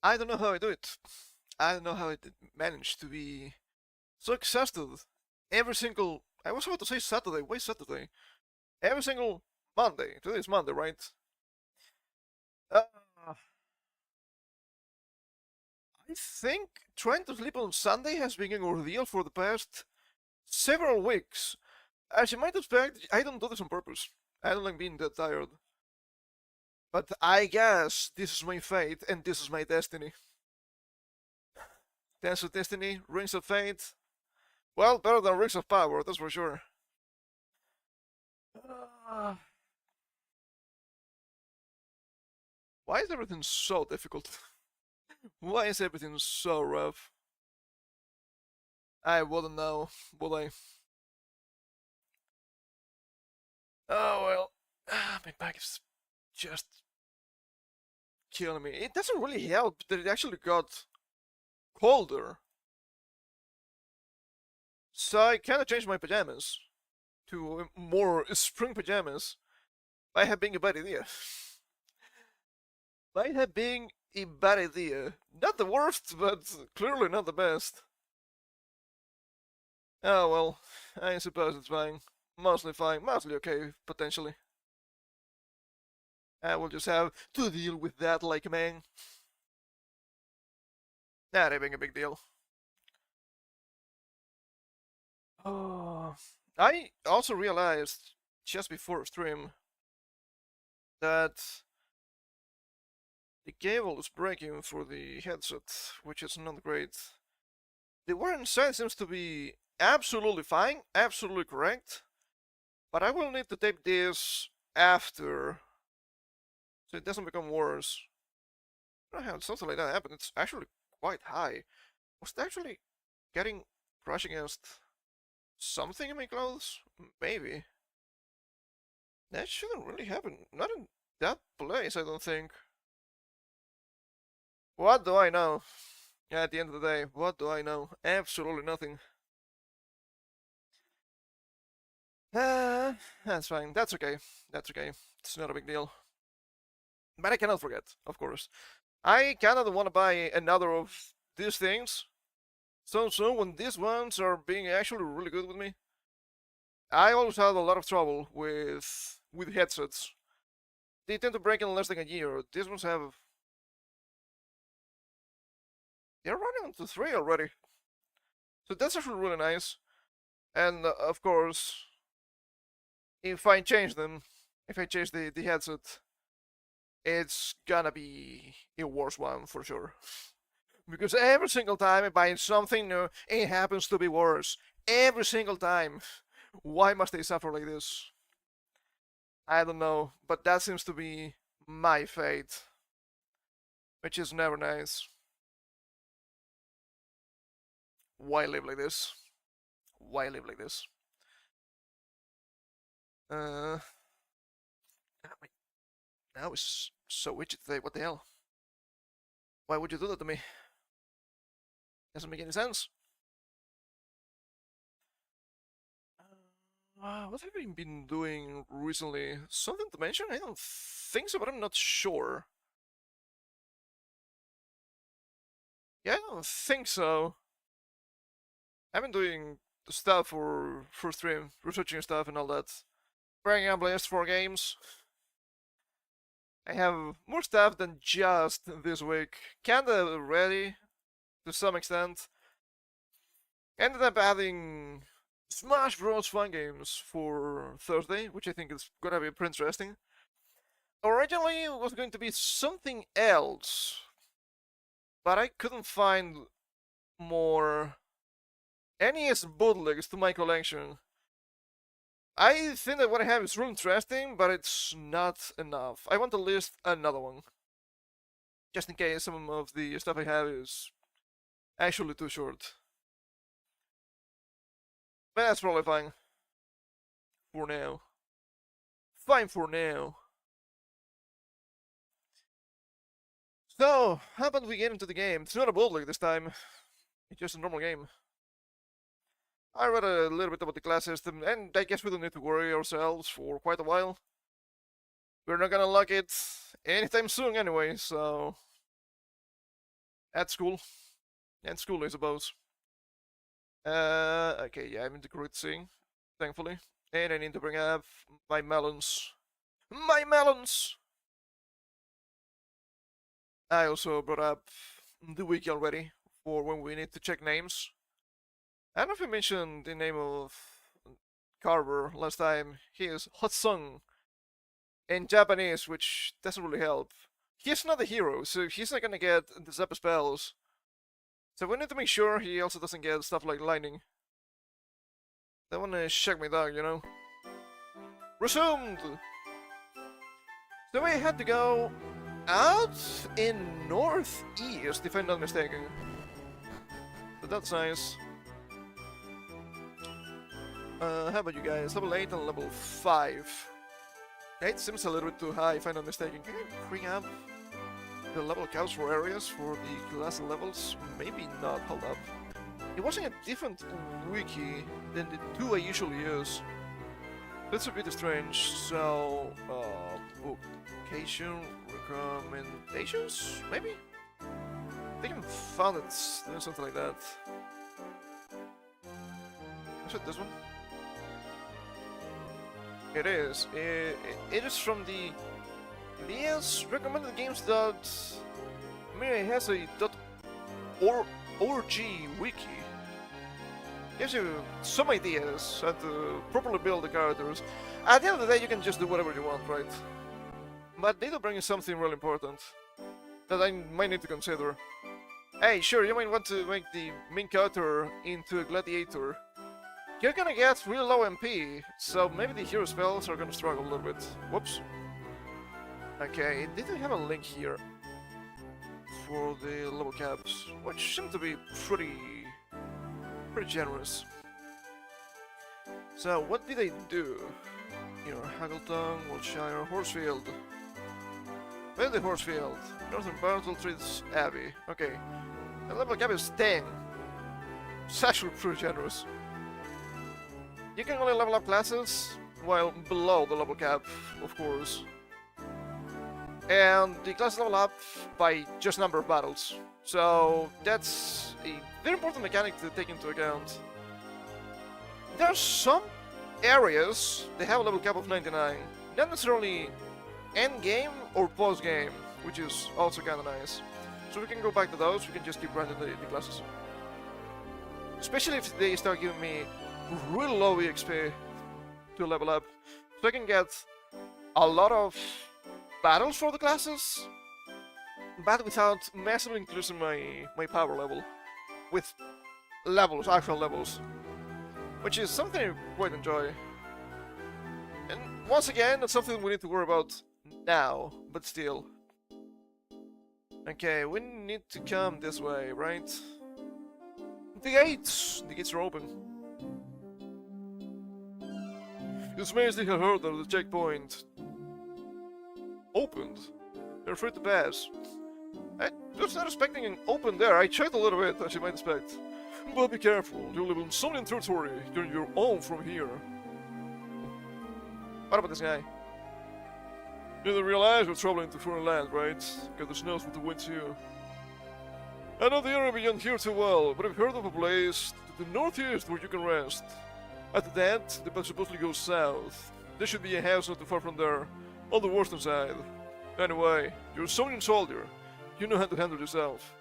I don't know how I do it. I don't know how I managed to be so exhausted every single. I was about to say Saturday. Why Saturday? Every single Monday. Today is Monday, right? Uh, I think trying to sleep on Sunday has been an ordeal for the past several weeks. As you might expect, I don't do this on purpose. I don't like being that tired. But I guess this is my fate and this is my destiny. Dance of Destiny, Rings of Fate. Well, better than Rings of Power, that's for sure. Uh, why is everything so difficult? Why is everything so rough? I wouldn't know, would I? Oh well, my back is just killing me. It doesn't really help that it actually got colder. So I kinda changed my pajamas to more spring pajamas. Might have been a bad idea. Might have been a bad idea. Not the worst, but clearly not the best. Oh well, I suppose it's fine. Mostly fine, mostly okay, potentially. I will just have to deal with that like a man. Not even a big deal. Oh, I also realized just before stream that the cable is breaking for the headset, which is not great. The wire inside seems to be absolutely fine, absolutely correct, but I will need to tape this after so it doesn't become worse. I don't know how something like that happened. It's actually quite high. Was it actually getting crushed against something in my clothes? Maybe. That shouldn't really happen. Not in that place, I don't think. What do I know? At the end of the day, what do I know? Absolutely nothing. That's fine. That's okay. That's okay. It's not a big deal. But I cannot forget, of course. I kinda want to buy another of these things so soon when these ones are being actually really good with me. I always had a lot of trouble with headsets. They tend to break in less than a year. These ones have they're running into 3 already. So that's actually really nice. And of course, if I change them, if I change the headset, it's gonna be a worse one for sure. Because every single time I buy something new, it happens to be worse. Every single time. Why must they suffer like this? I don't know, but that seems to be my fate, which is never nice. Why live like this? Why live like this? Uh, now it's so itchy today. What the hell? Why would you do that to me? Doesn't make any sense. What have I been doing recently? Something to mention? I don't think so, but I'm not sure. Yeah, I don't think so. I've been doing stuff for stream, researching stuff and all that. Bringing up lists for games. I have more stuff than just this week. Kinda ready to some extent. Ended up adding Smash Bros. Fun games for Thursday, which I think is gonna be pretty interesting. Originally, it was going to be something else, but I couldn't find more NES bootlegs to my collection. I think that what I have is really interesting, but it's not enough. I want to list another one, just in case some of the stuff I have is actually too short. But that's probably fine for now. Fine for now. So, how about we get into the game? It's not a bootleg this time. It's just a normal game. I read a little bit about the class system, and I guess we don't need to worry ourselves for quite a while. We're not gonna lock it anytime soon anyway, so At school. And school, I suppose. Okay, yeah, I'm in the great thing, thankfully. And I need to bring up my melons. My melons! I also brought up the wiki already for when we need to check names. I don't know if I mentioned the name of Carver last time. He is Hotsung in Japanese, which doesn't really help. He's not a hero, so he's not gonna get the zap spells. So we need to make sure he also doesn't get stuff like lightning. I wanna check my dog, you know? Resumed! So we had to go out in northeast, if I'm not mistaken. So that's nice. How about you guys? Level 8 and level 5. 8 seems a little bit too high, if I'm not mistaken. Can you bring up the level counts for areas for the class levels? Maybe not, hold up. It wasn't a different wiki than the two I usually use. That's a bit strange. So, vocation recommendations, maybe? I think I found it doing something like that. Is it this one? It is. It is from the Elias recommended games that Miri has a .org wiki. Gives you some ideas how to properly build the characters. At the end of the day, you can just do whatever you want, right? But they do bring you something really important that I might need to consider. Hey, sure, you might want to make the main character into a gladiator. You're gonna get really low MP, so maybe the hero spells are gonna struggle a little bit. Whoops. Okay, they do have a link here for the level caps, which seem to be pretty generous. So, what did they do? Here, Haggleton, Wiltshire, Horsefield. Where's the Horsefield? Northern Bartle treats Abbey. Okay. The level cap is 10. It's actually pretty generous. You can only level up classes while below the level cap, of course. And the classes level up by just number of battles. So that's a very important mechanic to take into account. There are some areas that have a level cap of 99. Not necessarily end game or post game, which is also kind of nice. So we can go back to those, we can just keep running the classes. Especially if they start giving me really low EXP to level up. So I can get a lot of battles for the classes, but without massively increasing my power level. With levels, actual levels. Which is something I quite enjoy. And once again, that's something we need to worry about now, but still. Okay, we need to come this way, right? The gates! The gates are open. It's amazing how heard that the checkpoint opened. You're free to pass. I was not expecting an open there. I checked a little bit, as you might expect. But be careful, you live in some territory. You're your own from here. What about this guy? You didn't realize we're traveling to foreign land, right? Got the snows with the wind too. I know the area beyond here too well, but I've heard of a place to the northeast where you can rest. After that, the path supposedly goes south. There should be a house not too far from there, on the western side. Anyway, you're a Sonian soldier. You know how to handle yourself.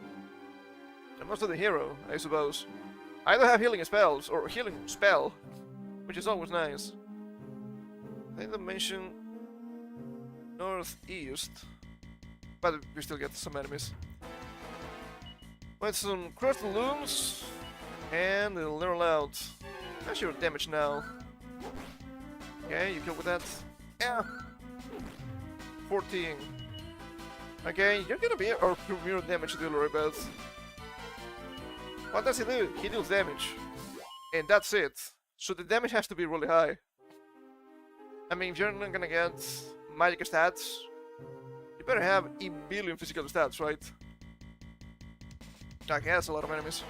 I'm also the hero, I suppose. I don't have healing spells, or healing spell, which is always nice. I didn't mention northeast, but we still get some enemies. With some crystal looms, and it'll learn out. How's your damage now? Okay, you kill with that. Yeah! 14. Okay, you're gonna be our premier damage dealer, I bet. What does he do? He deals damage. And that's it. So the damage has to be really high. I mean, if you're not gonna get magic stats, you better have a billion physical stats, right? Okay, that's a lot of enemies.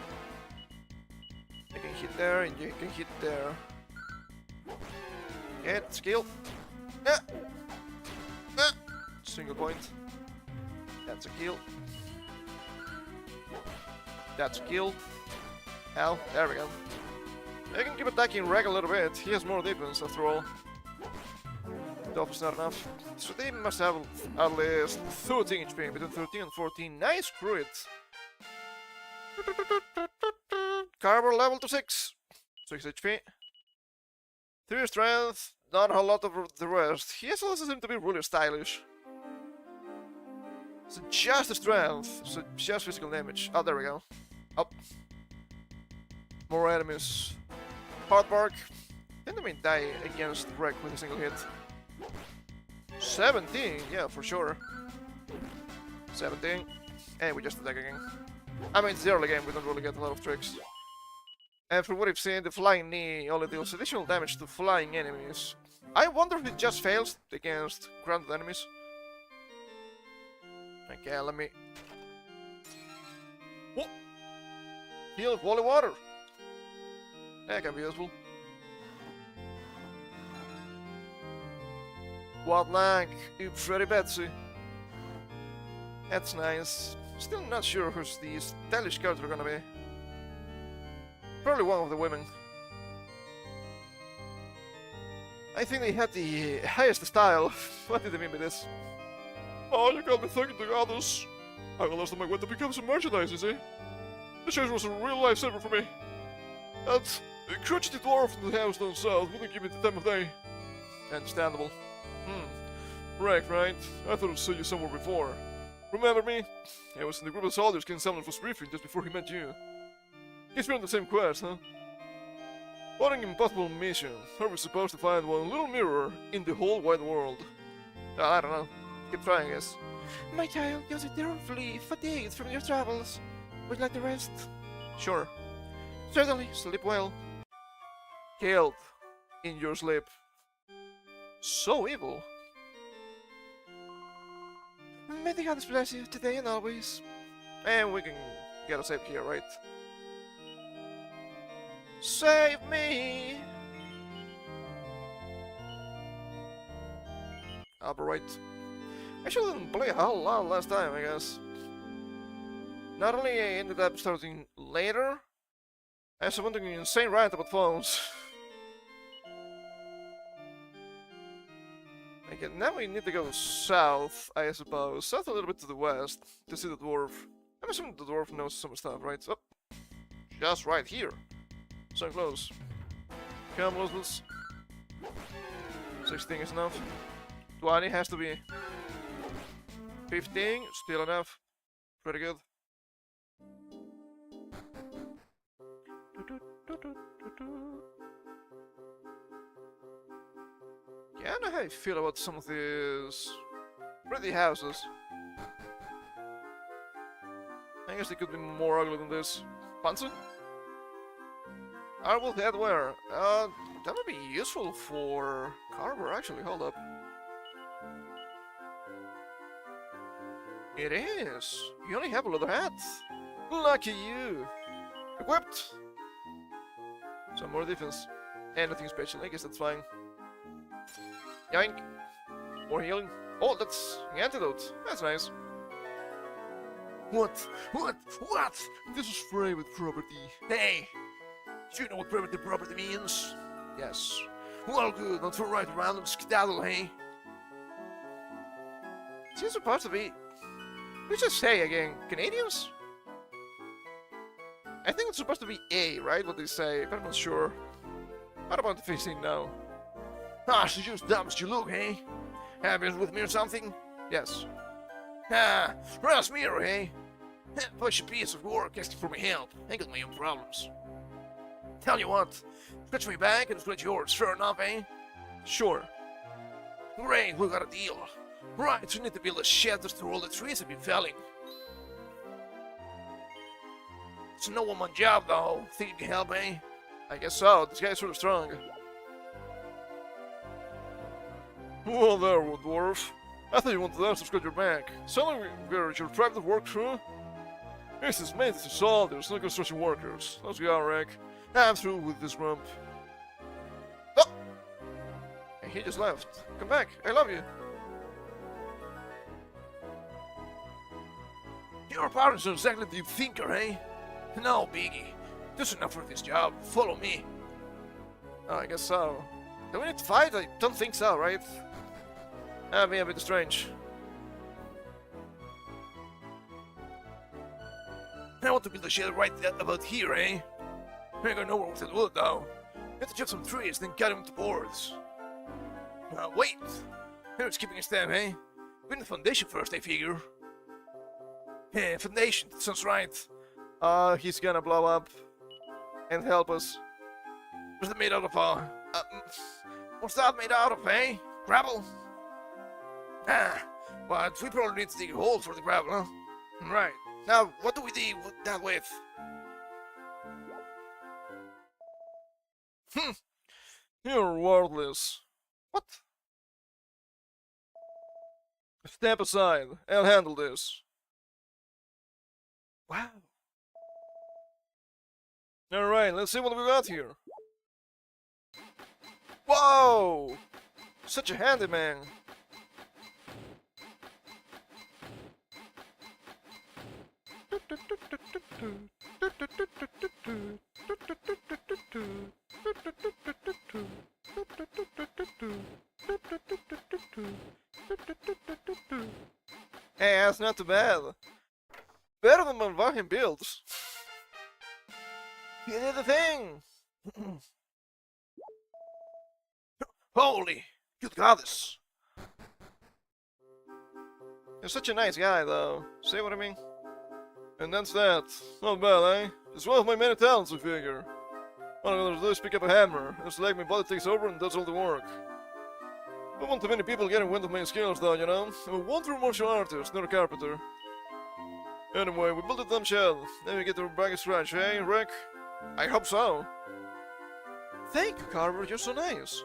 You can hit there, and you can hit there. Hit, skill. Ah. Ah. Single point. That's a kill. That's a kill. Hell, there we go. I can keep attacking Reg a little bit. He has more defense after all. Dove is not enough. So they must have at least 13 HP, between 13 and 14. Nice crit! Carver level to 6. 6 HP. 3 strength, not a lot of the rest. He also seems to be really stylish. So just the strength, so just physical damage. Oh, there we go. Up. More enemies. Hard bark. Then they may die against Wreck with a single hit. 17, yeah, for sure. 17. And we just attack again. I mean, it's the early game, we don't really get a lot of tricks. And from what I've seen, the flying knee only deals additional damage to flying enemies. I wonder if it just fails against grounded enemies. Okay, let me... Whoa! Heal holy water! That can be useful. Wild Lag, you pretty Betsy. That's nice. Still not sure who's the stylish character gonna be. Probably one of the women. I think they had the highest style. What did they mean by this? Oh, you got me thinking to others. I will lost my way to become some merchandise, you see. The chase was a real lifesaver for me. That crotchety dwarf in the house down south wouldn't give me the time of day. Understandable. Right. I thought I'd seen you somewhere before. Remember me? I was in the group of soldiers King Salmon was briefing just before he met you. Guess we're on the same quest, huh? What an impossible mission. How are we supposed to find one little mirror in the whole wide world? I don't know. Keep trying, I guess. My child, you're terribly fatigued from your travels. Would you like to rest? Sure. Certainly, sleep well. Killed in your sleep. So evil. May the gods bless you today and always. And we can get a save here, right? Save me! Alright. I shouldn't play a whole lot last time, I guess. Not only I ended up starting later, I also went on an insane rant about phones. Okay, now we need to go south, I suppose. South a little bit to the west, to see the dwarf. I'm assuming the dwarf knows some stuff, right? Oh, just right here. So close. Come, Losbus. 16 is enough. 20 has to be. 15, still enough. Pretty good. Yeah, I don't know how I feel about some of these pretty houses. I guess they could be more ugly than this. Panzer? I will head where? That would be useful for Carver, actually. Hold up. It is. You only have a leather hat. Lucky you. Equipped. Some more defense. And nothing special. I guess that's fine. Yoink. More healing. Oh, that's an antidote. That's nice. What? This is private property. Hey! Do you know what private property means? Yes. Well, good. Not to ride around and skedaddle, hey? Is he supposed to be... Let's just say again, Canadians? I think it's supposed to be A, right? What they say, but I'm not sure. What about the facing now? Ah, she's just dumb as you look, hey? Have you with me or something? Yes. Ah, Ross Mirror, hey? Push a piece of work asking for my help. I got my own problems. Tell you what, scratch my back and scratch yours, fair enough, eh? Sure. Great, we got a deal. Right, we need to build a shelter through all the trees I've been felling. It's a no-woman job, though. Think you can help, eh? I guess so. This guy's sort of strong. Well, there, dwarf. I thought you wanted us to scratch your back. Sounding we're your tribe that work through? This is made to soldiers, not construction workers. Let's go, Rick. I'm through with this rump. Oh! And he just left. Come back. I love you. Your parents are exactly the thinker, eh? No, Biggie. That's enough for this job. Follow me. Oh, I guess so. Do we need to fight? I don't think so, right? That'd be a bit strange. I want to build a shed right about here, eh? I ain't got nowhere with that wood, though. We have to chop some trees, then cut them into boards. Wait! I was skipping a step, eh? We need a foundation first, I figure. Yeah, foundation, that sounds right. He's gonna blow up and help us. What's that made out of, what's that made out of, eh? Gravel? But we probably need to dig a hole for the gravel, huh? Right. Now, what do we do that with? You're worthless. What? Step aside. I'll handle this. Wow. Alright, let's see what we got here. Whoa! Such a handyman. Hey, that's not too bad. Better than what Vahin builds. You did the thing! Holy! You got this! You're such a nice guy, though. See what I mean? And that's that. Not bad, eh? It's one of my many talents, I figure. All I'm gonna do is pick up a hammer, and select my body takes over and does all the work. I don't want too many people getting wind of my skills, though, you know? I'm a wonderful martial artist, not a carpenter. Anyway, we built a dumb shed. Then we get to back a scratch, eh, Rick? I hope so. Thank you, Carver, you're so nice.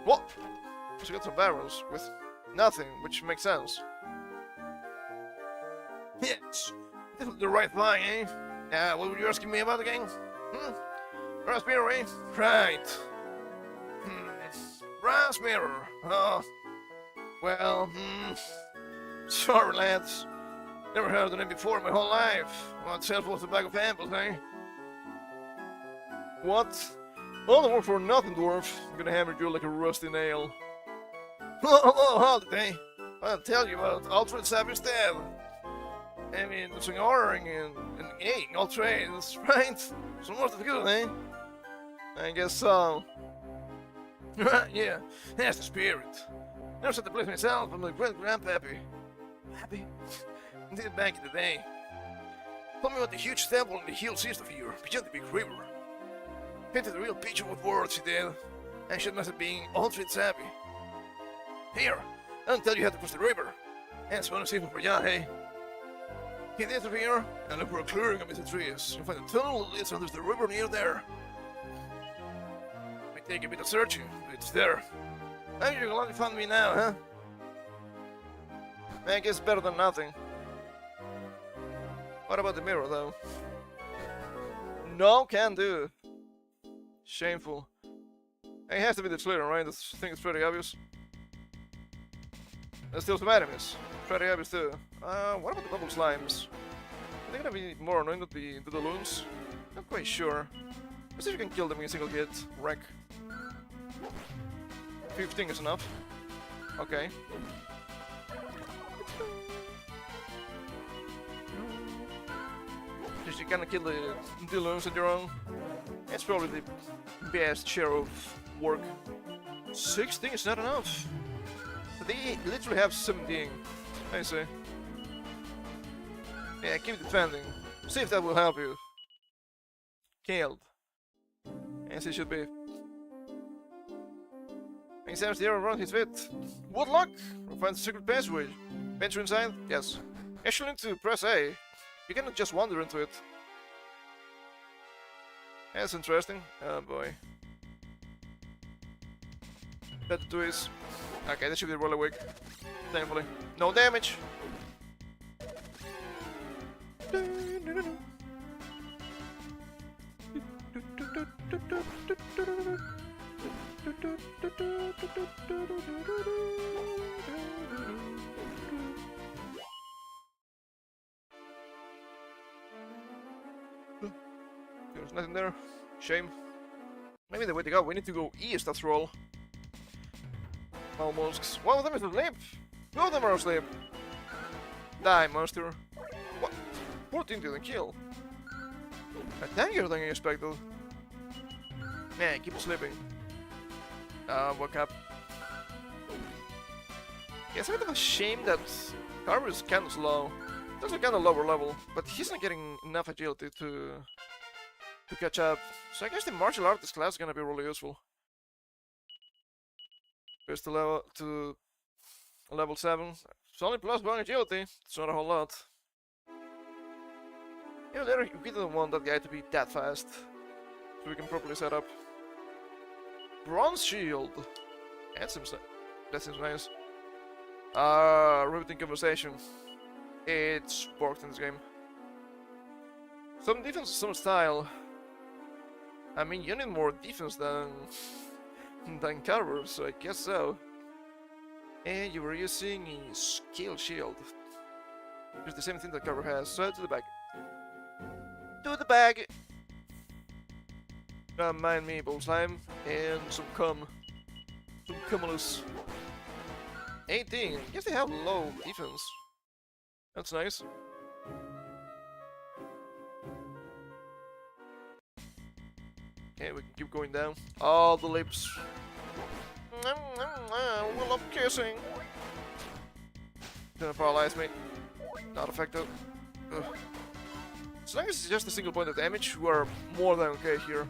What? So we got some barrels with nothing, which makes sense. Yes, this is the right thing, eh? What were you asking me about again? Brass mirror, eh? Right. Brass mirror. Oh. Well, sorry, lads. Never heard of the name before in my whole life. What's helpful with a bag of apples, eh? What? All the work for nothing, dwarf. I'm gonna hammer you like a rusty nail. Oh, holiday. I'll tell you about Ultra Savage Stab. I mean, there's an ordering and eating all trades, right? So what's the good, eh? I guess so. Yeah, that's the spirit. Never set the place myself, I'm a great grandpappy. Happy? Did back in the day. Told me about the huge temple in the hills east of here, beyond the big river. Painted a real picture with words, he did. I should must have been ultra savvy. Here, I'll tell you how to cross the river. That's one of the for ya, hey? Get into here and look for a clearing amidst the trees. You'll find a tunnel that leads under the river near there. Might take a bit of searching, but it's there. Maybe you're gonna find me now, huh? I guess better than nothing. What about the mirror, though? No, can do. Shameful. It has to be the clearer, right? I think it's pretty obvious. There's still some enemies. Pretty obvious too. What about the bubble slimes? Are they gonna be more annoying than the loons? Not quite sure. Let's see if you can kill them in a single hit. Wreck. 15 is enough. Okay. Just you gonna kill the loons on your own. It's probably the best share of work. 16 is not enough. They literally have 17. I see. Yeah, keep defending. See if that will help you. Killed. As it should be. Examines the air around his feet. What luck! We'll find the secret passageway. Venture inside? Yes. Actually need to press A. You cannot just wander into it. That's interesting. Oh boy. Better do is. Okay, that should be really weak. Thankfully. No damage! There's nothing there. Shame. Maybe the way to go. We need to go east after all. Almost. One of them is asleep. Two of them are asleep. Die, monster. What? 14 didn't kill. A tankier than I expected. Man, keep sleeping. Woke up. Yeah, it's a bit of a shame that Carver is kind of slow. That's a kind of lower level, but he's not getting enough agility to catch up. So I guess the martial artist class is gonna be really useful. Goes to level 7. It's only plus 1 agility. It's not a whole lot. Yeah, later we don't want that guy to be that fast, so we can properly set up. Bronze shield. That seems nice. Riveting conversation. It's worked in this game. Some defense, some style. I mean, you need more defense than Carver, so I guess so. And you were using a skill shield. It's the same thing that Carver has, so to the bag. To the bag! Mind me, bull slime, and some cum. Some cumulus. 18. Guess they have low defense. That's nice. Okay, we can keep going down. All the lips. We love kissing. Gonna paralyze me. Not effective. Ugh. As long as it's just a single point of damage, we are more than okay here.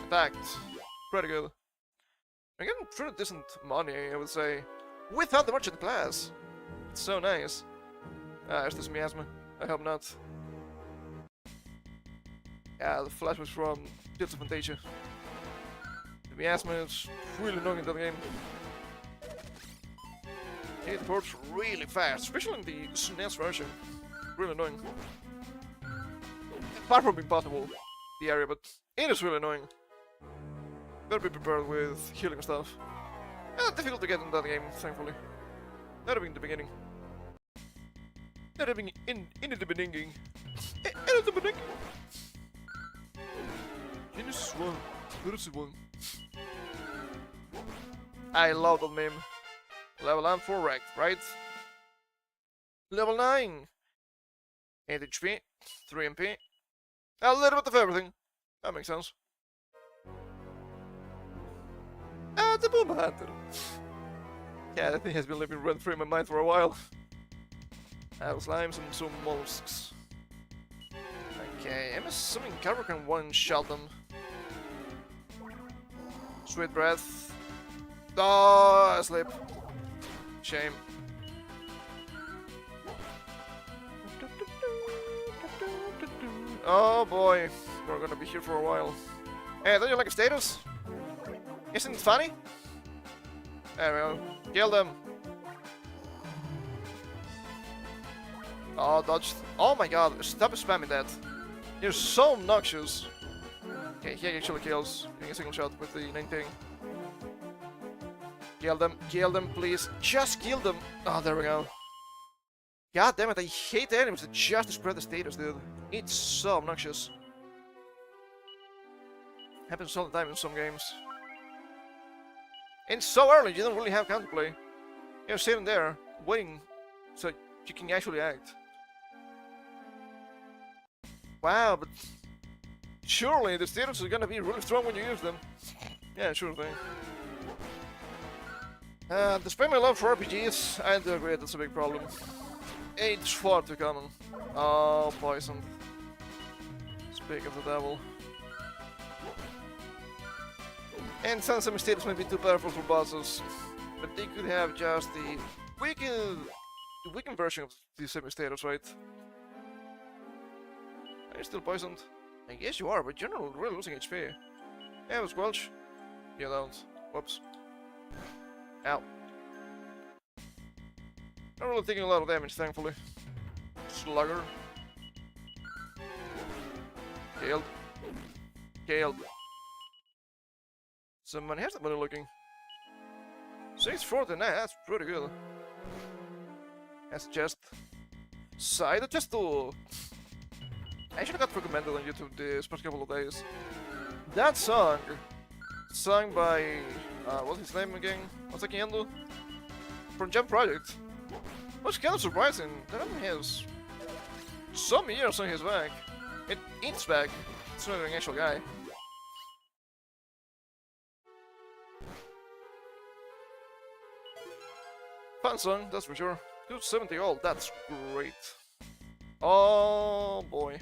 Attacked. Pretty good. I'm getting pretty decent money, I would say. Without the merchant class. It's so nice. It's this miasma. I hope not. Yeah, the flash was from Tales of Fantasia. The miasma is really annoying in that game. It works really fast, especially in the SNES version. Really annoying. Apart from being possible, the area, but it is really annoying. Better be prepared with healing stuff. Difficult to get in that game, thankfully. Not even in the beginning. Not even in the beginning. In the beginning. Genesis 1. Genesis 1. I love that meme. Level 9 for wrecked, right? Level 9! 8 HP, 3 MP. A little bit of everything. That makes sense. The Boom Hunter. Yeah, that thing has been living rent free in my mind for a while. I have slimes and some mollusks. Okay, I'm assuming Carver can one-shot them. Sweet breath. Oh, I slip. Shame. Oh boy, we're gonna be here for a while. Hey, don't you like a status? Isn't it funny? There we go. Kill them. Oh, dodged. Oh my god, stop spamming that. You're so obnoxious. Okay, he actually kills. Getting a single shot with the 19. Kill them, please. Just kill them. Oh, there we go. God damn it, I hate enemies that just spread the status, dude. It's so obnoxious. Happens all the time in some games. And so early, you don't really have counterplay. You're sitting there, waiting, so you can actually act. Wow, but surely the status is gonna be really strong when you use them. Yeah, sure thing. Despite my love for RPGs, I do agree that's a big problem. It's far too common. Oh, poisoned. Speak of the devil. And some semi-status might be too powerful for bosses, but they could have just the weakened version of the semi-status, right? Are you still poisoned? I guess you are, but you're not really losing HP. Yeah, it was Squelch. You don't. Whoops. Ow. Not really taking a lot of damage, thankfully. Slugger. Killed. Killed. Some money. How's that money looking? 649, that's pretty good. as a just side just to actually got recommended on YouTube this past couple of days. That song, sung by what's his name again? Masaki from Jump Project. Was kind of surprising. That he has some years on his back. It's back. It's not an actual guy. Fun song, that's for sure. 270 old, that's great. Oh boy.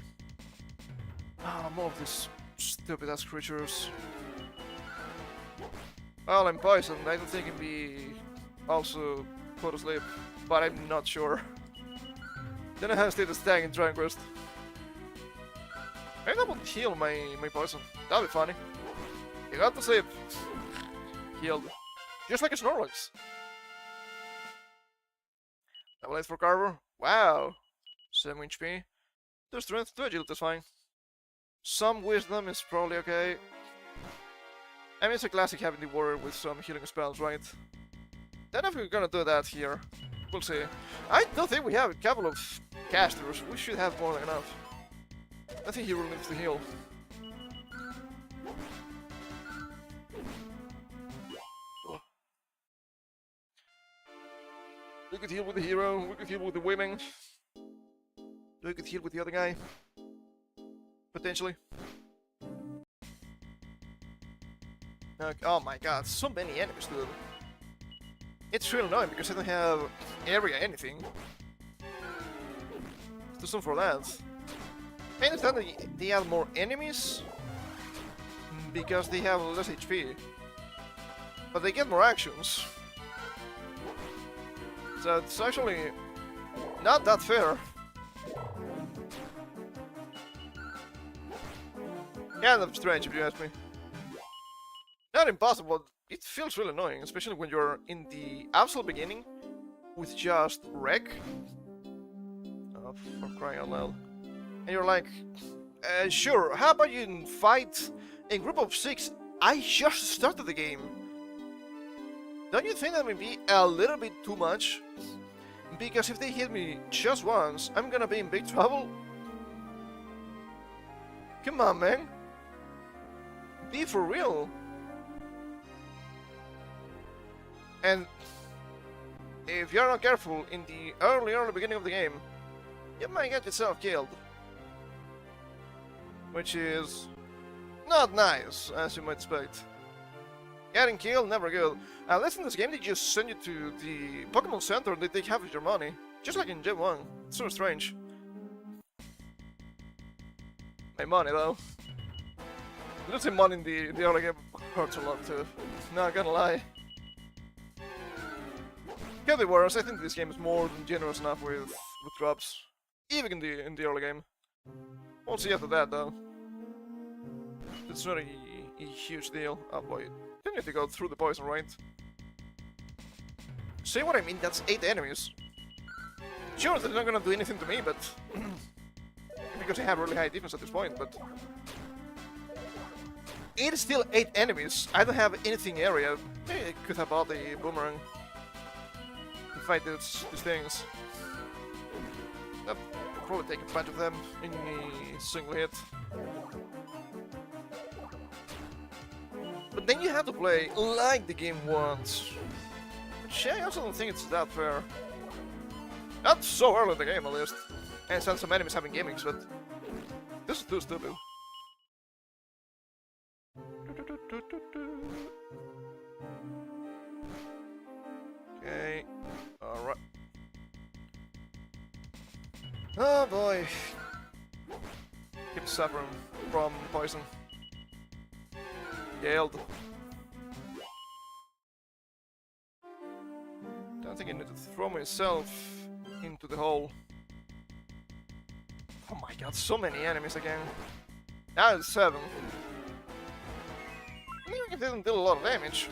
More of these stupid ass creatures. Well, I'm poisoned. I don't think it can be also put to sleep, but I'm not sure. Then I have to stay the stag in Dragon Quest. Maybe I would heal my poison. That'd be funny. You got to sleep. Healed. Just like a Snorlax. Level 8 for Carver. Wow. 7 HP. 2 strength, 2 agility is fine. Some wisdom is probably okay. I mean, it's a classic having the warrior with some healing spells, right? Then if we're gonna do that here, we'll see. I don't think we have a couple of casters. We should have more than enough. I think he will need to heal. We could heal with the hero, we could heal with the women. We could heal with the other guy. Potentially. Okay. Oh my god, so many enemies, dude. It's really annoying because I don't have area anything. Too soon for that. I understand that they have more enemies because they have less HP. But they get more actions. So it's actually not that fair. Kind of strange if you ask me. Not impossible, it feels really annoying, especially when you're in the absolute beginning with just wreck. Oh, for crying out loud. And you're like, sure, how about you fight a group of 6? I just started the game. Don't you think that may be a little bit too much? Because if they hit me just once, I'm gonna be in big trouble? Come on, man. Be for real. And if you're not careful in the early beginning of the game, you might get yourself killed. Which is not nice, as you might expect. Getting killed, never good. Unless in this game they just send you to the Pokemon Center and they take half of your money. Just like in Gen 1. It's so strange. My money though. Losing money in the early game hurts a lot too. Not gonna lie. Could be worse. I think this game is more than generous enough with drops. Even in the early game. We'll see after that though. It's not a huge deal. Oh boy. You need to go through the poison, right? See what I mean? That's 8 enemies. Sure, they're not gonna do anything to me, but... because I have really high defense at this point, but... It is still 8 enemies. I don't have anything area. Maybe I could have bought the boomerang. To fight these things. I'll probably take a bunch of them in a single hit. But then you have to play like the game wants. Which I also don't think it's that fair. Not so early in the game, at least. I understand some enemies having gimmicks, but this is too stupid. Okay, alright. Oh boy. Keep suffering from poison. Yelled. I think I need to throw myself into the hole. Oh my god, so many enemies again. Now it's 7. I think it didn't deal a lot of damage.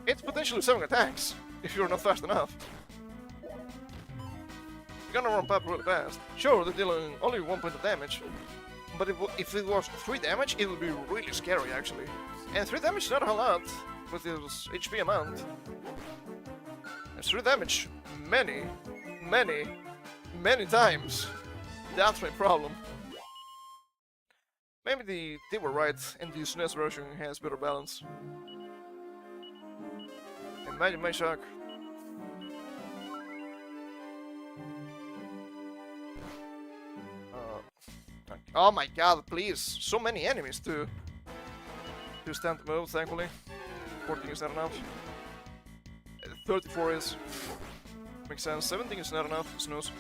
It's potentially 7 attacks, if you're not fast enough. You're gonna run up really fast. Sure, they're dealing only 1 point of damage. But if it was 3 damage, it would be really scary, actually. And 3 damage is not a lot with his HP amount. There's 3 damage, many many times. That's my problem. Maybe they were right, and the SNES version has better balance. Imagine my shock. Oh my god, please! So many enemies to stand to move, thankfully. 14 is not enough. 34 is... makes sense. 17 is not enough, snooze.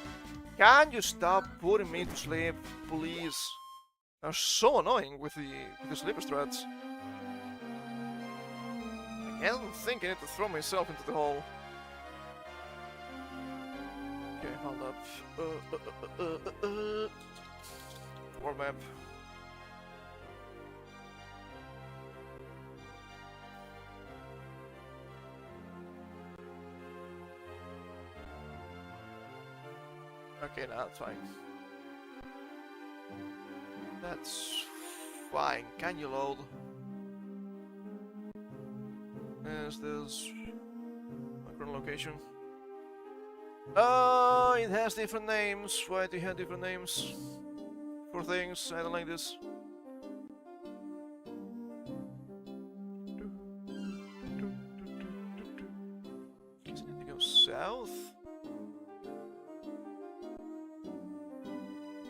Can you stop putting me to sleep, please? They're so annoying with the sleeper strats. I don't think I need to throw myself into the hole. Okay, hold up. War map. Okay, now that's fine. That's fine. Can you load? Is this my current location? Oh, it has different names. Why do you have different names for things? I don't like this. Does it need to go south?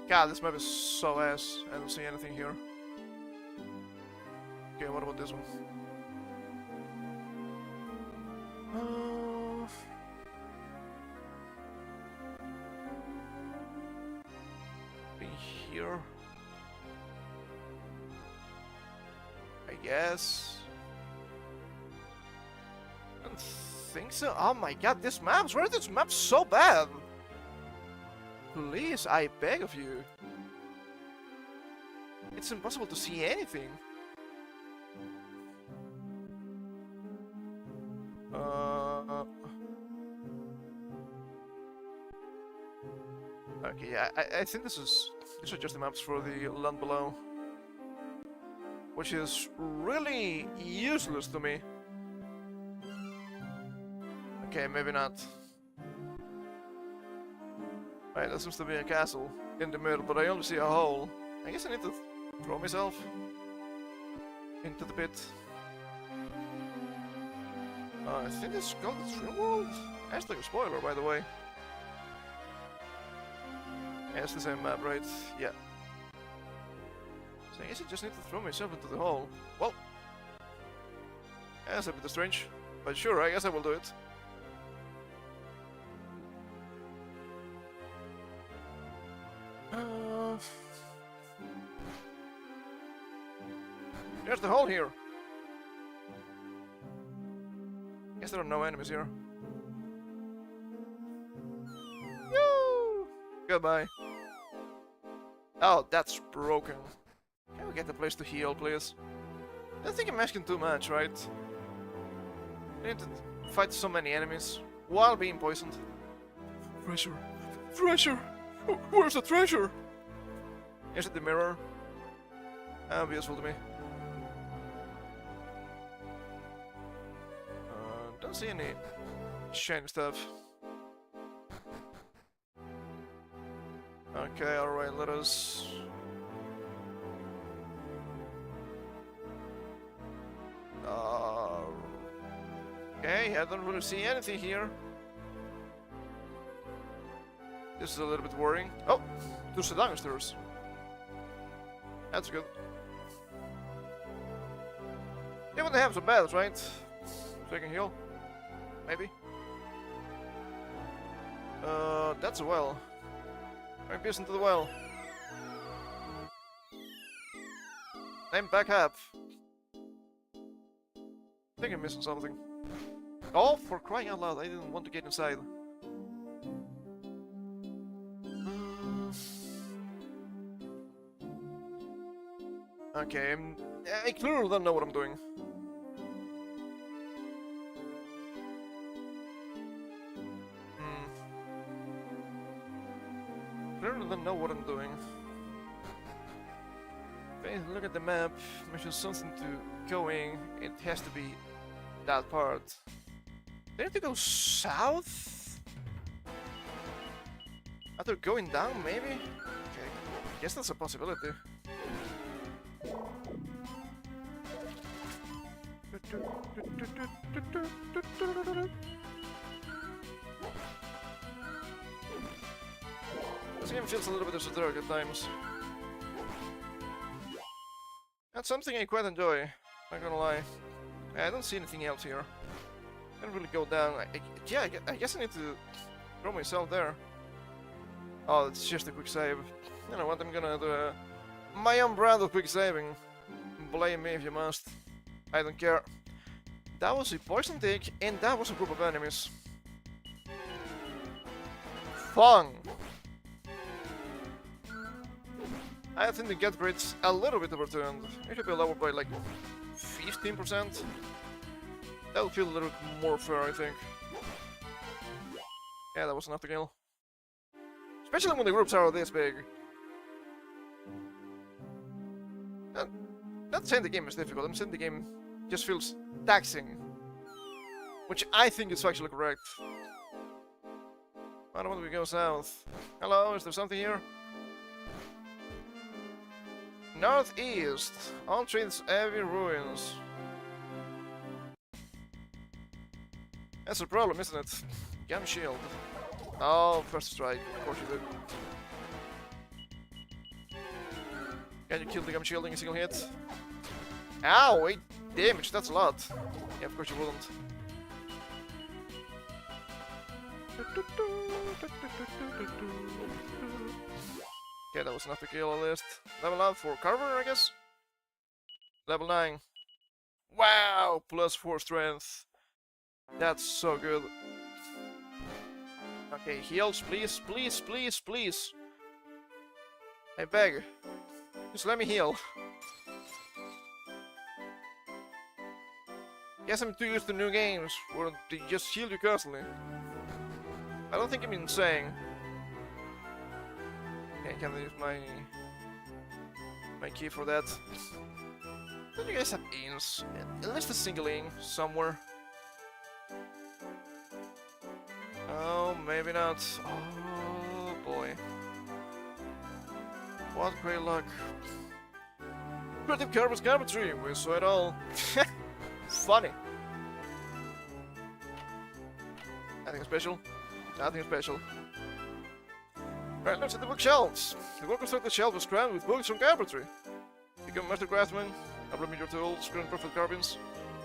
God, this map is so ass. I don't see anything here. Okay, what about this one? Be here. I guess. I don't think so. Oh my god, this map's where is this map so bad? Please, I beg of you. It's impossible to see anything. Okay, yeah, I think these are just the maps for the land below, which is really useless to me. Okay, maybe not. Right, there seems to be a castle in the middle, but I only see a hole. I guess I need to throw myself into the pit. I think it's called the Dream World. Hashtag a spoiler, by the way. Yeah, it's the same map, right? Yeah. So I guess I just need to throw myself into the hole. Well, that's a bit strange, but sure, I guess I will do it. There's the hole here. Guess there are no enemies here. Woo! Goodbye. Oh, that's broken. Can we get a place to heal, please? I think I'm asking too much, right? I need to fight so many enemies while being poisoned. Treasure! Treasure! Where's the treasure? Is it the mirror? That'll be useful to me. Don't see any shiny stuff. Okay, alright, let us... Okay, I don't really see anything here. This is a little bit worrying. Oh! There's the downstairs. That's good. Even they have some battles, right? So I can heal. Maybe. That's a well. I'm pierced into the well. I'm back up. I think I'm missing something. Oh, for crying out loud, I didn't want to get inside. Okay, I clearly don't know what I'm doing. Clearly don't know what I'm doing. If I look at the map, mentions something to going, it has to be that part. Do I need to go south? After going down, maybe? Okay, guess that's a possibility. This game feels a little bit esoteric at times. That's something I quite enjoy, not gonna lie. I don't see anything else here. I can't really go down. Yeah, I guess I need to throw myself there. Oh, it's just a quick save. You know what, I'm gonna do my own brand of quick saving. Blame me if you must. I don't care. That was a poison tick, and that was a group of enemies. Fun! I think the get rate's a little bit overturned. It should be lowered by like 15%. That would feel a little bit more fair, I think. Yeah, that was enough to kill. Especially when the groups are this big. Not saying the game is difficult, I'm saying the game just feels taxing. Which I think is actually correct. Why don't we go south? Hello, is there something here? Northeast. On trees heavy ruins. That's a problem, isn't it? Gun shield. Oh, first strike. Of course you did. Can you kill the gum shield in a single hit? Ow, 8 damage, that's a lot. Yeah, of course you wouldn't. Okay, that was enough to kill at least. Level up for Carver, I guess? Level 9. Wow, plus 4 strength. That's so good. Okay, heals, please, please, please, please. I beg. Just let me heal. Guess I'm too used to new games where they just heal you constantly. I don't think I'm insane. Okay, can I use my key for that? Don't you guys have ins? At least a single in somewhere. Oh, maybe not. Oh boy. What great luck. Creative Carver's Carpentry, we saw it all. Funny. Nothing special. Nothing special. Right, let's hit the bookshelves. The well-constructed shelf was crammed with books from carpentry. Become a master craftsman, upload your tools, screen perfect carvings.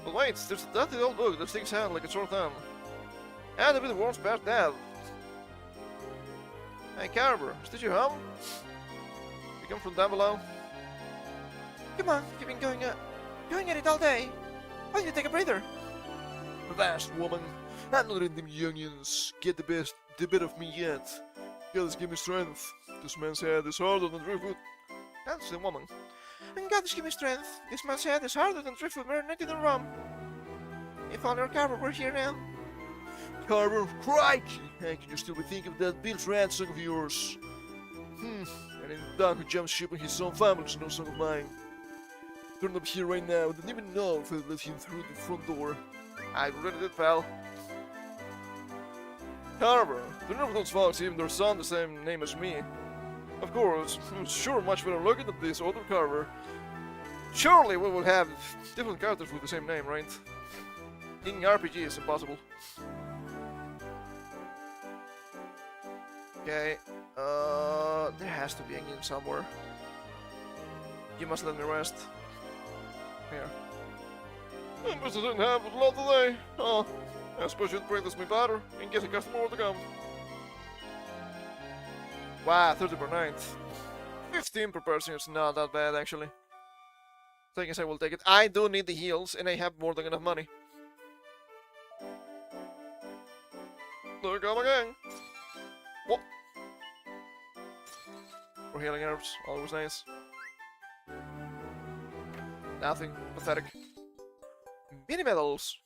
But wait, there's a dirty old book that sticks out like a sore thumb. And a bit of worms past that. Hey Carver, is this your home? You come from down below? Come on, you've been going at it all day. Why don't you take a breather? Vast woman, I'm not letting them youngins get the bit of me yet. Gods give me strength. This man's head is harder than driftwood. That's the woman. And God give me strength. This man's head is harder than driftwood marinated in rum. If only our Carver were here now. Carver, crikey! How can you still be thinking of that Bill's Rat song of yours? And in the dog who jumps ship on his own family's no song of mine. Turned up here right now, didn't even know if I'd let him through the front door. I already did, pal. Carver, the nerve of those folks even their son the same name as me. Of course, I'm sure much better looking than this other Carver. Surely we will have different characters with the same name, right? In RPG is impossible. Okay, there has to be a game somewhere. You must let me rest. Here. I must have didn't have a lot today. Oh, I suppose you'd practice me better in case a customer were to come. Wow, 30 per night. 15 per person is not that bad actually. So I guess I will take it. I do need the heals and I have more than enough money. There we go again. Whoop. For healing herbs, always nice. Nothing pathetic. Mini medals.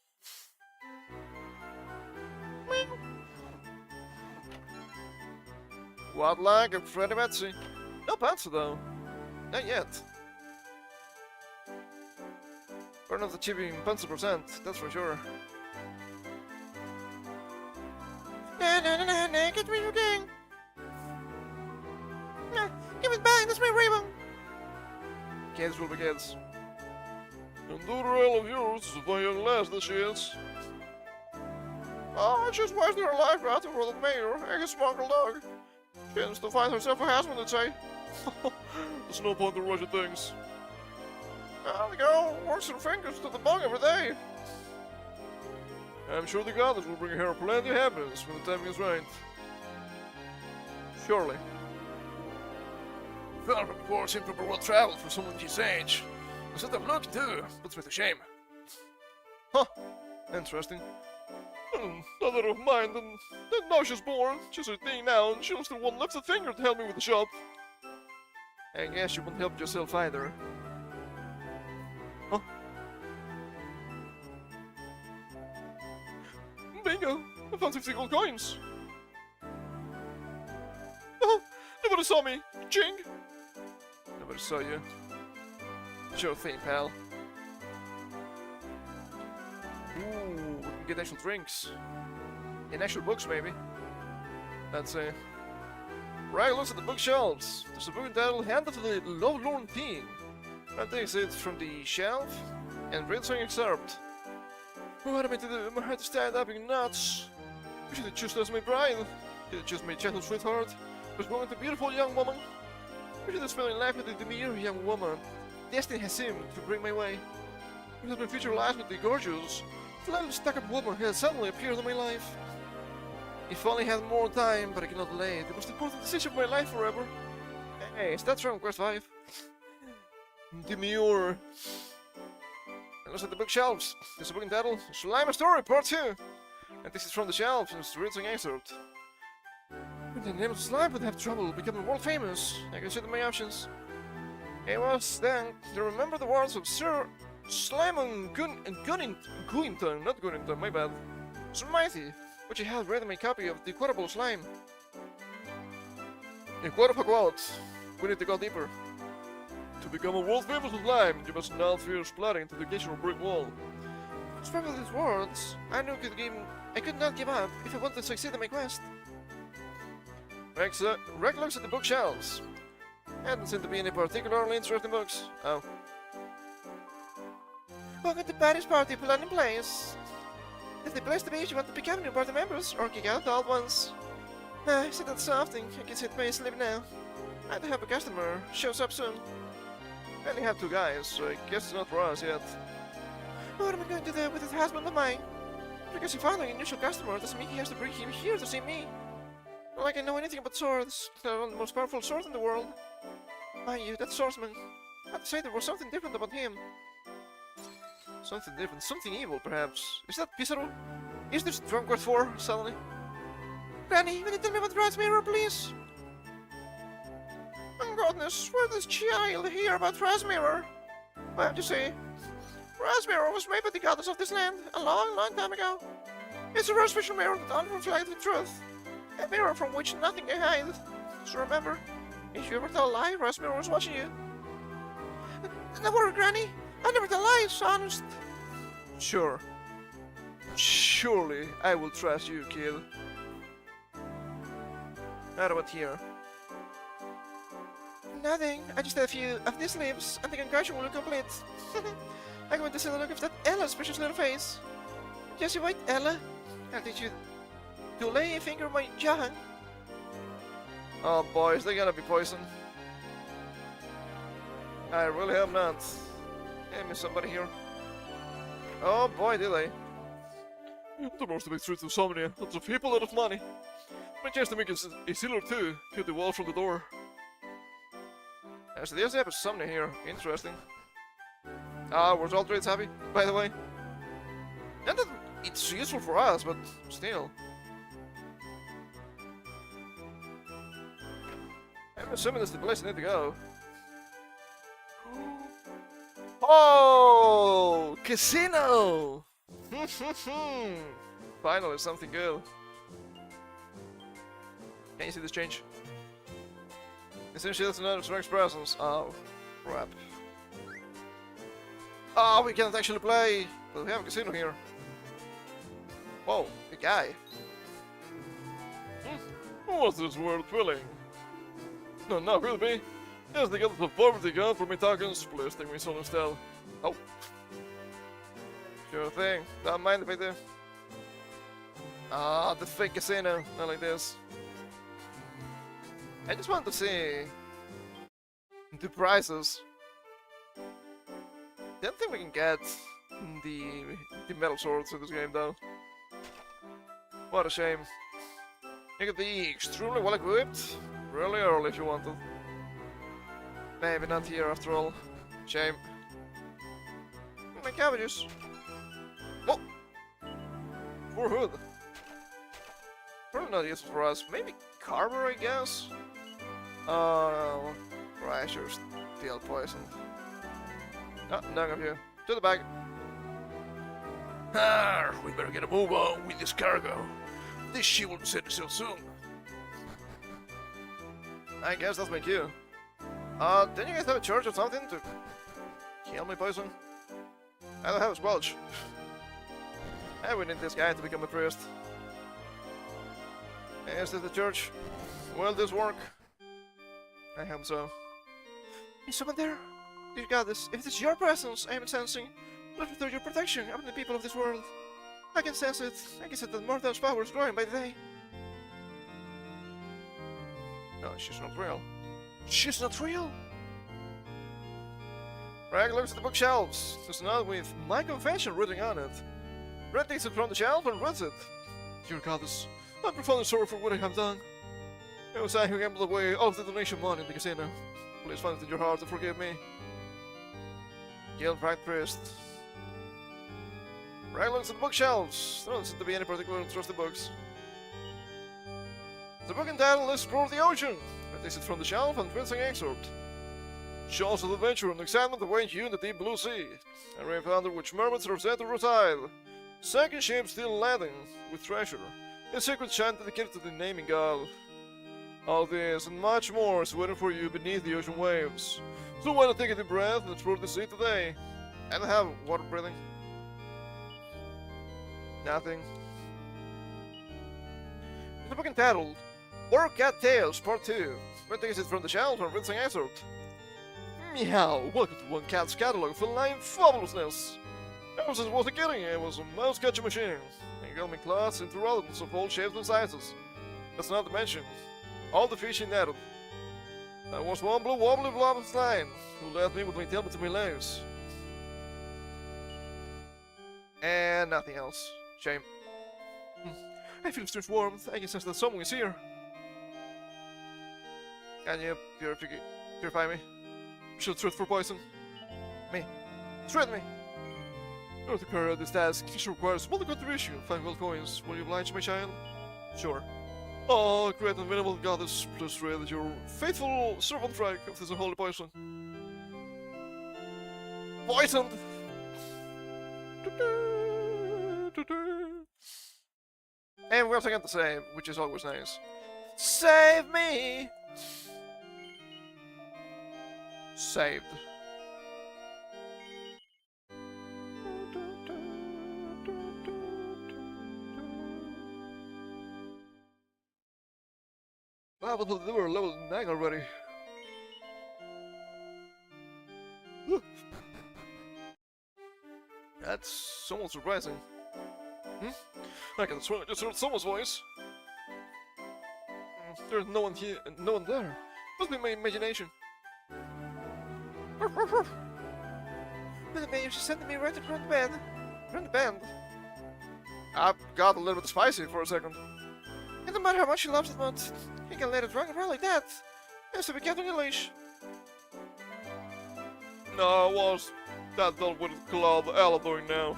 What luck of Freddy Betsy. No pants though. Not yet. Burn off the chipping pencil percent, that's for sure. Na na na na, naked video game. my ribbon! Kids will be kids. And do the rail of yours is a fine young lass that she is. Oh, she's wasting her life rather for the mayor and his mongrel dog. She tends to find herself a husband, I'd say. There's no point in rushing things. The girl works her fingers to the bone every day. I'm sure the goddess will bring her plenty of happiness when the timing is right. Surely. Well, of course, improper well traveled for someone his age. A set of luck, too, puts me to shame. Huh, interesting. Daughter of mine, and now she's born. She's 18 now, and she'll still won't lift a finger to help me with the shop. I guess you won't help yourself either. Huh? Bingo! I found 50 gold coins! Oh, nobody saw me! Ching! Nobody saw you. Sure thing, pal. Ooh, we can get actual drinks. In actual books, maybe. Let's see. Rag looks at the bookshelves. There's a book entitled Hand of the Lovelorn Teen. I takes it from the shelf and reads an excerpt. What am I to do? My heart is tied up in knots. You should have chosen as my bride. You should choose my childhood sweetheart. Was born with a beautiful young woman. You should have spent life with a demure young woman. Destiny has seemed to bring my way. Because my future lies with the gorgeous, flat stuck-up woman who has suddenly appeared in my life. If only I had more time, but I cannot delay the most important decision of my life forever. Hey, is that from Quest 5? Demure. And looks at the bookshelves. There's a book entitled Slime Story Part 2. And this is from the shelf, and it's reading excerpt. With the name of Slime would have trouble becoming world famous. I consider my options. It was then to remember the words of Sir Simon Gunnington, not Gunnington, my bad. Sir Mighty, which he had read in my copy of The Quotable Slime. A quote of a quote. We need to go deeper. To become a world famous slime, you must not fear splattering into the occasional brick wall. Despite all these words, I knew I could not give up if I wanted to succeed in my quest. Rex looks at the bookshelves. Hadn't seemed to be any particularly interesting books. Oh. Welcome to Paris party plan in place. Is the place to be if you want to become new party members or kick out the old ones? I said that so often, I can sit by sleep now. I do have a customer, shows up soon. I only have 2 guys, so I guess it's not for us yet. What am I going to do with this husband of mine? Because if I'm an initial customer, doesn't mean he has to bring him here to see me. Not like I know anything about swords. They're the most powerful sword in the world. Mind you, that swordsman. I'd say there was something different about him. Something different, something evil, perhaps. Is that Pizarro? Is this Drunk Quest 4, suddenly? Granny, will you tell me about Rice Mirror, please? Oh goodness, where does child hear about Rice Mirror? Well, you see, Rice Mirror was made by the goddess of this land a long, long time ago. It's a rare special mirror that only reflects the truth. A mirror from which nothing can hide. So remember, if you ever tell a lie, Rice Mirror is watching you. Don't worry, Granny. I never tell lies, honest. Sure. Surely I will trust you, kid. How about here? Nothing. I just have a few of these leaves, and the concoction will be complete. I'm going to see the look of that Ella's precious little face. Just you wait, Ella. I'll teach you to lay a finger on my jaw. Oh boys, they gotta be poison. I really hope not. Give me somebody here. Oh boy, did they. There must be truth to so many. Lots of people, lot of money. My chance to make a sealer too. Cut the wall from the door. So there's a summoner here. Interesting. Ah, we're all trades happy, by the way. Not that it's useful for us, but still. I'm assuming that's the place I need to go. Oh, casino! Finally, something good. Can you see this change? Essentially, that's another strength presence. Oh, crap. Oh, we can't actually play, but we have a casino here. Whoa, a guy. Was this worth thrilling? No, not really. Yes, they got the poverty gun for me tokens. Please take me some instead. Oh. Sure thing. Don't mind if I do. Ah, the fake casino. Not like this. I just want to see the prices. Don't think we can get the metal swords in this game though. What a shame. You could be extremely well equipped really early if you wanted. Maybe not here after all. Shame. My cabbages. Oh! Poor hood. Probably not useful for us. Maybe Carver, I guess? Oh, Crasher's steel poison. Oh, none of you. To the bag. Ah, we better get a move on with this cargo. This ship will be set to sail soon. I guess that's my cue. Didn't you guys have a charge or something to kill me, poison? I don't have a squelch. I would need this guy to become a priest. Is this the church? Will this work? I hope so. Is someone there? Dear goddess, if it is your presence I am sensing, let me through your protection upon the people of this world. I can sense it. I can sense that Mortal's power is growing by the day. No, she's not real. She's not real! Rag looks at the bookshelves. There's a note with my confession written on it. Red takes it from the shelf and reads it. Dear goddess, I'm profoundly sorry for what I have done. It was I who gambled away all of the donation money in the casino. Please find it in your heart to forgive me. Guild Pride Priest. Rag looks at the bookshelves. There doesn't seem to be any particular trusted books. The book entitled Explore the Ocean. Red takes it from the shelf and prints an excerpt. Shows of adventure and excitement await you in the deep blue sea. A rave under which mermaids are set to reside. Second ship still laden with treasure. A sacred chant dedicated to the naming god. All this and much more is waiting for you beneath the ocean waves. So why not take a deep breath and explore the sea today? I don't have water breathing. Nothing. The book entitled Work Cat Tales Part 2. Red takes it from the shelf and reads an excerpt. Meow, welcome to One Cat's catalog for line fabulousness. Ever since I was a kidding, I was a mouse catching machine. I got my claws into rodents of all shapes and sizes. That's not to mention all the fish he netted. There was one blue wobbly blob of slime who left me with my tail between my legs. And nothing else. Shame. I feel strange warmth. I can sense that someone is here. Can you purify me? Should treat for poison. Me. Treat me! You're the courier of this task. This requires small contribution. 5 gold coins. Will you oblige, my child? Sure. Oh, great and venerable goddess, please read your faithful servant Frank of this unholy poison. Poisoned! And we also get to save, which is always nice. Save me! Saved. Wow, but they were level 9 already. That's somewhat surprising. I can swear I just heard someone's voice. There's no one here, no one there. Must be my imagination. The mayor just sent me right in front of the bed. From the band. I got a little bit spicy for a second. It don't matter how much he loves it, but he can let it run around like that. Has to be kept on a leash. No, what's that done with Claude Ella doing now?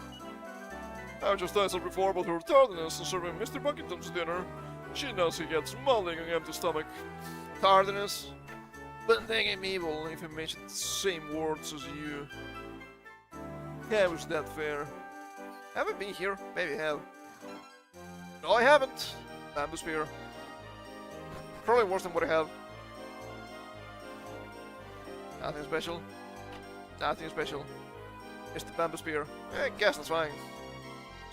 I just asked her before about her tardiness in serving Mr. Buckingham's dinner. She knows he gets mulling on an empty stomach. Tardiness? But think I'm evil if I mention the same words as you. Yeah, was that fair? Haven't been here? Maybe I have. No, I haven't. Bamboo spear. Probably worse than what I have. Nothing special. Nothing special. It's the bamboo spear. I guess that's fine.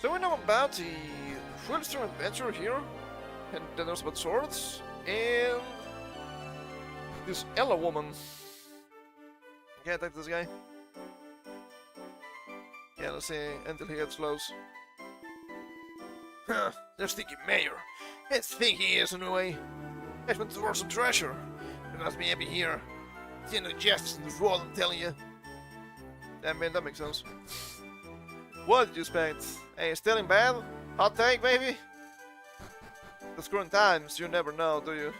So we know about the Thrillster adventure here, and then there's about swords, and this Ella woman. Can't attack this guy. Yeah, let's see until he gets close. Huh, that sticky mayor. It's think he is anyway. He's been towards some treasure. It must be happy here. It's no justice in this world, I'm telling you. Yeah, man, that makes sense. What did you expect? Hey, still in bed? Hot take, maybe? The current times, you never know, do you?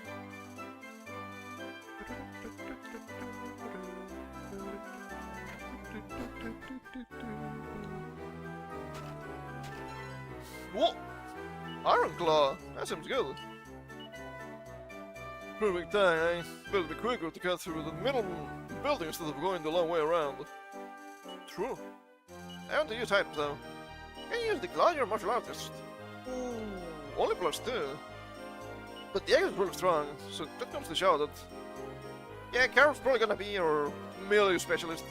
What? Iron Claw? That seems good. Perfect time, eh? Better be quicker to cut through the middle building instead of going the long way around. True. I want to use items though. Can you use the Gladiator Martial Artist? Ooh, only +2. But the egg is really strong, so that comes to show that... Yeah, Carver's probably gonna be your melee specialist.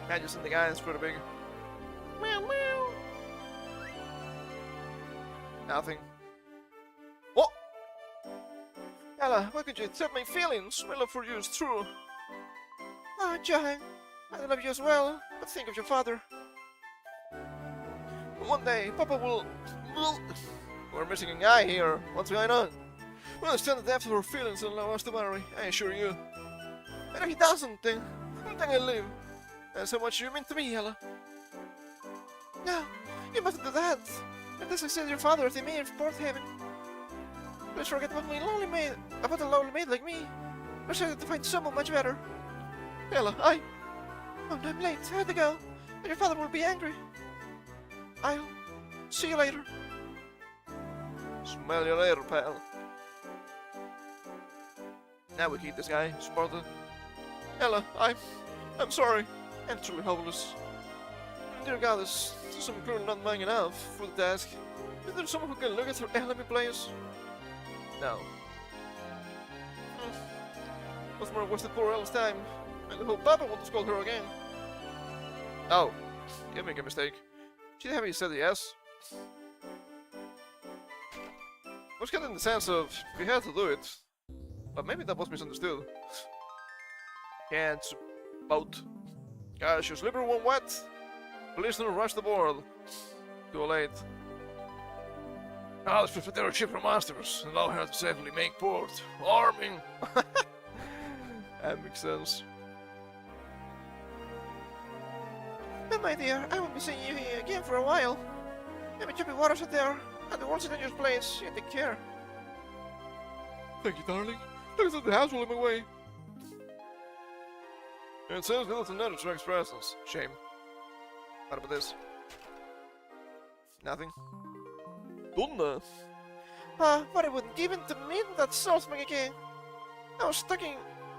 Man, just in the guy is pretty big. Meow meow. Nothing. What? Ella, why could you accept my feelings? My love for you is true. Ah, John, I love you as well, but think of your father. One day, Papa will... We're missing an eye here. What's going on? We'll understand the depth of our feelings and allow us to marry, I assure you. And if he doesn't, then I live. That's how much you mean to me, Ella. No, you mustn't do that. Unless I send your father the mayor of Port Haven. Please forget about my lonely maid, about a lonely maid like me. We're certain to find someone much better. Ella, Oh, no, I'm late. I have to go. And your father will be angry. I'll see you later. Smell you later, pal. Now we keep this guy, Sparta. Ella, I'm sorry. I'm truly hopeless. Dear goddess, I'm clearly not man enough for the task. Is there someone who can look at her enemy players? No. What's more, wasted poor Ella's time. And the whole Papa wants to scold her again. Oh, you make a mistake. She'd have you said yes. I was getting the sense of we had to do it, but maybe that was misunderstood. Can't boat. Gosh, your slipper won't wet. Please don't rush the board. Too late. Now let's prepare our ship for monsters and allow her to safely make port. Arming. That makes sense. But my dear, I won't be seeing you here again for a while. Maybe choppy waters out there, and the world's in your place. You take care. Thank you, darling. Look at the house will in my way. It says little to notice Rex presence. Shame. What about this? Nothing. Dunna. But I wouldn't give in to meet that swordsman again. I was thinking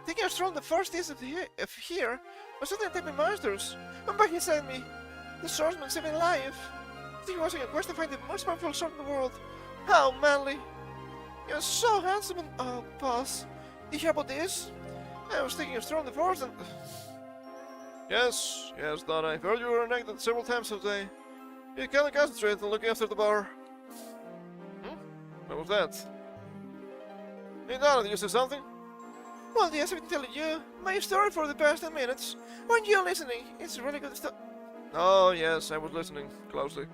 I was thrown the first days of here, but suddenly attacked by monsters. And back inside me, the swordsman saved my life. He was on a quest to find the most powerful sword in the world. How manly! He was so handsome and... Oh, boss. Did you hear about this? I was thinking of throwing the forest and... Yes, Don, I've heard you were enacted several times today. You can't concentrate on looking after the bar. What was that? Hey, Donna, did you say something? Well, yes, I've been telling you my story for the past 10 minutes. Weren't you listening? It's really good stuff. Oh, yes, I was listening closely.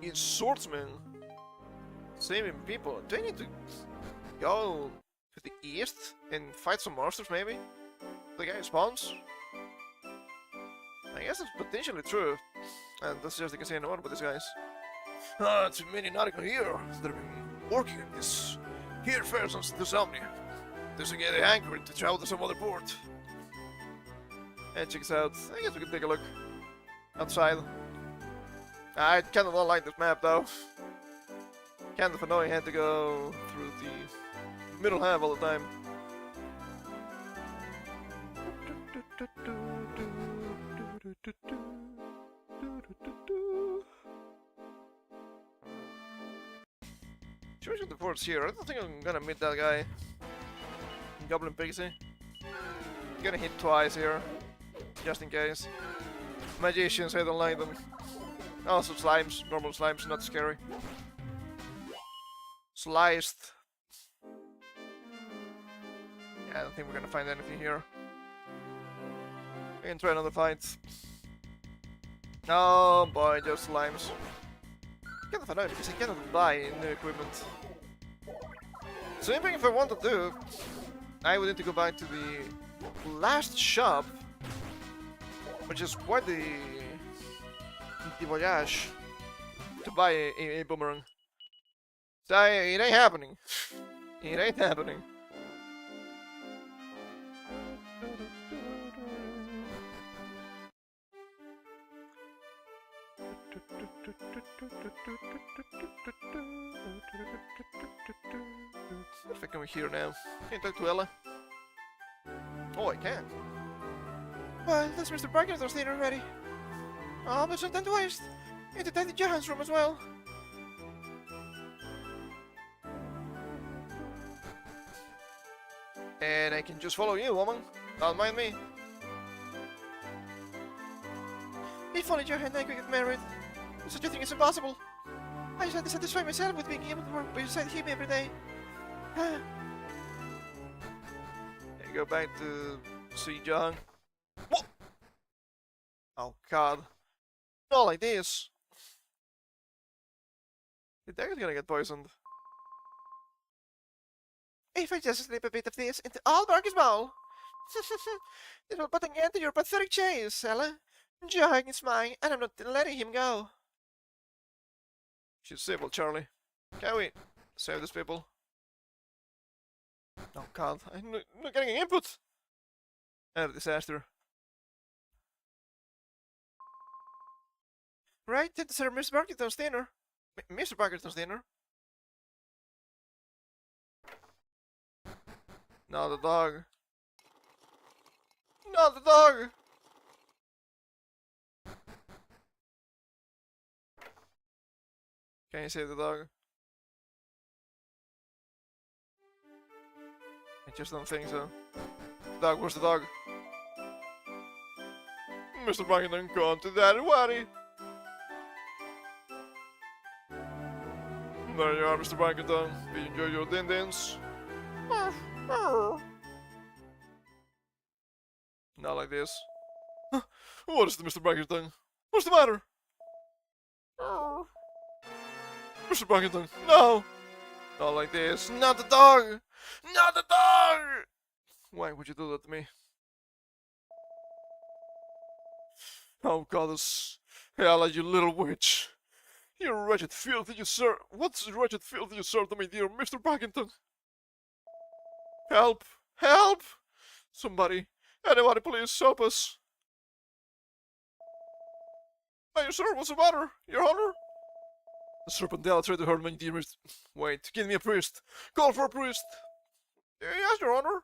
It's swordsman. Saving people. Do I need to go to the east and fight some monsters, maybe? The guy spawns? I guess it's potentially true. And that's just the casino about these guys. Too many nautical here that have been working at this here fair since this omnia. Just to get anchored to travel to some other port. And check this out. I guess we can take a look outside. I kinda don't like this map though. Kind of annoying, had to go through the middle half all the time. Choosing the forts here. I don't think I'm gonna meet that guy. Goblin Pixie. Gonna hit twice here. Just in case. Magicians, I don't like them. Also slimes, normal slimes, not scary. Sliced. I don't think we're gonna find anything here. We can try another fight. Oh boy, just slimes. Kind of annoying because I cannot buy new equipment. So even if I want to do, I would need to go back to the last shop, which is quite the voyage, to buy a boomerang. So it ain't happening. It ain't happening. What if I come here now? Can I talk to Ella? Oh, I can. Well, that's Mr. Parkinson's dinner already. Oh, but some time to waste. Need to take the Johan's room as well. And I can just follow you, woman. Don't mind me. If only Johan and I could get married. Such a thing is impossible. I just had to satisfy myself with being able to work beside him every day. I go back to see John. What? Oh god. Not like this. The dagger's gonna get poisoned. If I just slip a bit of this into Ibaraki's bowl, it will put an end to your pathetic chase, Ella. Johan is mine, and I'm not letting him go. She's disabled, Charlie. Can we save these people? Oh god, I'm not getting any input! A disaster. Right, time to serve Mr. Parkinson's dinner. Mr. Parkinson's dinner? Not the dog. Not the dog! Can you save the dog? I just don't think so. Dog, where's the dog? Mr. Parkinson, come to Daddy Waddy! There you are, Mr. Parkinson. Do you enjoy your din-dins? Not like this. What is it, Mr. Parkinson? What's the matter? Mr. Parkinson, no! Not like this. Not the dog! Not the dog! Why would you do that to me? Oh, goddess. Ella, you little witch. You wretched filth you serve. What's wretched filth you serve to my dear Mr. Parkinson? Help! Help! Somebody! Anybody please help us! Hey, sir, what's the matter? Your honor? The Serpentella tried to hurt my dear Mr. Wait, give me a priest! Call for a priest! Yes, your honor!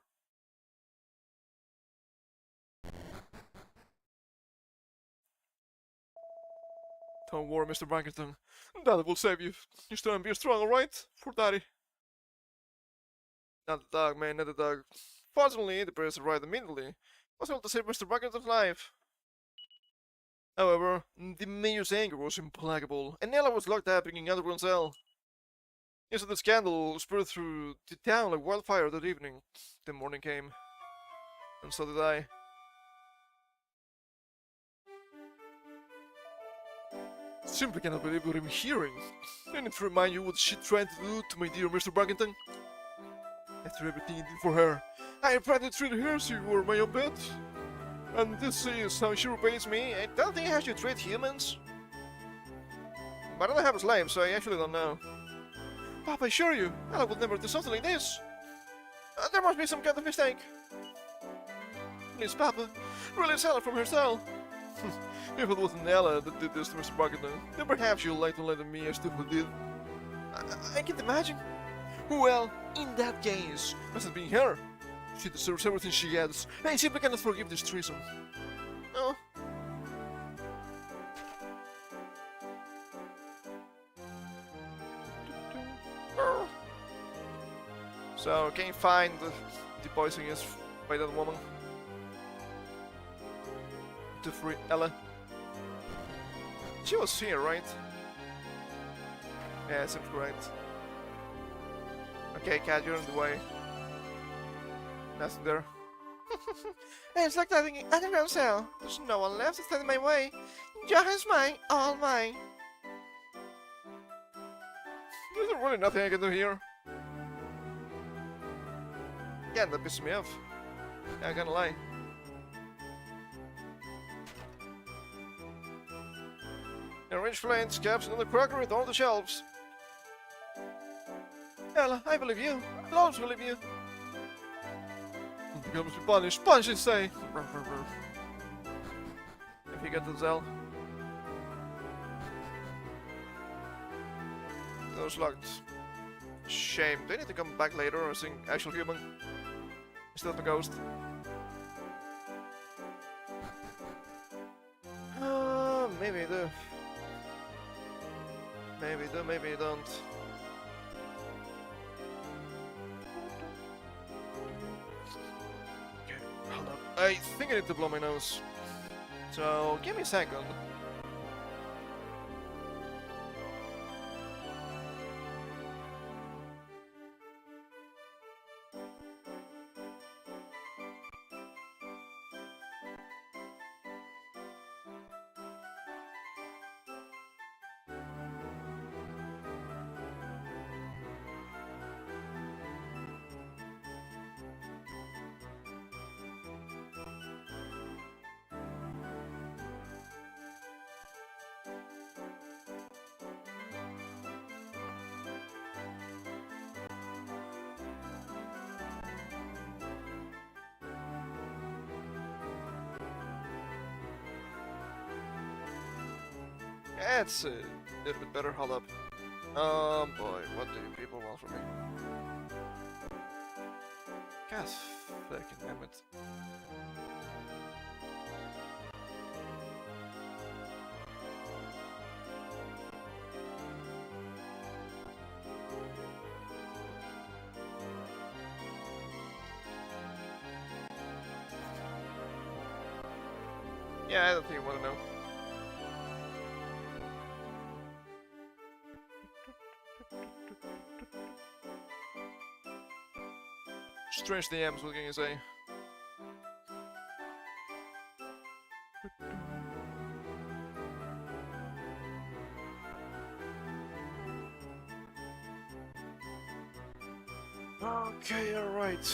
Don't worry, Mr. Parkinson. Daddy will save you. You still be strong, alright? For Daddy. Not the dog, man, not the dog. Fortunately, the priest arrived immediately. I was able to save Mr. Parkinson's life. However, the mayor's anger was implacable, and Ella was locked up in an underground cell. Yes, the scandal spread through the town like wildfire that evening. The morning came, and so did I. Simply cannot believe what I'm hearing. I need to remind you what she tried to do to my dear Mr. Parkinson. After everything he did for her, I have tried to treat her as if she were my own pet. And this is how she repays me. I don't think how she treat humans. But I don't have a slave, so I actually don't know. Papa, I assure you, Ella would never do something like this. There must be some kind of mistake. Please, Papa, release Ella from her cell. If it wasn't Ella that did this to Mr. Parkinson, then perhaps you'd like to let me as stupid did. I can't imagine. Well, in that case, must have been her. She deserves everything she gets. I simply cannot forgive this treason. Oh. So, can you find the poison is by that woman? To free Ella. She was here, right? Yeah, seems right. Okay, cat, you're in the way. Nothing there. It's like that underground cell. There's no one left to stand in my way. Johan's mine, all mine. There's really nothing I can do here. Yeah, that pisses me off. I can't lie. Arrange planes, caps, and the cracker with all the shelves. Ella, I believe you. I'll always believe you. Becomes punished. Punish it, say. If you get the Zell. Those locked. Shame. They need to come back later as an actual human. Instead of a ghost. Maybe I do. Maybe I do, maybe I don't. Okay, hold up. I think I need to blow my nose. So, give me a second. That's a little bit better. Hold up. Boy, what do you people want from me? God fucking damn it. Yeah, I don't think you want to know. Strange DMs, what can you say? Okay, alright.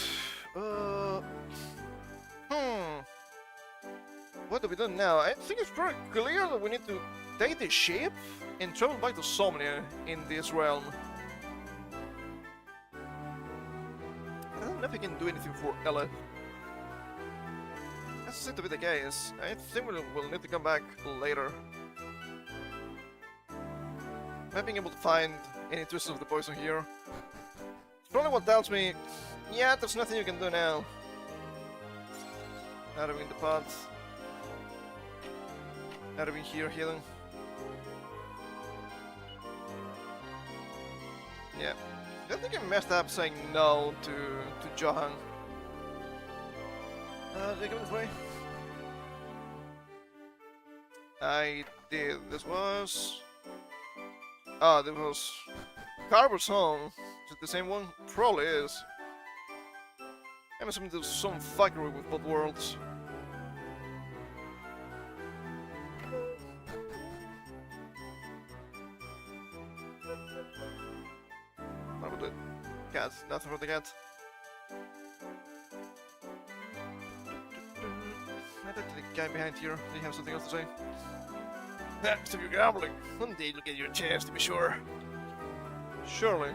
What do we do now? I think it's pretty clear that we need to take the ship and travel back to Somnia in this realm. I don't know if we can do anything for Ella. That seems to be the case. I think we'll need to come back later. Not being able to find any traces of the poison here. It's probably what tells me, yeah, there's nothing you can do now. Not having the pot. Not having here healing. Yeah. I think I messed up saying no to Johan. Did I go this way? I did. This was... Ah, this was... Carver's home. Is it the same one? Probably is. I'm assuming there's some fuckery with both worlds. What about the cat? Nothing for the cat. I talked to the guy behind here. Did he have something else to say? Next to your gambling. One day you'll get your chance to be sure. Surely.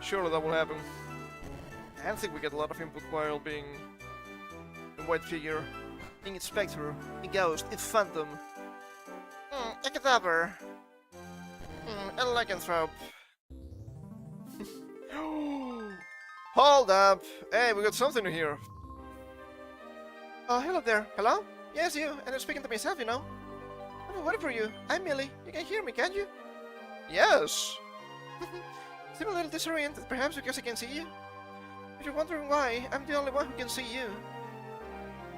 Surely that will happen. I don't think we get a lot of input while being a white figure. Being a spectre, a ghost, a phantom. A cadaver. A lycanthrope. Hold up! Hey, we got something here. Oh, hello there. Hello? Yes, you. And I'm speaking to myself, you know. I'm waiting for you. I'm Millie. You can hear me, can't you? Yes. Seem a little disoriented, perhaps because I can see you. If you're wondering why, I'm the only one who can see you.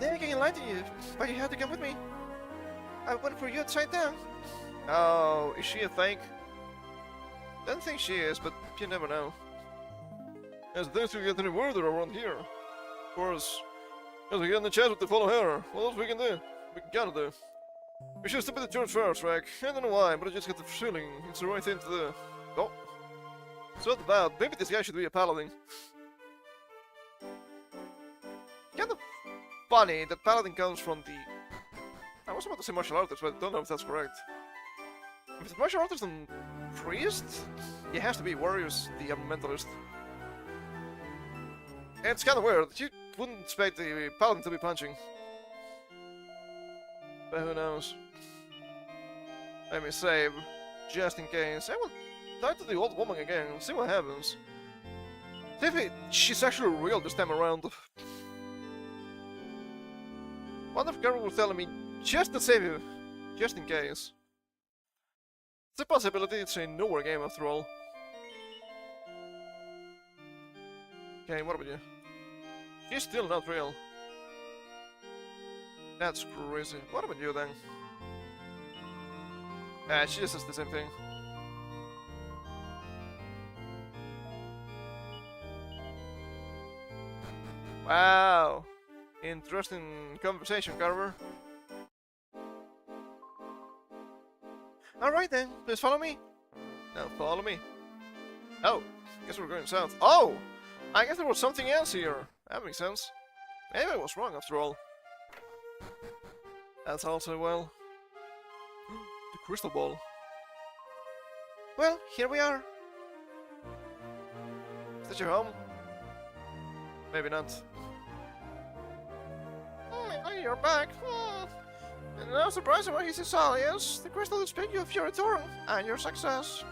Then I can enlighten you, but you have to come with me. I waited for you upside down. Oh, is she a fake? Don't think she is, but you never know. As things will get any weirder around here. course. As we get in the chat with the follow here, what else we can do? We gotta do. We should step in the church first, Rack. I don't know why, but I just get the feeling it's the right thing to do. Oh. So what about? Maybe this guy should be a paladin. Kind of funny that paladin comes from the... I was about to say martial artist, but I don't know if that's correct. If it's martial artist and priest, he has to be warriors, the mentalist. And it's kind of weird. You wouldn't expect the paladin to be punching. But who knows? Let me save, just in case. I will talk to the old woman again and see what happens. See if she's actually real this time around. Wonder if Carver was telling me just to save you, just in case. It's a possibility, it's a nowhere game after all. Okay, what about you? She's still not real. That's crazy. What about you then? She just says the same thing. Wow! Interesting conversation, Carver. Alright then, please follow me. Now follow me. Oh, guess we're going south. Oh! I guess there was something else here. That makes sense. Maybe I was wrong after all. That's also well. The crystal ball. Well, here we are. Is that your home? Maybe not. You're back. And no surprise why he's in yes. The crystal will speak you of your return and your success.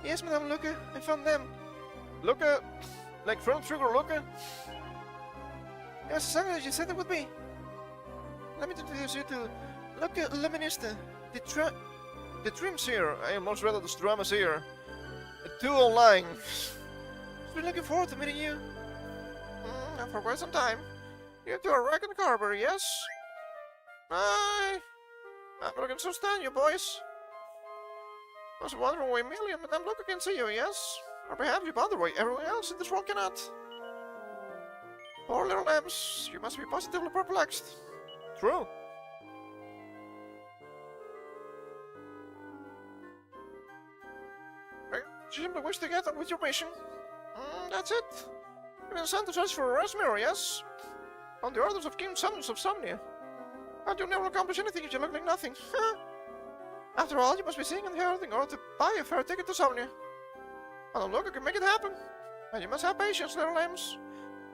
Yes, Madame Luca, I found them. Luca? Like front trigger Luca? Yes, exactly as you said it would be. Let me introduce you to Luca Luminista, the Dreams here. I am most rather the Dramas here. Two online. Been looking forward to meeting you. And for quite some time. You two are Rack and Carver, yes? I'm looking to stand you, boys. I was wondering why Millie and Madame Luca can see you, yes? Or perhaps you bother why everyone else in this world cannot. Poor little lambs, you must be positively perplexed. True. You simply wish to get on with your mission. That's it. You've been sent to search for a rest mirror, yes? On the orders of King Summons of Somnia. And you'll never accomplish anything if you look like nothing. After all, you must be seeing and hearing in order to buy a fair ticket to Somnia. Madame Luca can make it happen. And you must have patience, little lambs.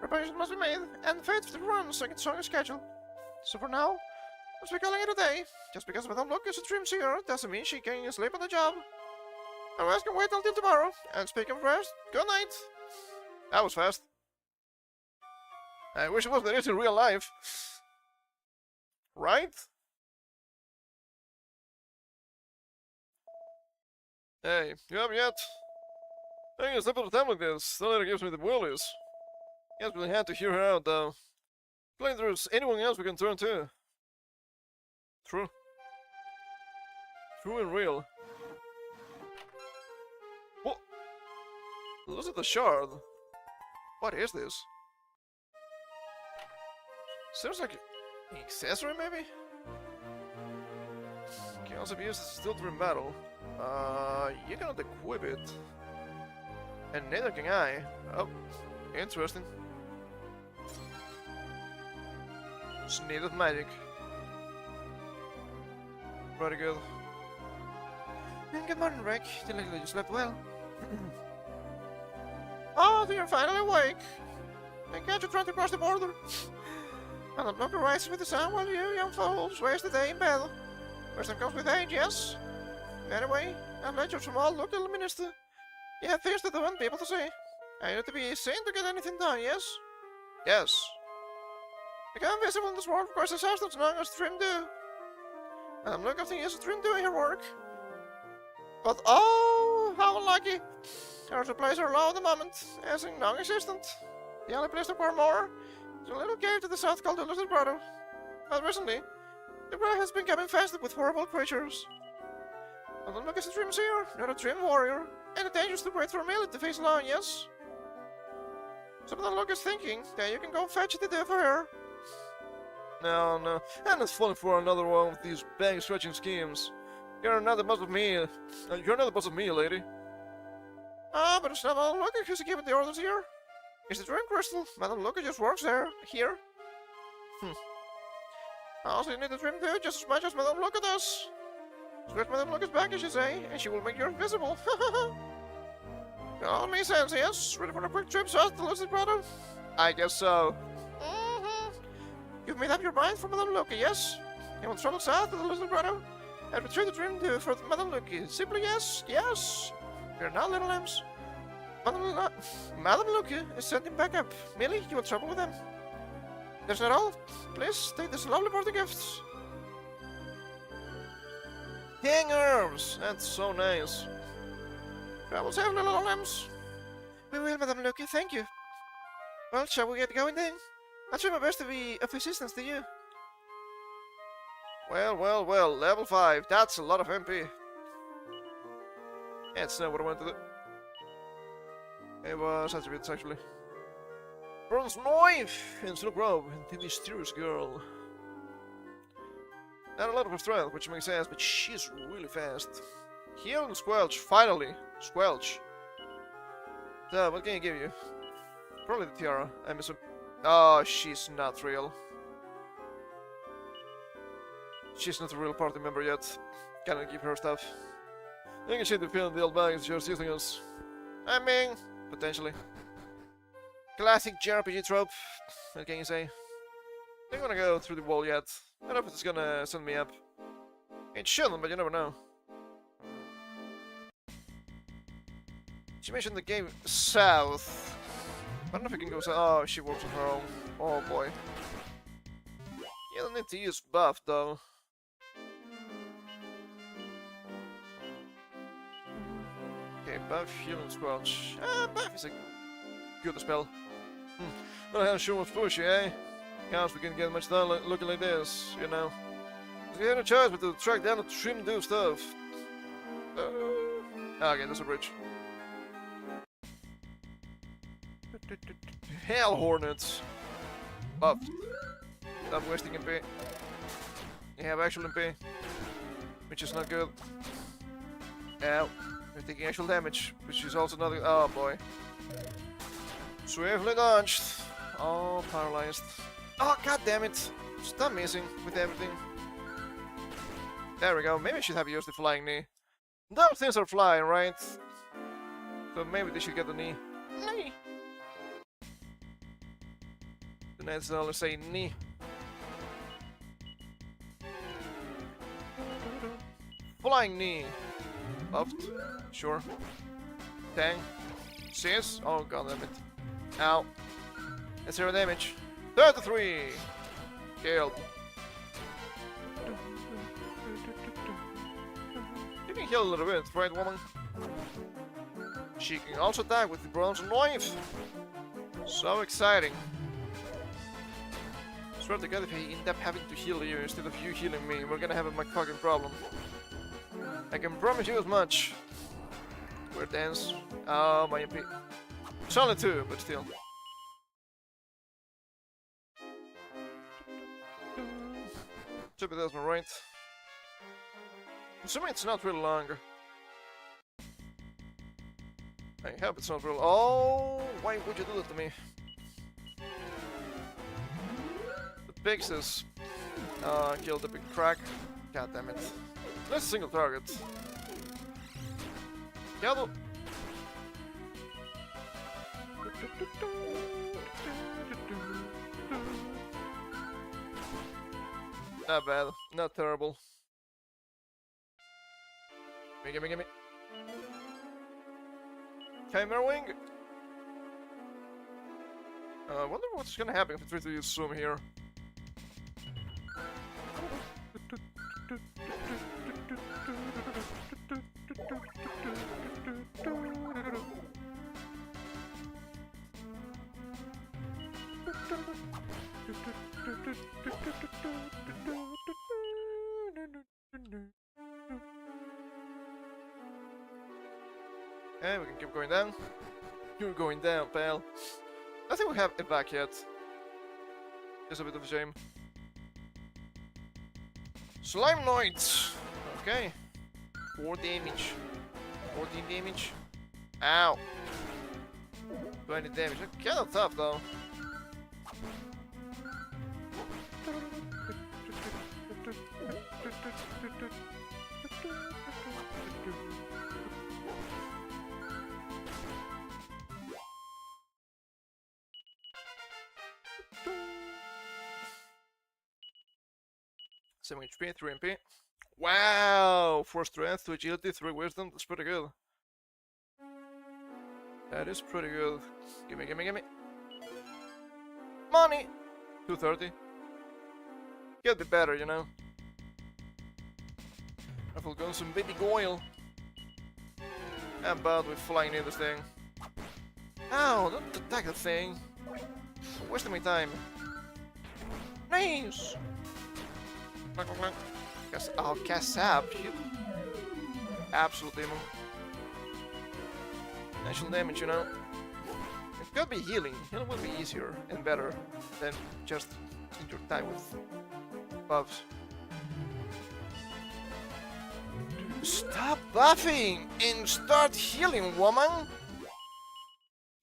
Reparations must be made, and faithfully run so I can song a schedule. So for now, let's be calling it a day. Just because Madame Luca is a dream seer doesn't mean she can sleep on the job. The rest can wait until tomorrow. And speaking of rest, good night. That was fast. I wish it was like this in real life. Right? Hey, you up yet? I think it's a time like this. The letter gives me the willies. Guess we had to hear her out though. Like there's anyone else we can turn to. True. True and real. What? Look at the shard. What is this? Sounds like an accessory, maybe? Can also be used as a still during battle. You cannot equip it. And neither can I. Oh, interesting. It's needed magic. Pretty good. And good morning, Rick. Delightfully you slept well. Oh, you're finally awake. I catch you trying to cross the border. And I'm not rising with the sun while you young fools waste the day in bed. Wisdom comes with age, yes? Anyway, I've let your small local minister. You have things to do and people to see. I need to be seen to get anything done, yes? Yes. Become visible in this world requires disaster as long as Trim do. And I'm looking to use Trim doing her work. But oh, how unlucky. There's a place low at the moment, as in non-existent. The only place to pour more is a little cave to the south called the Lucid Grotto. But recently, the grotto has been becoming infested with horrible creatures. And I'm looking at Trim seer, not a Trim warrior, and the dangerous to wait for a minute to face alone, yes? So Madame Luck is thinking that you can go fetch the deal for her. No, no. And it's falling for another one of these bank stretching schemes. You're not the boss of me. You're not the boss of me, lady. Ah, but it's not Madame Luck who's giving the orders here. It's the Dream Crystal. Madame Luck just works here. Also, you need the Dream too, just as much as Madame Luck does. Stretch Madame Luck's back, as you say, and she will make you invisible. All makes sense, yes? Ready for a quick trip south to Lucid Grotto? I guess so. You've made up your mind for Madame Lucky, yes? You will travel south to the Lucid Grotto and retrieve the Dream too for Madame Lucky. Simply yes, yes. We're now little lambs. Madame Lucky is sending back up. Millie, you will travel with them. That's not all. Please take this lovely birthday gifts. King herbs! That's so nice. Travel safe, little lambs. We will, Madame Lucky, thank you. Well, shall we get going then? I'll try my best to be of assistance to you. Well, level 5. That's a lot of MP. That's not what I wanted to do. It was attributes, actually. Bronze knife in Silk Robe, the mysterious girl. Not a lot of her strength, which makes sense, but she's really fast. Heal and Squelch, finally! Squelch. So, what can I give you? Probably the tiara. I miss her. Oh, she's not real. She's not a real party member yet. Cannot give her stuff. I can see the feeling the old bag is just using us. I mean, potentially. Classic JRPG trope. What can you say? I'm gonna go through the wall yet. I don't know if it's gonna send me up. It shouldn't, but you never know. She mentioned the game south. I don't know if we can go south. Oh, she works on her own. Oh boy. You don't need to use buff though. Okay, buff, heal and squelch. Buff is a good spell. Well, I'm sure what's pushy, eh? Counts we can get much done looking like this, you know. We had no choice but to track down the trim do stuff. Okay, there's a bridge. Hell Hornets! Buffed. Stop wasting MP. You have actual MP, which is not good. Ow. You're taking actual damage, which is also not good. Oh boy. Swiftly dodged. Oh, paralyzed. Oh, god damn it. Stop missing with everything. There we go. Maybe I should have used the flying knee. Those things are flying, right? So maybe they should get the knee. Knee! The Nets only say knee. Flying knee. Buffed. Sure. Tang. Sis. Oh god damn it. Ow. That's 0 damage. 33! Killed. You can heal a little bit, right, woman? She can also attack with the bronze knife. So exciting. Swear to god, if I end up having to heal you instead of you healing me, we're gonna have a fucking problem. I can promise you as much. Weird dance. Oh, my MP. It's only 2, but still. Should be this one, right? Assuming it's not really long. I hope it's not real. Oh, why would you do that to me? The Pixies. Killed the big crack. God damn it. That's a single target. Yellow. Not bad. Not terrible. Gimme. Chimera Wing! I wonder what's gonna happen if I try to use Zoom here. And we can keep going down. You're going down, pal. I think we have it back yet. Just a bit of a shame. Slime Knights! Okay. 4 damage. 14 damage. Ow! 20 damage. Kind of tough though. Seven HP, 3 MP. Wow! 4 strength, 2 agility, 3 wisdom. That's pretty good. That is pretty good. Gimme, gimme, gimme. Money! 230. Could be better, you know. Rifle guns and baby oil. How about we flying near this thing? Ow, don't attack the thing. Wasting my time. Nice! Clank, clank, clank. I'll cast Sap. Absolute demon. Natural damage, you know. It could be healing. Healing will be easier and better than just in your time with buffs. Stop buffing and start healing, woman!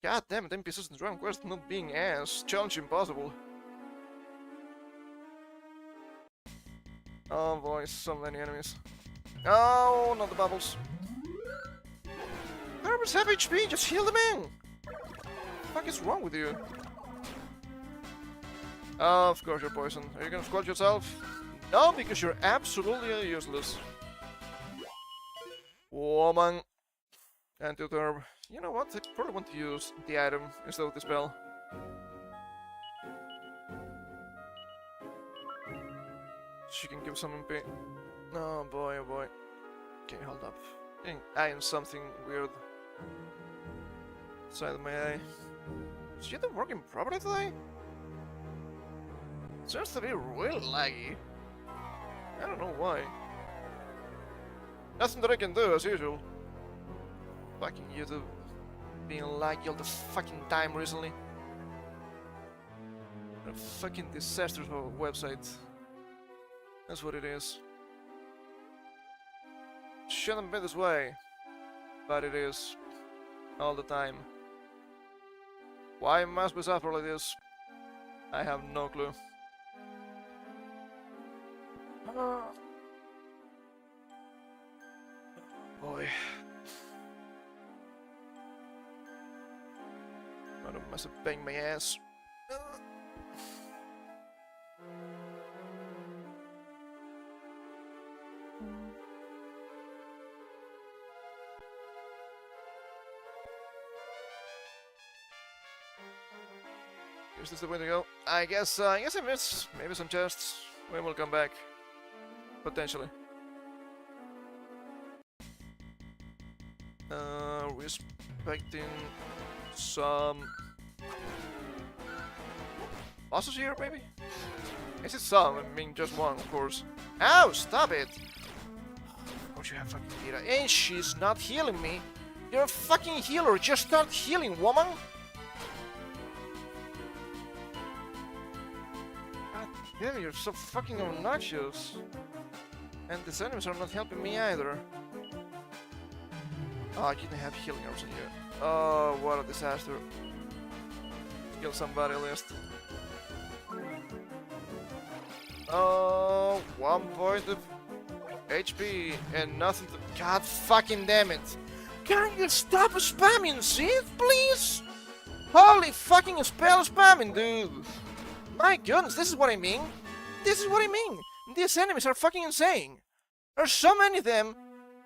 God damn it, NPCs in Dragon Quest not being as challenging possible. Oh boy, so many enemies. Oh, not the bubbles. Carver's half HP, just heal them in! What the fuck is wrong with you? Oh, of course you're poisoned. Are you gonna squelch yourself? No, because you're absolutely useless. Woman. Anti-turb. You know what? I probably want to use the item instead of the spell. She can give some MP. Oh boy, oh boy. Okay, hold up. I am something weird. Side of my eye. Is she not working properly today? It seems to be really laggy. I don't know why. Nothing that I can do, as usual. Fucking YouTube. Being laggy all the fucking time recently. A fucking disaster of a website. That's what it is. Shouldn't be this way. But it is. All the time. Why must we suffer like this? I have no clue. Boy. I must have banged my ass. Is this the way to go? I guess I missed maybe some chests. We will come back. Potentially. Respecting some bosses here, maybe? Is it some? I mean, just one, of course. Ow! Stop it! Of course you have fucking Vita. And she's not healing me. You're a fucking healer. Just start healing, woman! God damn, you're so fucking obnoxious. And these enemies are not helping me either. Oh, I didn't have healing herbs in here. Oh, what a disaster. Kill somebody at least. Oh, 1 point of HP and nothing to... God fucking damn it. Can you stop spamming, Sith, please? Holy fucking spell spamming, dude. My goodness, this is what I mean. This is what I mean. These enemies are fucking insane. There's so many of them.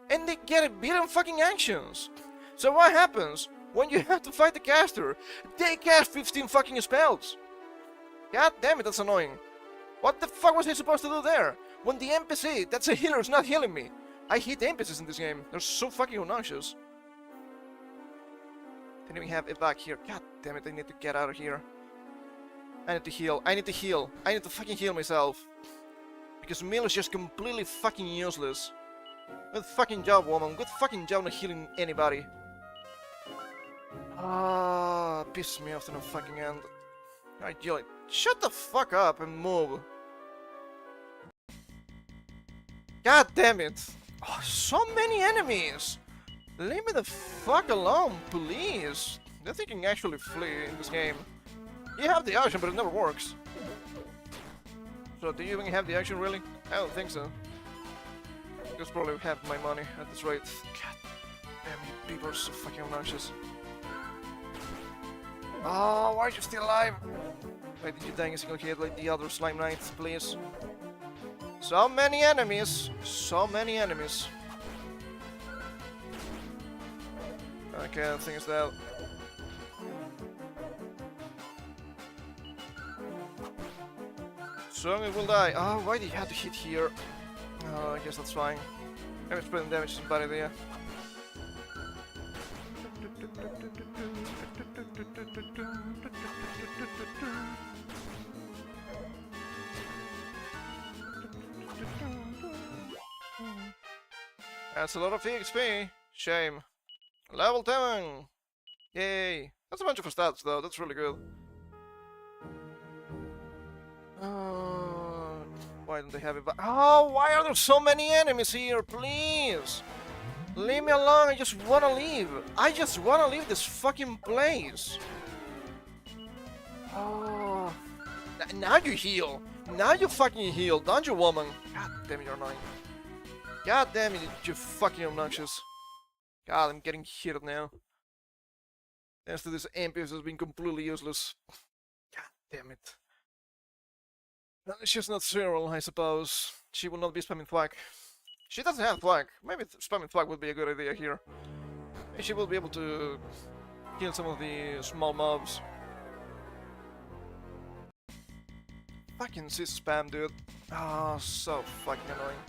And they get a billion fucking actions. So what happens when you have to fight the caster? They cast 15 fucking spells. God damn it, that's annoying. What the fuck was I supposed to do there? When the NPC, that's a healer, is not healing me. I hate NPCs in this game. They're so fucking obnoxious. Didn't even have Ibaraki here. God damn it, I need to get out of here. I need to heal. I need to heal. I need to fucking heal myself. Because meal is just completely fucking useless. Good fucking job, woman. Good fucking job not healing anybody. Ah, pisses me off to no fucking end. Ideally, shut the fuck up and move. God damn it! Oh, so many enemies! Leave me the fuck alone, please! I don't think you can actually flee in this game. You have the option, but it never works. So, do you even have the action, really? I don't think so. Because probably have my money at this rate. God damn it, people are so fucking obnoxious. Oh, why are you still alive? Why did you die in a single hit like the other Slime Knights, please? So many enemies! So many enemies. Okay, the thing is that... So it will die. Oh, why did you have to hit here? Oh, I guess that's fine. Maybe spreading damage is a bad idea. That's a lot of XP. Shame. Level 10! Yay! That's a bunch of stats though, that's really good. Why don't they have it? Oh, why are there so many enemies here? Please! Leave me alone, I just wanna leave. I just wanna leave this fucking place. Oh. Now you heal. Now you fucking heal, don't you, woman? God damn it, you're annoying. God damn it, you're fucking obnoxious. God, I'm getting hit now. Thanks to this NPS has been completely useless. God damn it. She's not Cyril, I suppose. She will not be spamming thwack. She doesn't have thwack. Maybe spamming thwack would be a good idea here. And she will be able to kill some of the small mobs. Fucking sis spam, dude. Oh, so fucking annoying.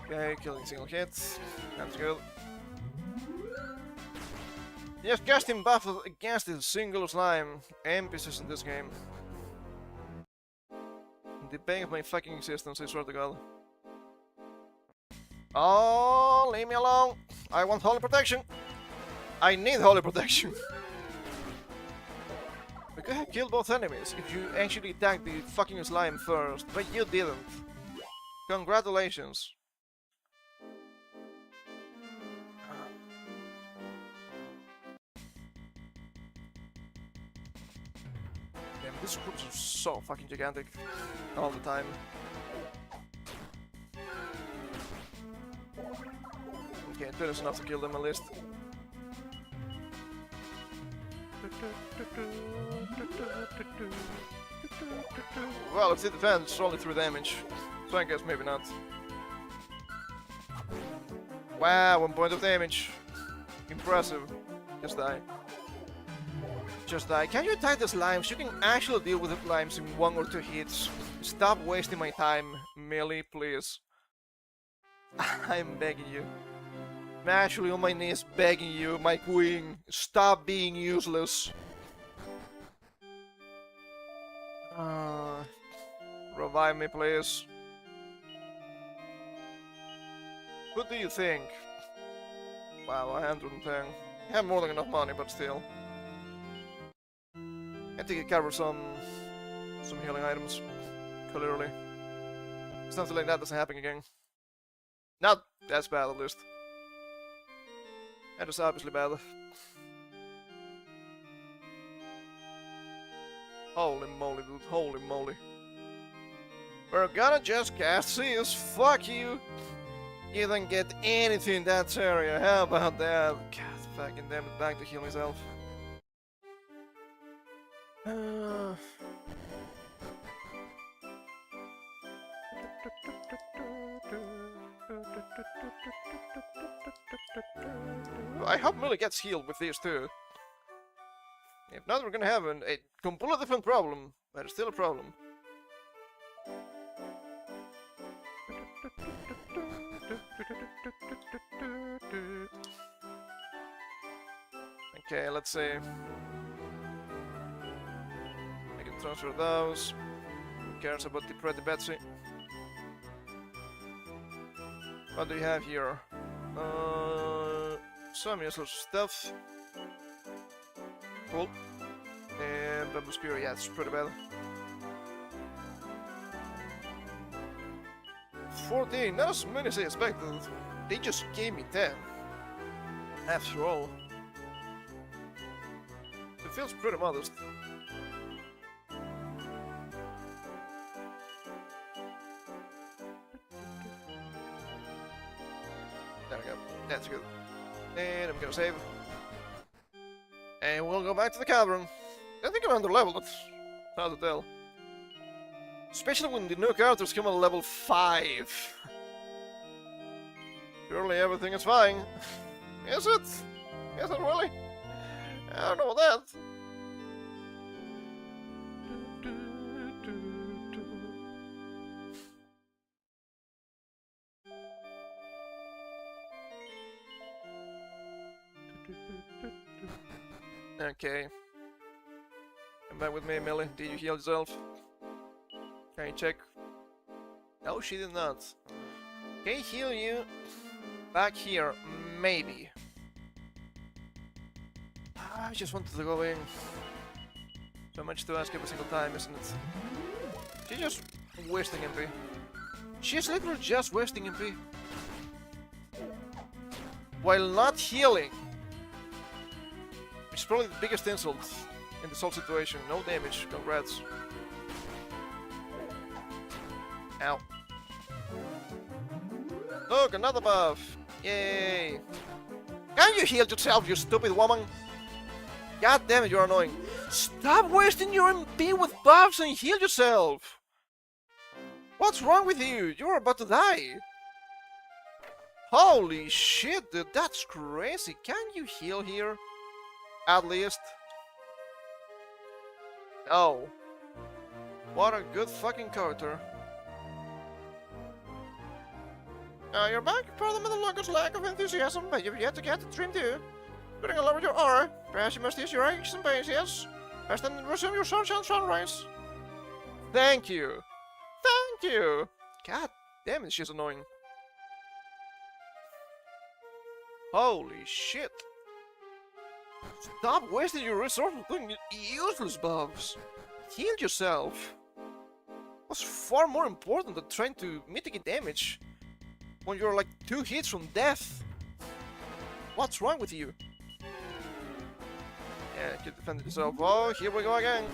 Okay, killing single hits. That's good. Yes, casting buff against the single slime. NPCs in this game. The bane of my fucking existence, I swear to God. Oh, leave me alone. I want holy protection. I need holy protection. We could have killed both enemies if you actually attacked the fucking slime first, but you didn't. Congratulations. Damn, these groups are so fucking gigantic all the time. Okay, that is enough to kill them at least. Well, if it defends, it's only 3 damage, so I guess maybe not. Wow, 1 point of damage. Impressive. Just die. Just die. Can you attack the slimes? You can actually deal with the slimes in 1 or 2 hits. Stop wasting my time, Millie, please. I'm begging you. I'm actually on my knees begging you, my queen. Stop being useless. Revive me, please. What do you think? Wow, 110. I have more than enough money, but still. I think it covers some healing items. Clearly. Something like that doesn't happen again. Not as bad, at least. That is obviously bad. Holy moly, dude. Holy moly. We're gonna just cast Seals. Fuck you. You don't get anything in that area. How about that? God fucking damn it. Back to heal myself. I hope Millie gets healed with these too. If not, we're gonna have a completely different problem, but it's still a problem. Okay, let's see. I can transfer those. Who cares about the Pretty Betsy? What do you have here? Some useless stuff. Cool. And Bamboo Spear, yeah, it's pretty bad. 14, not as many as I expected. They just gave me 10. After all. It feels pretty modest. There we go. That's good. And I'm gonna save. And we'll go back to the cavern. I think I'm under level, but hard to tell. Especially when the new characters come at level 5. Surely everything is fine. Is it? Is it really? I don't know about that. Okay. Come back with me, Millie. Did you heal yourself? Can you check? No, she did not. Can I heal you? Back here, maybe. I just wanted to go in. So much to ask every single time, isn't it? She's just wasting MP. She's literally just wasting MP. While not healing. Which is probably the biggest insult in this whole situation. No damage, congrats. Ow. Look, another buff! Yay! Can you heal yourself, you stupid woman? God damn it, you're annoying. Stop wasting your MP with buffs and heal yourself! What's wrong with you? You're about to die! Holy shit, dude, that's crazy. Can you heal here? At least. Oh. What a good fucking character. You're back. Pardon me the longest lack of enthusiasm, but you've yet to get the dream due. Putting all over your aura. Perhaps you must use your aches and pains, yes? Best then resume your sunshine sunrise. Thank you. Thank you. God damn it, she's annoying. Holy shit. Stop wasting your resources doing useless buffs. Heal yourself. What's far more important than trying to mitigate damage when you're like 2 hits from death. What's wrong with you? Yeah, keep defending yourself. Oh, here we go again.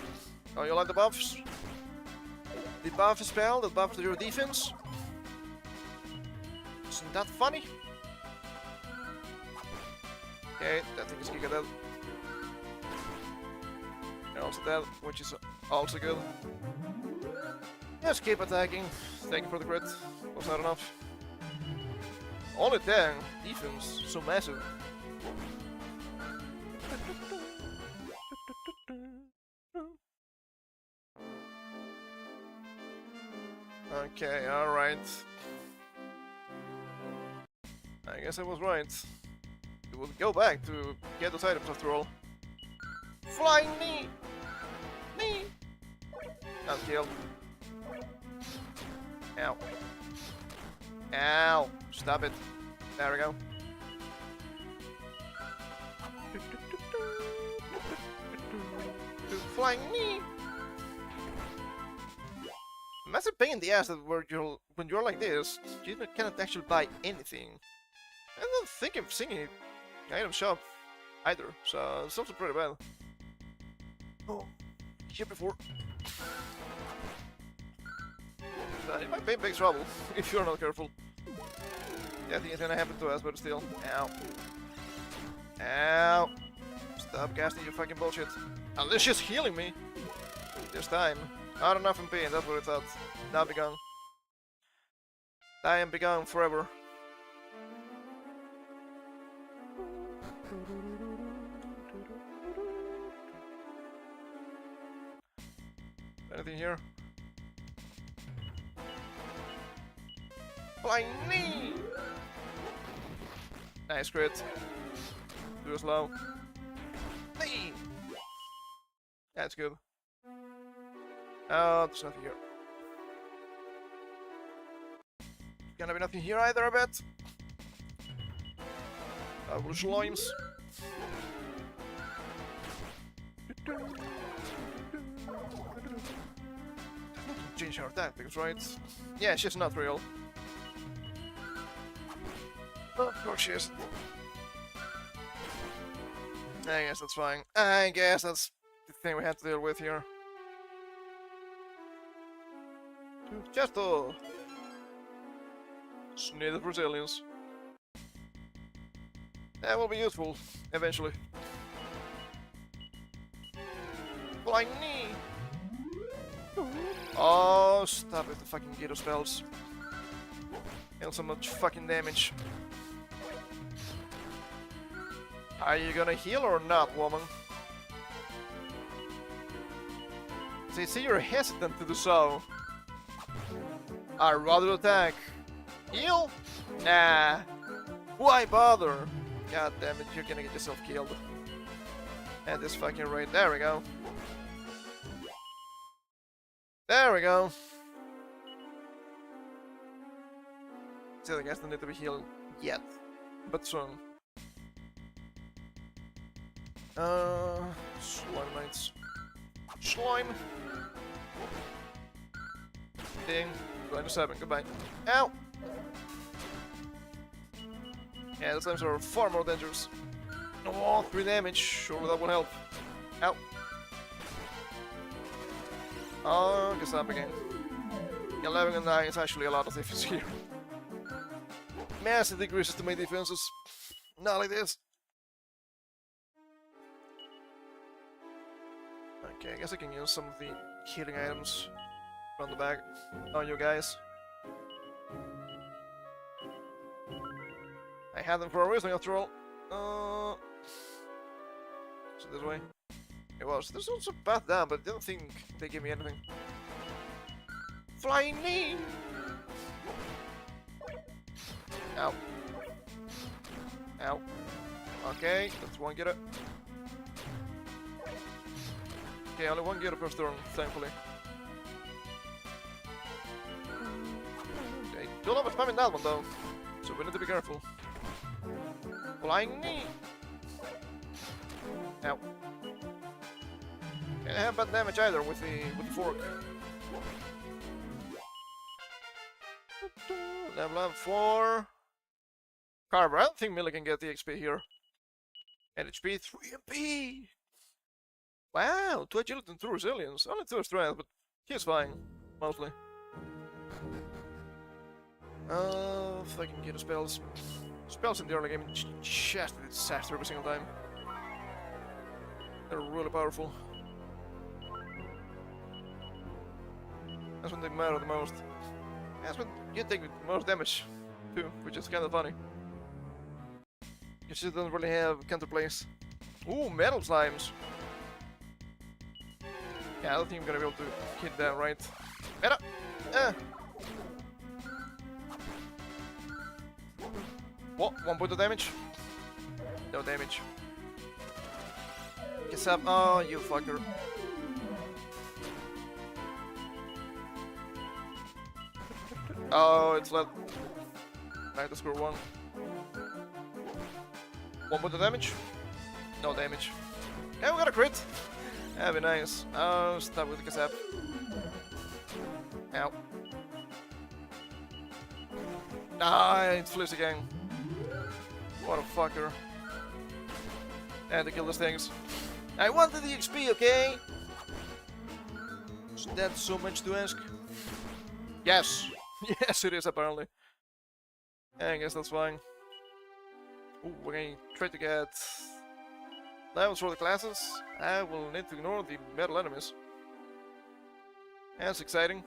Oh, you like the buffs? The buff spell that buffs your defense? Isn't that funny? Okay, that thing is giga dead. And also dead, which is also good. Just keep attacking. Thank you for the crit. Was not enough. Only 10. Defense. So massive. Okay, alright. I guess I was right. We will go back to get those items after all. Flying knee! Knee! Not killed. Ow. Ow! Stop it. There we go. Flying knee! Massive pain in the ass that when you're like this, you cannot actually buy anything. I don't think I've seen any item shop either, so it's also pretty bad. Oh, here before. You might be in big trouble if you're not careful. Yeah, I think it's gonna happen to us, but still. Ow. Ow. Stop casting your fucking bullshit. Unless she's healing me. This time. Not enough in pain, that's what I thought. Now be gone. I am be gone forever. Anything here? Flying knee! Nice crit. Too slow. Knee! That's good. Oh, there's nothing here. Gonna be nothing here either, I bet. Our slimes. Change our tactics, right? Yeah, she's not real. Of course she is. I guess that's fine. I guess that's the thing we have to deal with here. Just needed resilience. That will be useful eventually. Flying knee. Oh, stop it! The fucking Ghetto spells. Deal so much fucking damage. Are you gonna heal or not, woman? They see you're hesitant to do so. I'd rather attack. Heal? Nah. Why bother? God damn it, you're gonna get yourself killed. At this fucking rate. There we go. There we go. Still, I guess don't need to be healed yet. But soon. Slime Knights. Slime! Ding. 27, goodbye. Ow! Yeah, the slimes are far more dangerous. Oh, 3 damage. Surely that will help. Ow. Oh, gets up again. 11 and 9 is actually a lot of defense here. Massive decreases to my defenses. Not like this. Okay, I guess I can use some of the healing items from the back on you guys. I had them for a reason after all. So this way. It was. There's also a path down, but I don't think they give me anything. Flying knee! Ow. Ow. Okay, that's one getter. Okay, only one getter per turn, thankfully. They do love spamming that one though, so we need to be careful. Flying knee! Ow. Can't have bad damage either with the fork. Level up 4. Carver. I don't think Millie can get the XP here. And HP 3 MP! Wow, 2 agility and 2 resilience. Only 2 strength, but he's fine. Mostly. If I can get the spells. Spells in the early game just a disaster every single time. They're really powerful. That's when they matter the most. That's when you take the most damage, too, which is kind of funny. You just don't really have counterplays. Ooh, metal slimes! Yeah, I don't think I'm gonna be able to hit that right. Meta! What? 1 point of damage? No damage. Guess up. Oh, you fucker. Oh, it's left. I have to score 1. 1 point of damage? No damage. Yeah, we got a crit! That'd be nice. Oh, stop with the cassette. Ow. Ah, it's flips again. What a fucker. I had to kill those things. I wanted the XP, okay? Is that so much to ask? Yes! Yes, it is, apparently. I guess that's fine. Ooh, we're gonna try to get levels for the classes. I will need to ignore the metal enemies. That's exciting.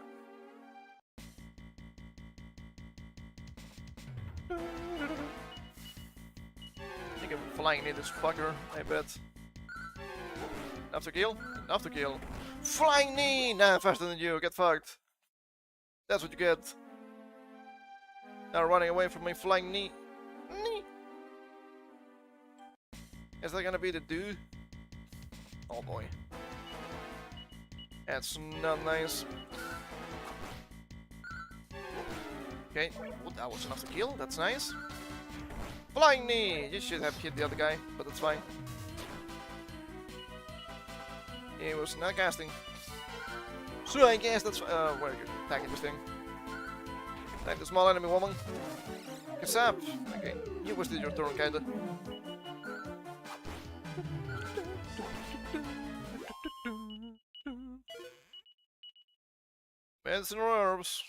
I think I'm flying near this fucker, I bet. Enough to kill? Enough to kill. Flying knee! Nah, I'm faster than you, get fucked. That's what you get. Now running away from my flying knee. Is that gonna be the dude? Oh boy. That's not nice. Okay, well, that was enough to kill, that's nice. Flying knee! You should have hit the other guy, but that's fine. He was not casting. So I guess that's where you're attacking this thing. Attack the small enemy woman. Kasap! Okay, you wasted your turn kinda. Medicine herbs.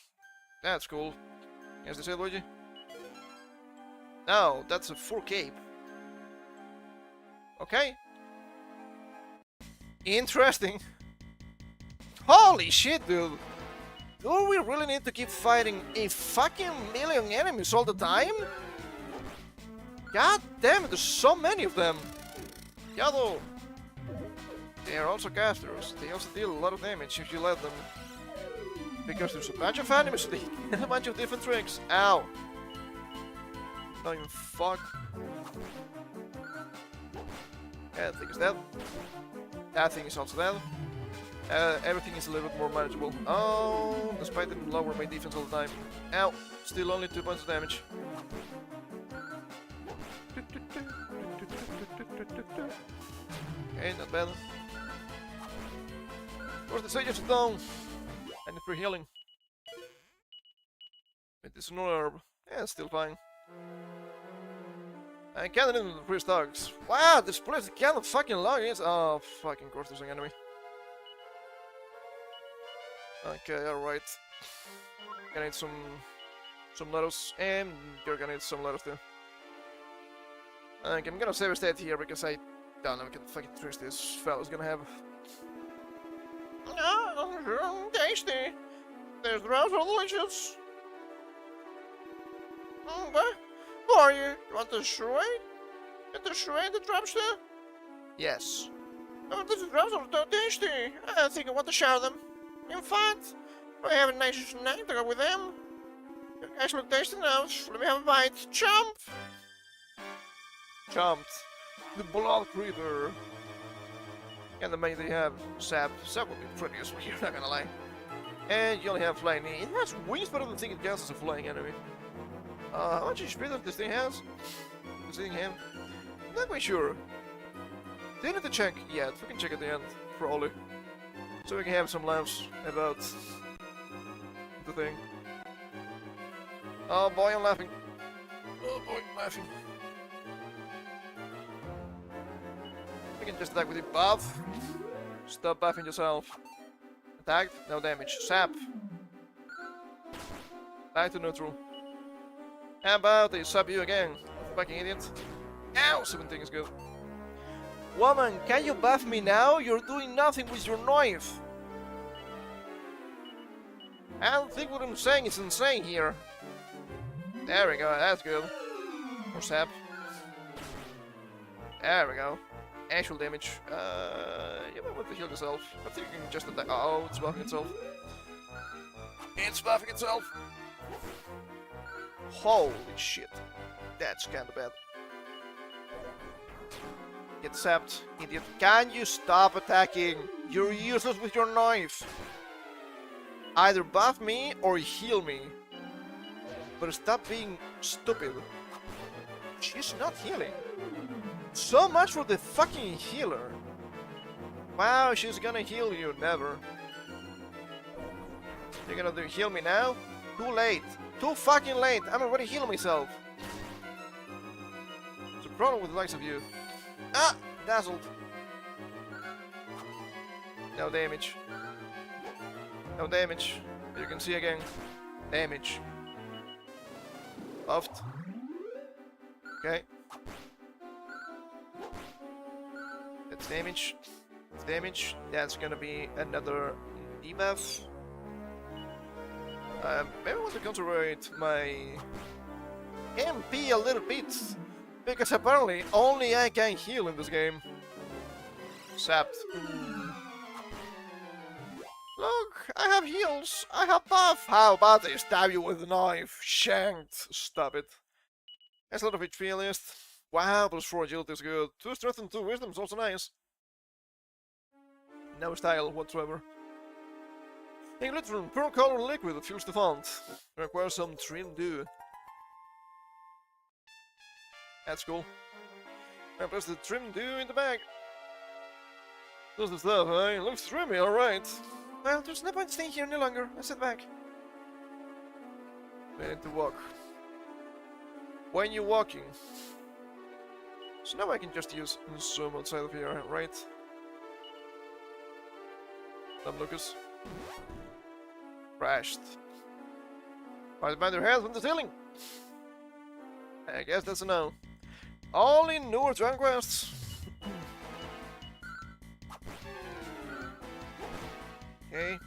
That's cool. Yes, they said, Luigi? No, that's a full cape. Okay. Interesting. Holy shit, dude. Do we really need to keep fighting a fucking million enemies all the time? God damn it, there's so many of them. Yeah, though. They are also casters. They also deal a lot of damage if you let them. Because there's a bunch of enemies, so they get a bunch of different tricks. Ow. Not even fuck. Yeah, that thing is dead. That thing is also dead. Everything is a little bit more manageable. Oh, despite them lower my defense all the time. Ow. Still only 2 points of damage. Okay, not bad. Of course, the sages are down. And for healing. Medicinal herb. Yeah, still fine. And cannon in the priest dogs. Wow, this place is kind of fucking long. Yes. Oh, fucking course, there's an enemy. Okay, alright. Gonna need some lettuce, and you're gonna need some lettuce too. Okay, I'm gonna save a state here because I don't know what kind of fucking twist this fella's gonna have. Oh, tasty! There's the rouse are delicious! What? Who are you? You want the charade? Get the charade that drops there? Yes. Oh, these drops are so tasty! I think I want to share them. In fact, I have a nice snack to go with them. You guys look tasty now. Let me have a bite. Chomp! Chomped. The blood creeper. And the main they have sap. Sap would be pretty useful here, not gonna lie. And you only have flying knee. It has wings, but I don't think it counts as a flying enemy. How much HP does this thing has? This thing have? Not quite sure. Didn't have to check yet. We can check at the end, probably. So we can have some laughs about the thing. Oh boy, I'm laughing. Oh boy, I'm laughing. You can just attack with your buff. Stop buffing yourself. Attacked, no damage. Sap. Back to neutral. How about they sub you again? Fucking idiot. Ow! 17 is good. Woman, can you buff me now? You're doing nothing with your knife. I don't think what I'm saying is insane here. There we go, that's good. More sap. There we go. Actual damage. You might want to heal yourself. I think you can just attack. Oh, it's buffing itself. It's buffing itself. Holy shit. That's kinda bad. Get sapped, idiot. Can you stop attacking? You're useless with your knife. Either buff me or heal me. But stop being stupid. She's not healing. So much for the fucking healer. Wow, she's gonna heal you. Never. You're gonna heal me now? Too late. Too fucking late. I'm already healing myself. There's a problem with the likes of you. Ah! Dazzled. No damage. No damage. You can see again. Damage. Buffed. Okay. That's damage. That's damage. That's gonna be another debuff. Maybe I want to concentrate my MP a little bit. Because apparently only I can heal in this game. Sapped. Look, I have heals. I have buff. How about they stab you with a knife? Shanked. Stop it. That's a lot of HP at least. Wow, plus 4 agility is good. 2 strength and 2 wisdom is also nice. No style whatsoever. A glitter and pearl color liquid that fills the font. Requires some trim dew. That's cool. Now place the trim do in the bag. Does the stuff, eh? It looks trimmy, alright. Well, there's no point staying here any longer. I sit back. We need to walk. When you're walking. So now I can just use zoom outside of here, right? Lucas. Crashed. Right behind your head from the ceiling. I guess that's a no. Only newer Dragon Quests. Okay.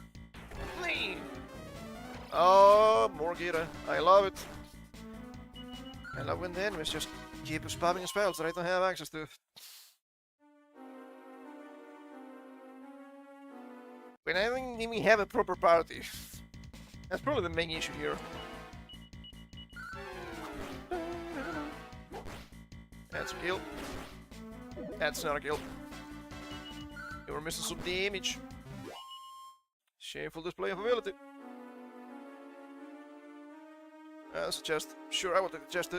Oh, more Gira. I love it. I love when the enemies just keep spamming spells that I don't have access to. When I don't even have a proper party. That's probably the main issue here. That's a kill. That's not a kill. You were missing some damage. Shameful display of ability. That's a chest. Sure, I will take the chest.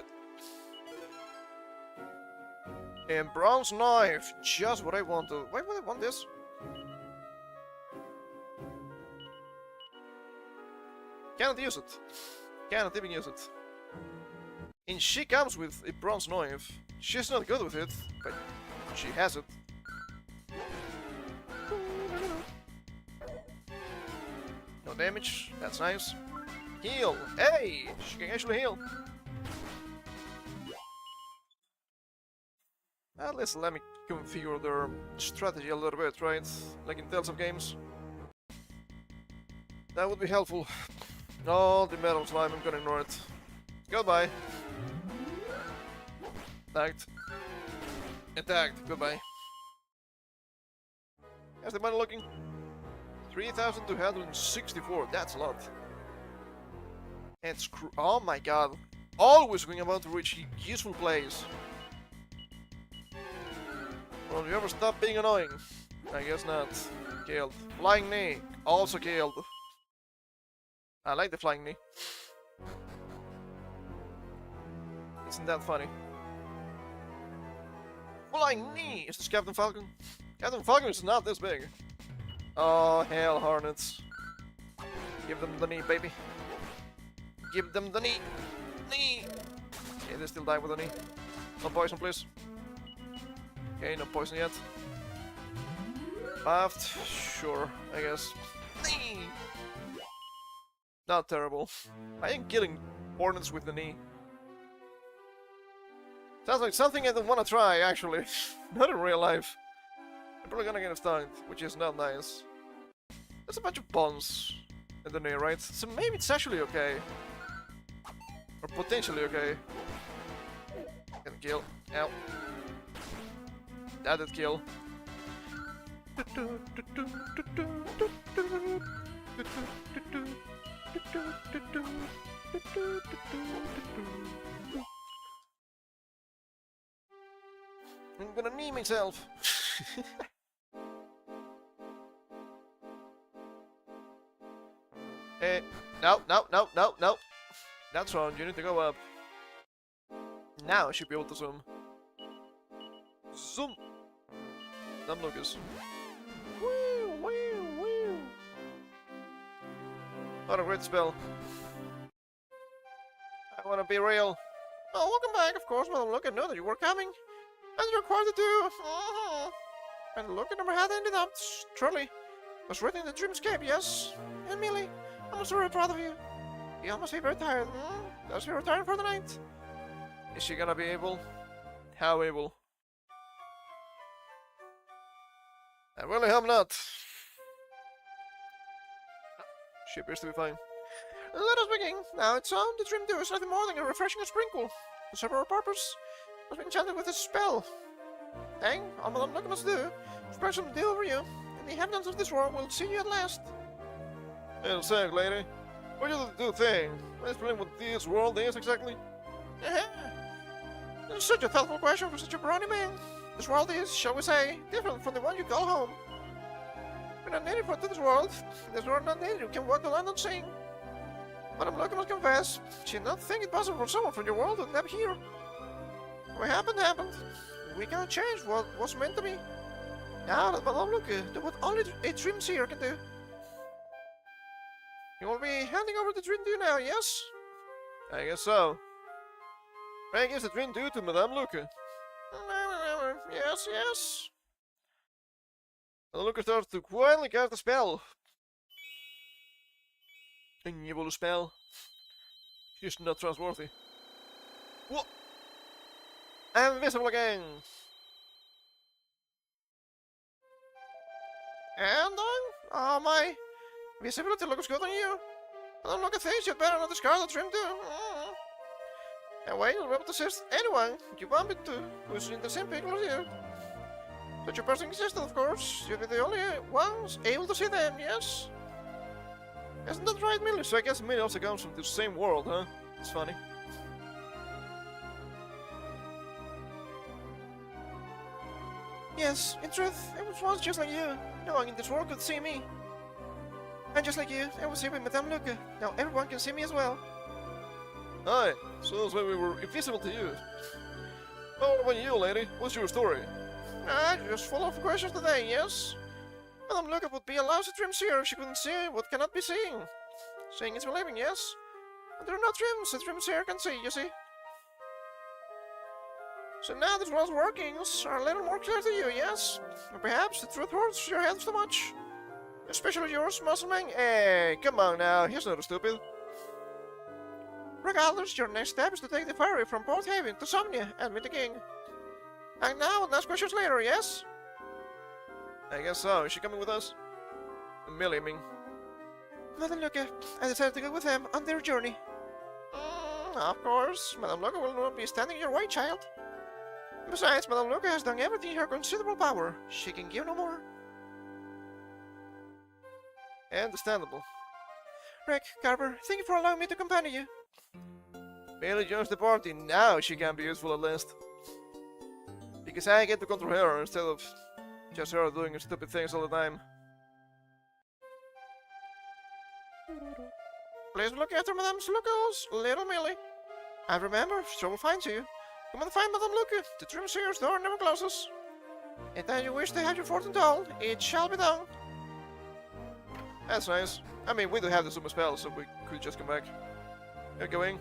And bronze knife. Just what I wanted. Why would I want this? Cannot use it. Cannot even use it. And she comes with a bronze knife. She's not good with it, but she has it. No damage. That's nice. Heal! Hey! She can actually heal. At least let me configure their strategy a little bit, right? Like in Tales of Games. That would be helpful. Oh, the metal slime, I'm gonna ignore it. Goodbye. Attacked. Attacked. Goodbye. How's the money looking? 3,264. That's a lot. And oh my god. Always going about to reach useful plays. Will you ever stop being annoying? I guess not. Killed. Flying knee. Also killed. I like the flying knee. Isn't that funny? Flying knee! Is this Captain Falcon? Captain Falcon is not this big. Oh, hell, Hornets. Give them the knee, baby. Give them the knee. Knee! Okay, they still die with the knee. No poison, please. Okay, no poison yet. Buffed? Sure, I guess. Knee! Not terrible. I am killing Hornets with the knee. Sounds like something I don't want to try, actually. Not in real life. I'm probably gonna get stunned, which is not nice. There's a bunch of bombs in the knee, right? So maybe it's actually okay. Or potentially okay. Can kill. Ow. That did kill. I'm gonna knee myself. No, no, no, no, no. That's wrong, you need to go up. Now I should be able to zoom. Zoom! Dumb Lucas. Woo, woo, woo. What a great spell. I wanna be real. Oh, welcome back, of course, Madam Look, I know that you were coming. As you're required to do. And look, I never had ended up. Truly. Was written in the dreamscape, yes. And Millie, I'm so very proud of you. You must be very tired. Does she return for the night? Is she gonna be able? How able? I really hope not. She appears to be fine. Let us begin. Now it's on. The dream dew is nothing more than a refreshing sprinkle. The several purpose has been enchanted with a spell. Dang, all Madame Look must do. Spread some dew over you, and the inhabitants of this world will see you at last. Hey, sec, lady. What do you do thing? Let's explain what this world is exactly. It's such a thoughtful question for such a brawny man. This world is, shall we say, different from the one you call home. You're not native to this world. This world not native, you can walk the land unseen. Madame Look must confess, she did not think it possible for someone from your world to end up here. What happened happened. We cannot change what was meant to be. Now that Madame Luca do what only a dream seer can do. You will be handing over the dream dew now, yes? I guess so. I gives the dream due to Madame Luca. Yes, yes. Madame Luca starts to quietly cast a spell. Een evil spell. She's not trustworthy. What? I'm invisible again! And oh my, visibility looks good on you. Madame Luca thinks you'd better not discard the dream dew. And wait, you'll be able to assist anyone you want me to who's in the same pickle as you. Such a person exists, of course. You'll be the only ones able to see them, yes? Isn't that right, Millie? So I guess Millie also comes from the same world, huh? It's funny. Yes, in truth, I was once just like you. No one in this world could see me. And just like you, I was here with Madame Luca. Now everyone can see me as well. Hi, so that's why we were invisible to you. Oh, what about you, lady? What's your story? Just full of questions today, yes? Madame Luca would be a lousy dream seer if she couldn't see what cannot be seen. Seeing is believing, yes? And there are no dreams a dream seer can see, you see? So now this world's workings are a little more clear to you, yes? And perhaps the truth hurts your head so much. Especially yours, Muscleman. Hey, come on now, he's not stupid. Regardless, your next step is to take the ferry from Port Haven to Somnia and meet the king. And now, ask questions later, yes? I guess so. Is she coming with us? Millie, I mean. Madame Luca, I decided to go with them on their journey. Of course, Madame Luca will not be standing in your way, child. Besides, Madame Luca has done everything in her considerable power. She can give no more. Understandable. Rick, Carver, thank you for allowing me to accompany you. Millie joins the party. Now she can be useful at least. Because I get to control her instead of just her doing stupid things all the time. Please look after Madame Luca's little Millie. And remember, if trouble finds you, come and find Madame Luca. The dream seer's door never closes. And then you wish to have your fortune told, it shall be done. That's nice. I mean, we do have the super spell, so we could just come back. You're going.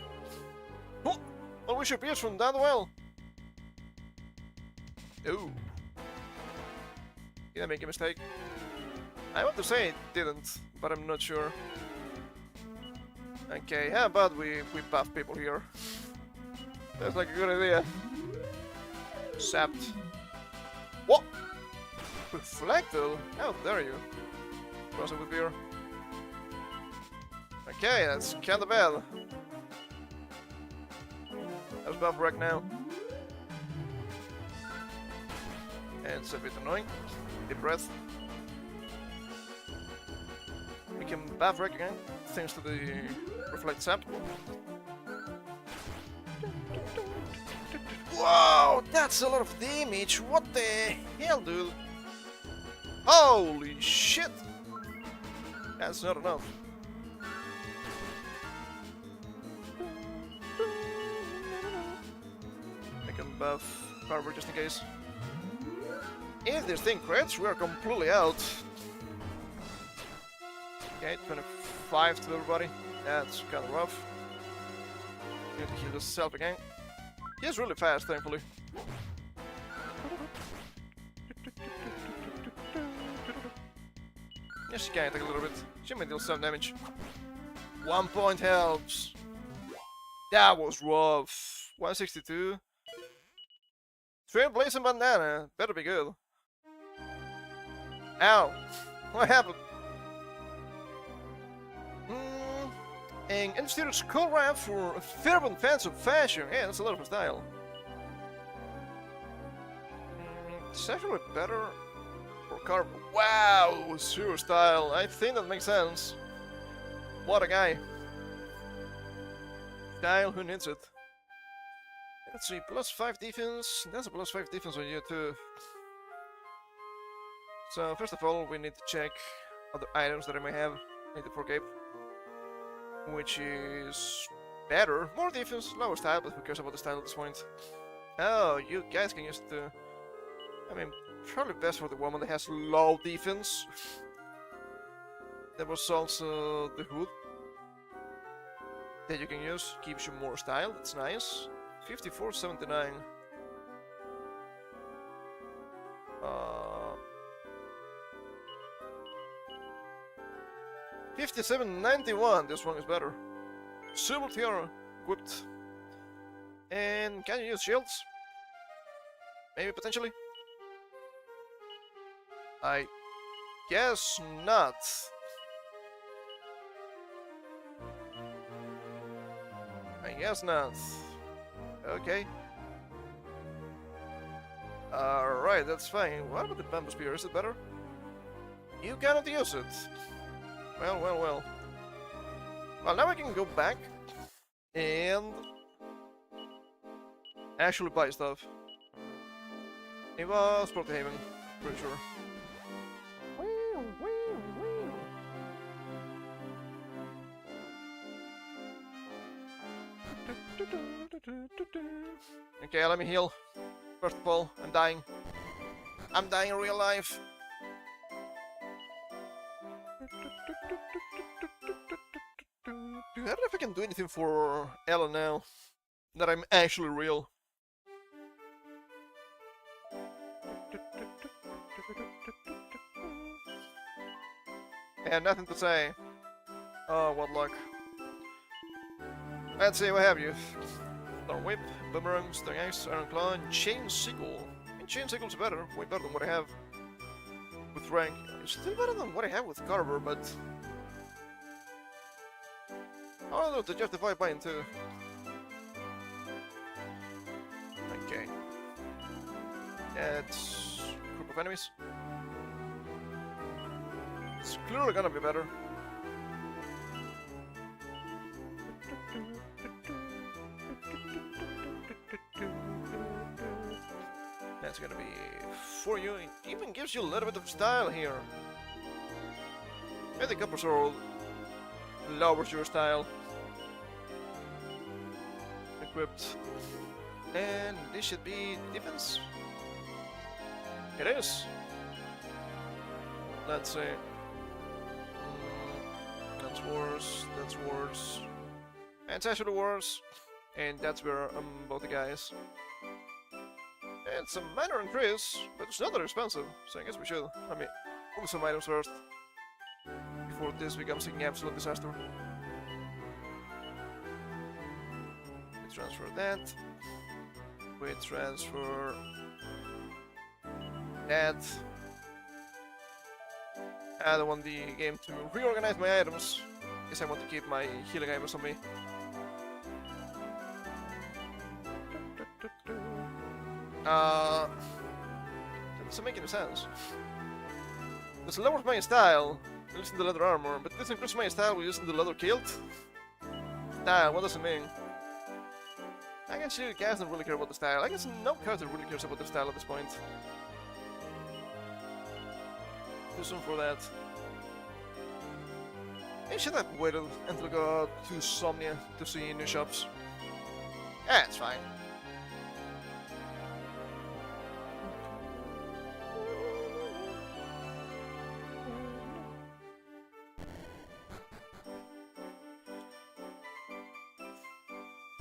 Oh! Well, we should pierce from down the well. Ooh. Did I make a mistake? I want to say it didn't, but I'm not sure. Okay, how about we buff people here? That's like a good idea. Sapped. What? Reflected? How dare you? Cross it with beer. Okay, that's kinda bad. That's buff wreck now. And it's a bit annoying. Deep breath. We can buff wreck again, thanks to the reflect sap. Wow, that's a lot of damage. What the hell, dude? Holy shit! That's not enough. I can buff Carver just in case. If this thing crits, we are completely out. Okay, 25 to everybody. That's kind of rough. Need to heal yourself again. He's really fast, thankfully. Yes, she can take a little bit. She may deal some damage. 1 point helps. That was rough. 162. Trailblazing bandana. Better be good. Ow. What happened? An instituted skull wrap for a fervent fans of fashion. Yeah, that's a lot of style. It's actually better for Carver. Wow, super style. I think that makes sense. What a guy. Style, who needs it? Let's see, +5 defense. That's a +5 defense on you too. So first of all, we need to check other items that I may have. Need the cape, which is better. More defense, lower style, but who cares about the style at this point? Oh, you guys can use the... I mean, probably best for the woman that has low defense. There was also the hood that you can use. Gives you more style, that's nice. 54.79. 57.91. This one is better. Silver tiara equipped. And can you use shields? Maybe potentially. I guess not. I guess not. Okay. Alright, that's fine. What about the bamboo spear? Is it better? You cannot use it. Well, well, well. Well, now I can go back and actually buy stuff. It was Port Haven, pretty sure. Okay, let me heal. First of all, I'm dying. I'm dying in real life. I don't know if I can do anything for Ella now that I'm actually real. And nothing to say. Oh, what luck. Let's see, what have you? Thorn Whip, Boomerang, Stung Axe, Iron Claw, and Chain Sickle. And Chain Sickle's better, way better than what I have with rank. It's still better than what I have with Carver, but... Oh no, to justify buying too. Okay. That's a group of enemies. It's clearly gonna be better. That's gonna be for you. It even gives you a little bit of style here. And the Copper Sword lowers your style. Equipped. And this should be defense. It is. Let's see. That's worse. That's worse. And it's actually worse. And that's where I'm both the guys. It's a minor increase, but it's not that expensive, so I guess we should. I mean, move some items first, before this becomes an absolute disaster. We transfer that. We transfer that. I don't want the game to reorganize my items, because I want to keep my healing items on me. That doesn't make any sense. This lowers my style using the leather armor, but this increases my style using the leather kilt? Style, what does it mean? I guess you guys don't really care about the style. I guess no character really cares about the style at this point. Too soon for that. I should have waited until I got to Somnia to see new shops. Yeah, it's fine.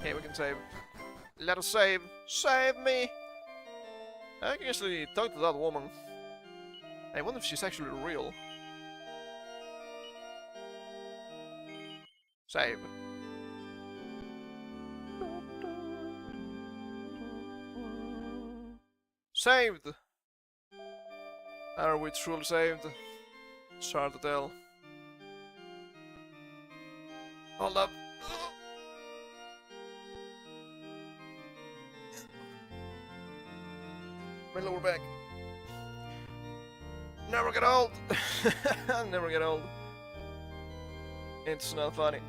Okay, we can save. Let us save. Save me! I can actually talk to that woman. I wonder if she's actually real. Save. Saved! Are we truly saved? It's hard to tell. Hold up. My lower back. Never get old. Never get old. It's not funny.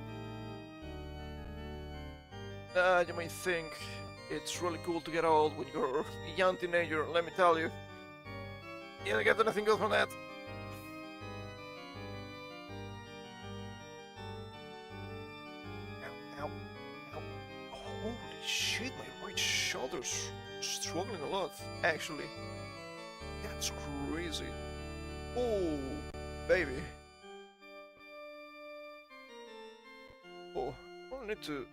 You may think it's really cool to get old when you're a young teenager. Let me tell you, you don't get anything good from that. Ow, ow, ow. Holy shit, my right shoulders struggling a lot, actually. That's crazy. Oh, baby. Oh, I need to...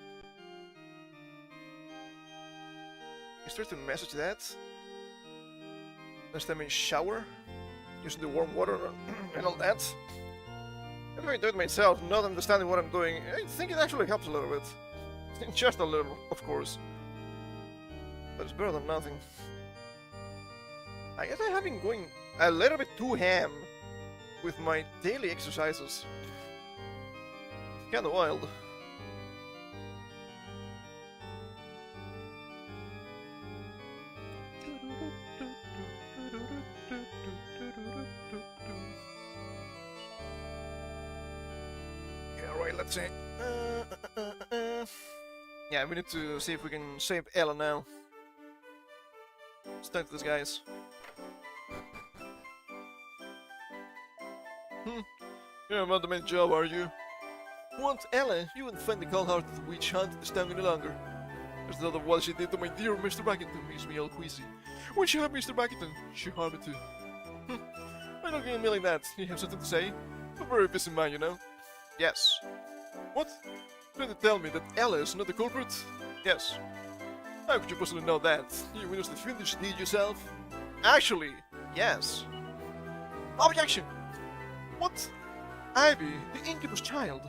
Is there to message that? Next time in shower? Using the warm water and all that? I'm going to do it myself, not understanding what I'm doing. I think it actually helps a little bit. Just a little, of course. But it's better than nothing. I guess I have been going a little bit too ham with my daily exercises. Kinda wild. Yeah, right, let's see. Yeah, we need to see if we can save Ella now. Let's talk to these guys. You're about to make a job, are you? What, Ella? You wouldn't find the cold-hearted witch hunting this town any longer. There's not of what she did to my dear Mr. Backington makes me all queasy. When she harmed Mr. Backington, she harmed me too. Why not at me like that? You have something to say? I'm a very busy man, you know. Yes. What? Trying to tell me that Ella is not the culprit? Yes. How could you possibly know that? You witnessed the fiendish deed yourself? Actually, yes. Objection! What? Ivy, the incubus child.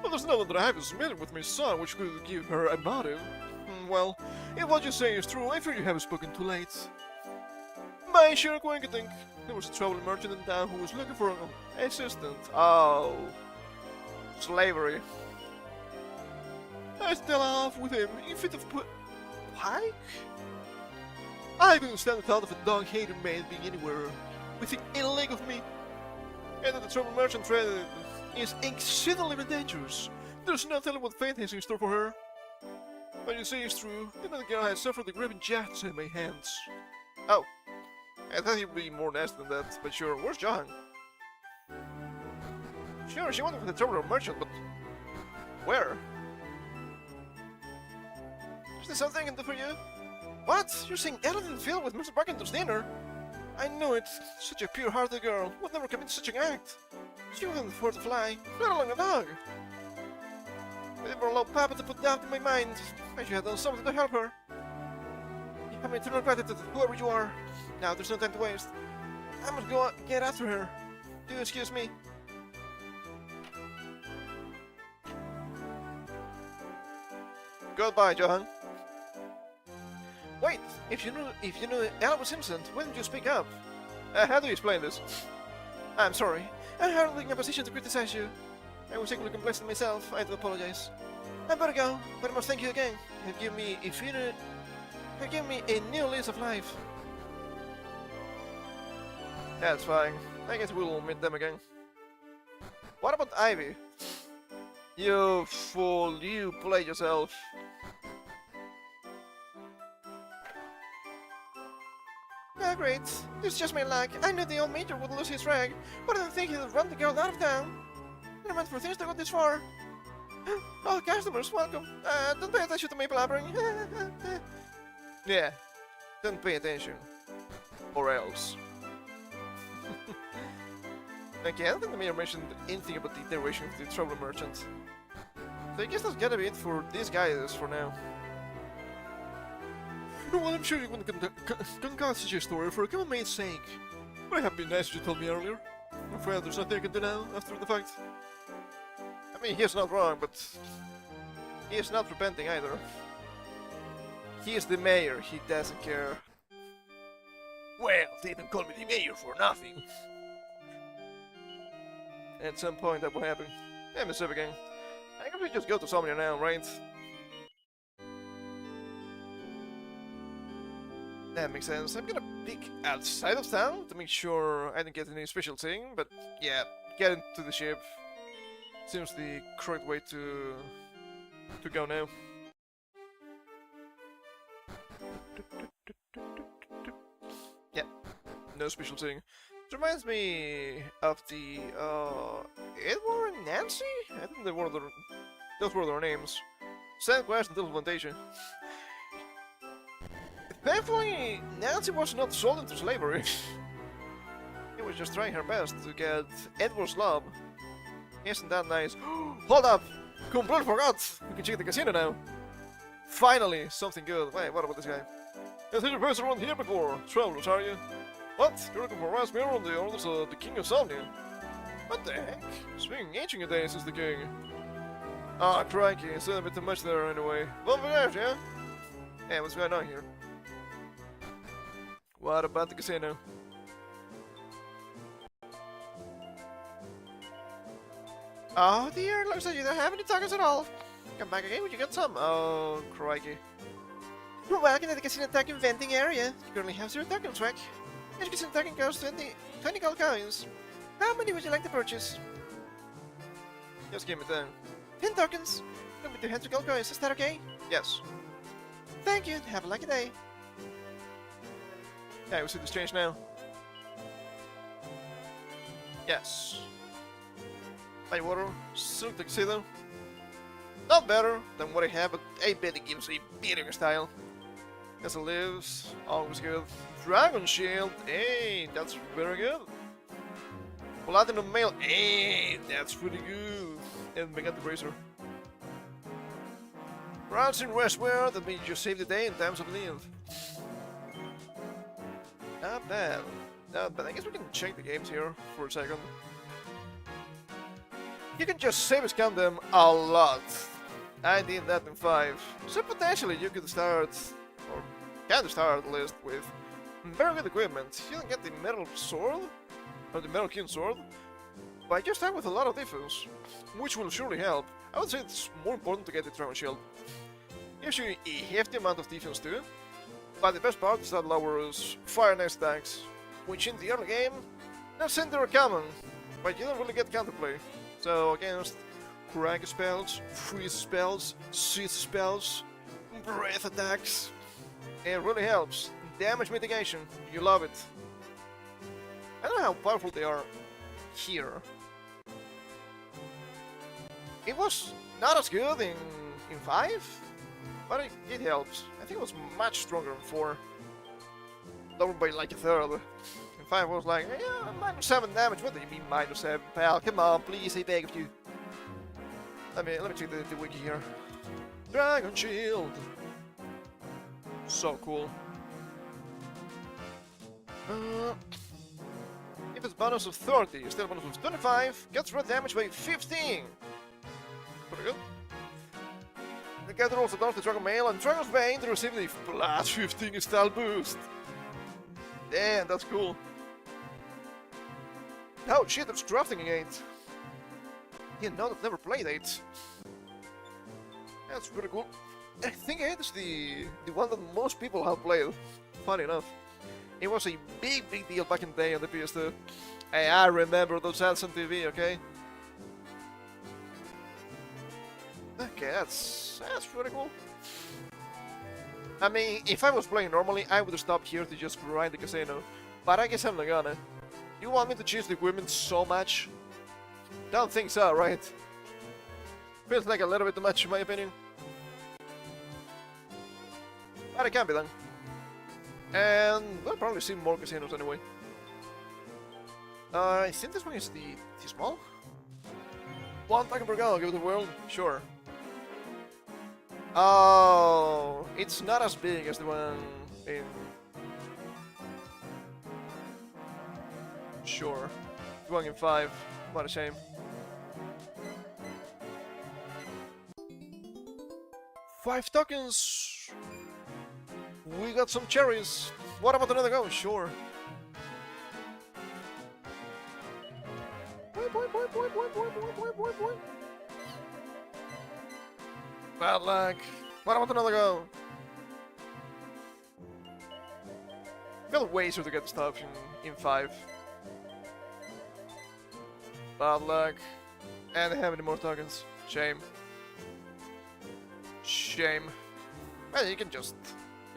Well, there's no that Ivy is familiar with my son, which could give her a motive. Well, if what you say is true, I fear you have spoken too late. By sheer coincidence, there was a traveling merchant in town who was looking for an assistant. Oh. Slavery. I still off with him in fit of Why? I couldn't stand the thought of a dog-hating man being anywhere within a leg of me. And that the trouble merchant trade is exceedingly dangerous. There's no telling what fate has in store for her. What you say is true. That girl has suffered the gripping jets in my hands. Oh. I thought he'd be more nasty than that, but sure. Where's John? Sure, she went with the trouble merchant, but... Where? Is there something I can do for you? What? You're saying Ella didn't feel with Mr. Barkington's dinner? I knew it. Such a pure-hearted girl would never commit such an act. She wouldn't afford to fly, let alone a dog. I never allowed Papa to put doubt in my mind. I should have done something to help her. You have my eternal gratitude, whoever you are. Now there's no time to waste. I must go get after her. Do excuse me. Goodbye, Johan. Wait, if you knew Ella was innocent, why didn't you speak up? How do you explain this? I'm sorry. I'm hardly in a position to criticize you. I was equally complacent myself. I do apologize. I better go, but I must thank you again. You have given me a new lease of life. That's fine. I guess we'll meet them again. What about Ivy? You fool! You played yourself. Ah, great. This is just my luck. I knew the old major would lose his rag, but I didn't think he'd run the girl out of town. I meant for things to go this far. Oh, customers, welcome. Don't pay attention to me blabbering. Yeah, don't pay attention. Or else. Okay, I don't think the mayor mentioned anything about the iteration of the trouble merchant. So I guess that's gotta be it for these guys for now. Well, I'm sure you wouldn't concoct such a story for a common mate's sake. But it have been nice if you told me earlier. I'm afraid there's nothing I can do now, after the fact. I mean, he's not wrong, but... he is not repenting either. He is the mayor, he doesn't care. Well, they don't call me the mayor for nothing. At some point that will happen. Let me save again. I guess we just go to Somnia now, right? That makes sense. I'm gonna peek outside of town to make sure I didn't get any special thing, but yeah, get into the ship. Seems the correct way to go now. Yeah, no special thing. It reminds me of the Edward and Nancy? I think those were their names. Sand Glass and Little Plantation. Thankfully, Nancy was not sold into slavery. She was just trying her best to get Edward's love. Isn't that nice? Hold up! Completely forgot! We can check the casino now. Finally, something good. Wait, what about this guy? Has any person around here before? Travelers, are you? What? You're looking for Rasmir on the orders of the King of Somnia? What the heck? Speaking ancient your days is the king. Ah, crikey, it's a bit too much there anyway. Well, yeah? Hey, what's going on here? What about the casino? Oh dear, looks like you don't have any tokens at all. Come back again when you get some. Oh, crikey. You're welcome to the casino token vending area. You currently have 0 tokens, Rick. Each casino token costs 20 gold coins. How many would you like to purchase? Just give me 10. 10 tokens. Come with 200 gold coins, is that okay? Yes. Thank you, and have a lucky day. Yeah, we see this change now. Yes. My water, still tuxedo. Not better than what I have, but I bet it gives a better style. As it lives, always good. Dragon Shield, hey, that's very good. Platinum Mail, hey, that's pretty good. And we got the Bracer. Rounds in Westward, that means you save the day in times of need. Not bad. Not bad. I guess we can check the games here for a second. You can just save and scan them a lot. I did that in 5. So potentially you could start, or can start at least, with very good equipment. You don't get the metal sword, or the metal king sword, but you start with a lot of defense, which will surely help. I would say it's more important to get the Dragon Shield. Gives you a hefty amount of defense too, but the best part is that lowers fire and ice attacks, which in the early game, that's in there common, but you don't really get counterplay. So against crank spells, freeze spells, seize spells, breath attacks, it really helps. Damage mitigation, you love it. I don't know how powerful they are here. It was not as good in 5, but it helps. I think it was much stronger in 4. Lowered by like a third. In 5 was like, yeah, -7 damage. What do you mean -7, pal? Come on, please, I beg of you. Let me check the wiki here. Dragon Shield. So cool. If it's bonus of 30, still bonus of 25, gets red damage by 15. Pretty good. The character also dons the Dragon Mail and Dragon's Bane to receive the plus 15 style boost. Damn, that's cool. Oh shit, it's drafting again. Yeah, no, I've never played it. That's pretty cool. I think it's the one that most people have played. Funny enough. It was a big deal back in the day on the PS2. Hey, I remember those ads on TV, okay? Okay, that's pretty cool. I mean, if I was playing normally, I would have stopped here to just grind the casino. But I guess I'm not gonna. You want me to choose the equipment so much? Don't think so, right? Feels like a little bit too much in my opinion. But it can be done. And we'll probably see more casinos anyway. I think this one is the small? 1 token per go, give it the world? Sure. Oh, it's not as big as the one in... Sure. The one in 5. What a shame. Five tokens! We got some cherries. What about another go? Sure. Bad luck. What about another go? Feel way easier to get stuff in 5. Bad luck. And they have any more tokens. Shame. Shame. Well, you can just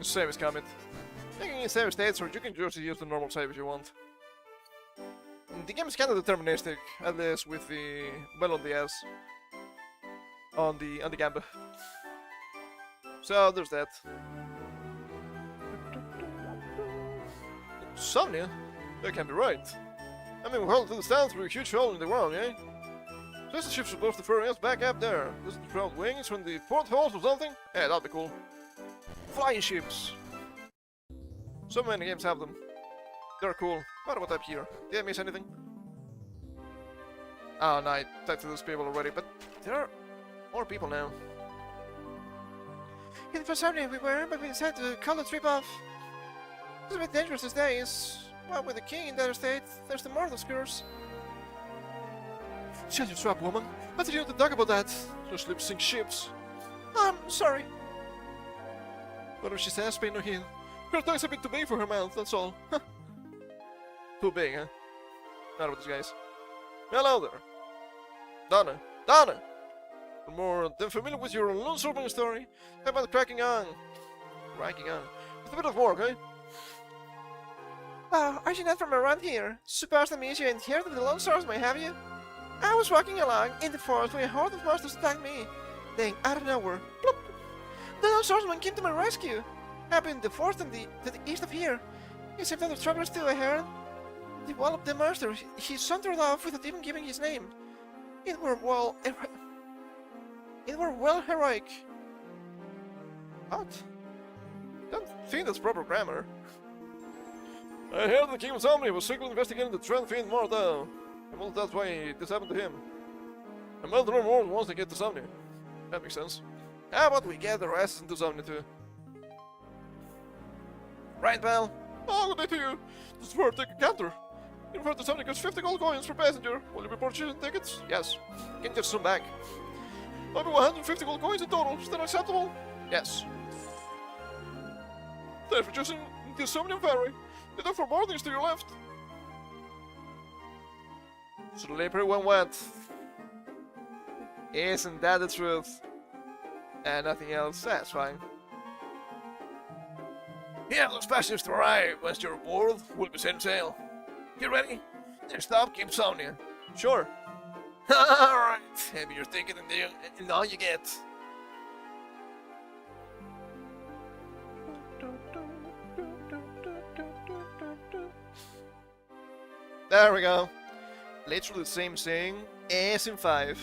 save as commit. You can save states, or you can just use the normal save if you want. The game is kind of deterministic, at least with the well on the S, on the gamba. So there's that. Somnia? That can't be right. I mean, we hauled to the stand through a huge hole in the ground, eh? Just the ship's supposed to ferry us back up there. Doesn't it ground wings from the portholes or something? Yeah, that'd be cool. Flying ships. So many games have them. They're cool. What about up here? Did I miss anything? Oh no, I talked to those people already, but there are more people now. In for Sunday we were, but we decided to call the trip off. It's a bit dangerous these days. Well, with the king in their state, there's the Mordor's curse. Shut your trap, woman. How did you want to talk about that? Just lip sync ships. I'm sorry. Whatever she says, pay no heed. Her tongue's a bit too big for her mouth, that's all. Too big, huh? Not about these guys. Hello there. Donna. Donna! For more than familiar with your lone surfing story, how about cracking on? Cracking on. With a bit of work, eh? Oh, are you not from around here? Supposed to meet you and hear of the Lone Swordsman, have you? I was walking along in the forest when a horde of monsters attacked me. Then, out of nowhere, plop! The Lone Swordsman came to my rescue. Happened in the forest to the east of here. He saved other travelers too, I heard. The wall of the monster he sauntered off without even giving his name. It were well heroic. What? Don't think that's proper grammar. I heard the King of Somni was secretly investigating the Trend Fiend Mortal. And well, that's why this happened to him. A murderer more wants to get to Somni. That makes sense. How about we get the rest into Somni too? Right, pal? Oh, good day to you. This is where take a counter. In front of Somni costs 50 gold coins per passenger. Will you be purchasing tickets? Yes. Can just zoom back. I'll be 150 gold coins in total. Is that acceptable? Yes. Thanks for choosing the Somnium Ferry. The dock for boarding is to your left. Slippery when wet. Isn't that the truth? And nothing else, that's fine. Yeah, those passengers to arrive. Once you're aboard, we'll be setting sail. You ready? Next stop, Cape Somnia. Sure. Alright, have your ticket and all you get. There we go. Literally the same thing as in 5.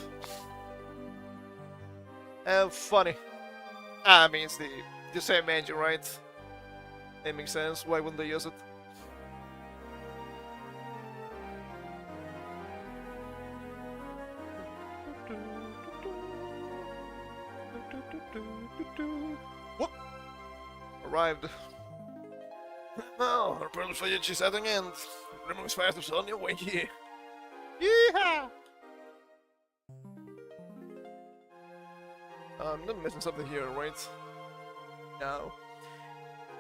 Funny. I mean, it's the same engine, right? It makes sense. Why wouldn't they use it? Whoop! Arrived. Oh, our pearl's voyage is at an end. Remember as fast as on your way here. Yeehaw! I'm not missing something here, right? No.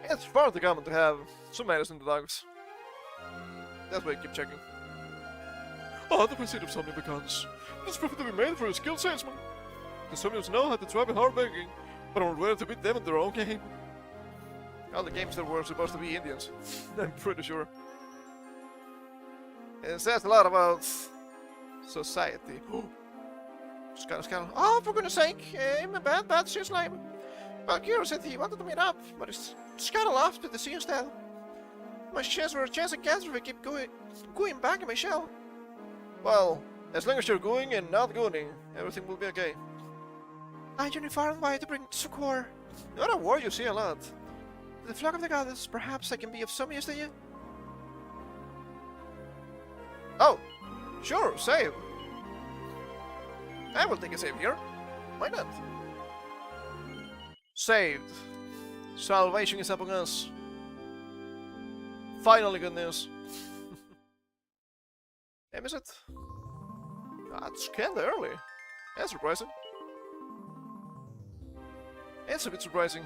It's far too common to have some medicine in the dogs. That's why I keep checking. Oh, the pursuit of Somnia becomes. This profit to be made for a skilled salesman. The Somnians know how to drive a hard begging, but are ready to beat them in their own game. All the games that were supposed to be Indians. I'm pretty sure. It says a lot about society. Scan. Oh, for goodness sake, my bad, she's lame. Well, Kiro said he wanted to meet up, but he's scuttled off to the sea instead. My chance for a chance of cancer if I keep going back in my shell. Well, as long as you're going and not going, everything will be okay. I journey far and wide to bring succor. Not a word you see a lot. To the flock of the goddess, perhaps I can be of some use to you? Oh, sure, save. I will take a save here. Why not? Saved. Salvation is upon us. Finally good news. Is it? That's kinda early. That's surprising. It's a bit surprising.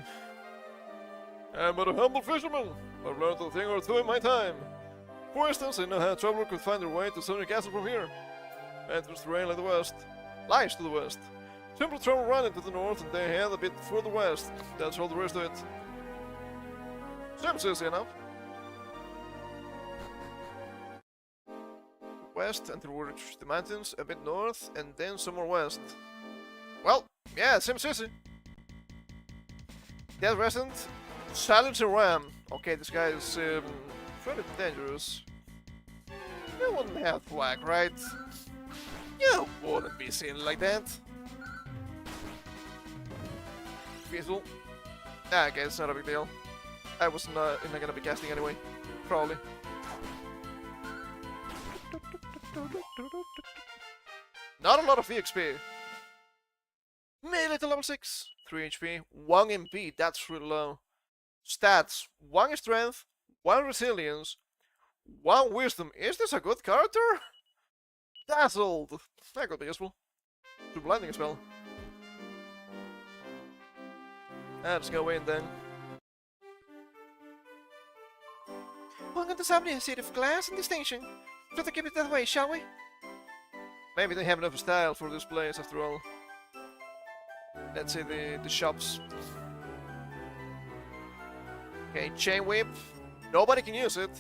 I'm but a humble fisherman. I've learned a thing or two in my time. For instance, I know how a traveler could find their way to Somnia Castle from here. Enters terrain like the west. Lies to the west. Simple travel running to the north and they head a bit further west. That's all there is to it. Seems easy enough. West until we reach the mountains, a bit north, and then some more west. Well, yeah, seems easy. Dead resident, silence a ram. Okay, this guy is Very dangerous. You wouldn't have flag, right? You wouldn't be seen like that. Feasible. Ah, okay, it's not a big deal. I was not gonna be casting anyway. Probably. Not a lot of EXP. Melee to level 6. 3 HP. 1 MP, that's really low. Stats. 1 strength. 1 resilience. 1 wisdom. Is this a good character? Dazzled. That could be useful. To blinding spell. Let's go in then. Welcome to Subney, a city of glass and distinction. Try to keep it that way, shall we? Maybe they have enough style for this place after all. Let's see the shops. Okay, chain whip. Nobody can use it.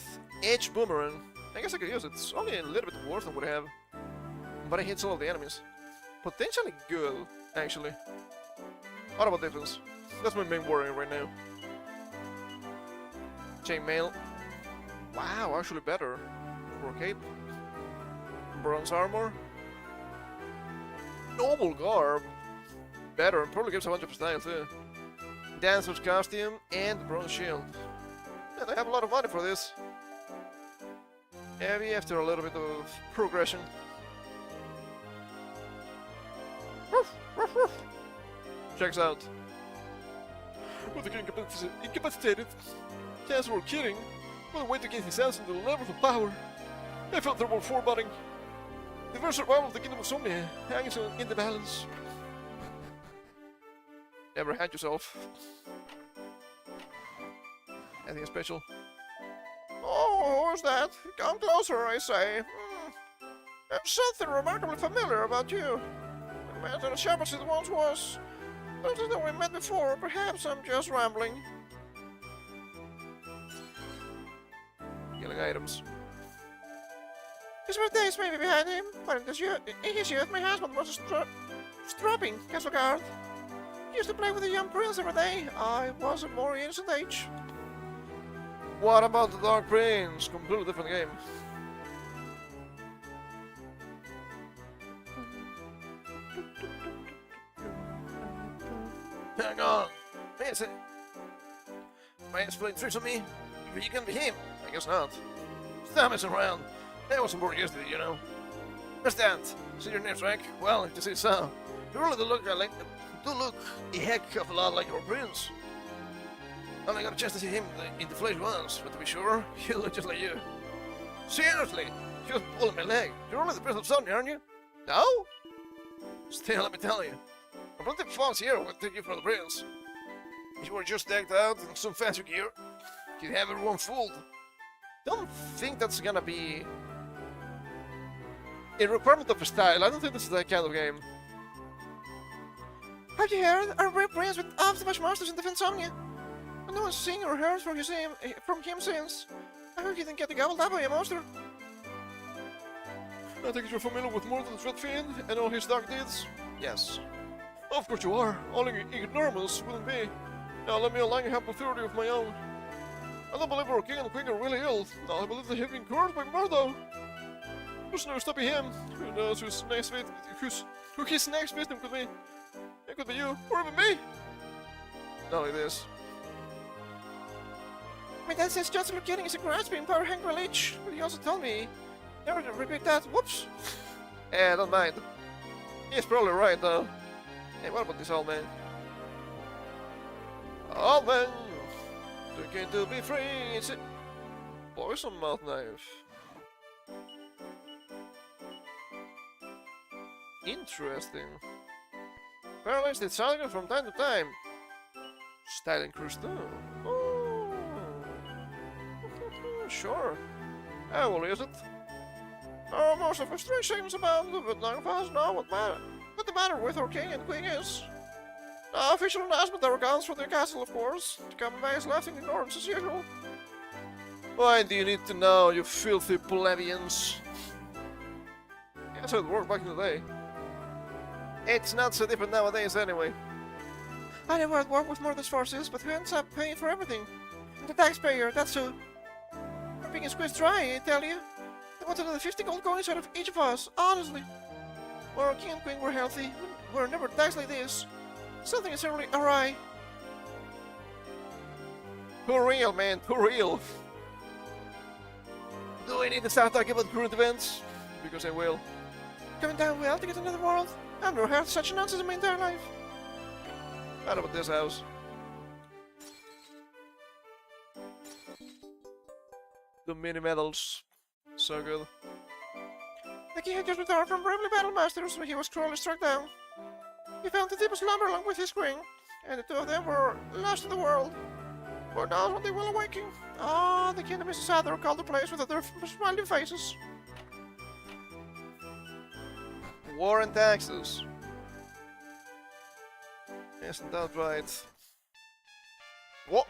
Edge boomerang. I guess I could use it. It's only a little bit worse than what I have. But it hits all of the enemies. Potentially good, actually. What about defense? That's my main worry right now. Chainmail. Wow, actually better. For cape. Bronze armor. Noble garb. Better, and probably gives a bunch of style too. Dancer's costume and bronze shield. Yeah, they have a lot of money for this. Maybe after a little bit of progression. Checks out. With the incapacitated. Chances were kidding. What a way to get his hands on the levels of power. I felt there were foreboding. The very survival of the kingdom of Somnia hangs in the balance. Never hand yourself. Anything special? Oh, who's that? Come closer, I say. There's something remarkably familiar about you. Imagine the sharp as it once was. Don't you know we met before? Perhaps I'm just rambling. Killing items. His birthdays may be behind him, but in his youth, my husband was a strapping castle guard. He used to play with a young prince every day. I was a more innocent age. What about the Dark Prince? Completely different game. Hang on. Man's playing tricks on me. You can be him. I guess not. Stop messing around. That wasn't born yesterday, you know. What's that? See your name's rank? Well, if you say so. You really do look a heck of a lot like your prince. Only got a chance to see him in the flesh once, but to be sure, he looked just like you. Seriously, you was pulling my leg. You're only the prince of Sunny, aren't you? No? Still, let me tell you. I'm not the fans here would take you for the prince. If you were just decked out in some fancy gear, you'd have everyone fooled. Don't think that's gonna be a requirement of a style. I don't think this is that kind of game. Have you heard? Our great prince with after-match monsters in the Insomnia. And no one's seen or heard from him since. I heard he didn't get the gobbled up by a monster. I think you're familiar with more than the Dread Fiend and all his dark deeds? Yes. Of course you are. Only ignoramus wouldn't be. Now let me align a humble theory of my own. I don't believe our king and queen are really ill. No, I believe they have been cured by Murdo. There's no stopping him. Who knows who his next victim could be? It could be you, or even me. Not like this. My dad says Johnson Lukianing is a grasping, power-hungry leech, but he also told me never to repeat that. Whoops! Eh, don't mind. He's probably right, though. Hey, what about this old man? Old man! Looking to be free, it's a poison mouth knife. Interesting. Paralyzed its target from time to time. Styling crystal. Oh. Sure. I will use it. Oh, most of us frustrations abound, but none of us know what the matter with our king and queen is. The official announcement that recounts from the castle, of course. The common man is left in ignorance as usual. Why do you need to know, you filthy plebeians? That's how it worked back in the day. It's not so different nowadays anyway. I never had worked with Murder's forces, but who ends up paying for everything? The taxpayer, that's who. being squeezed dry, I tell you. They wanted another 50 gold coins out of each of us, honestly. When our king and queen were healthy, we were never taxed like this. Something is certainly awry. For real, man, for real. Do I need to start talking about current events? Because I will. Coming down well to get another world. I've never heard such nonsense in my entire life. What about this house? The mini medals. So good. The king had just returned from bravely battle masters when he was cruelly struck down. He fell into deep slumber along with his queen, and the two of them were lost in the world. Who knows when they will awaken? Ah, the kingdom is a sad or colder place without their smiling faces. War and taxes. Isn't that right? What?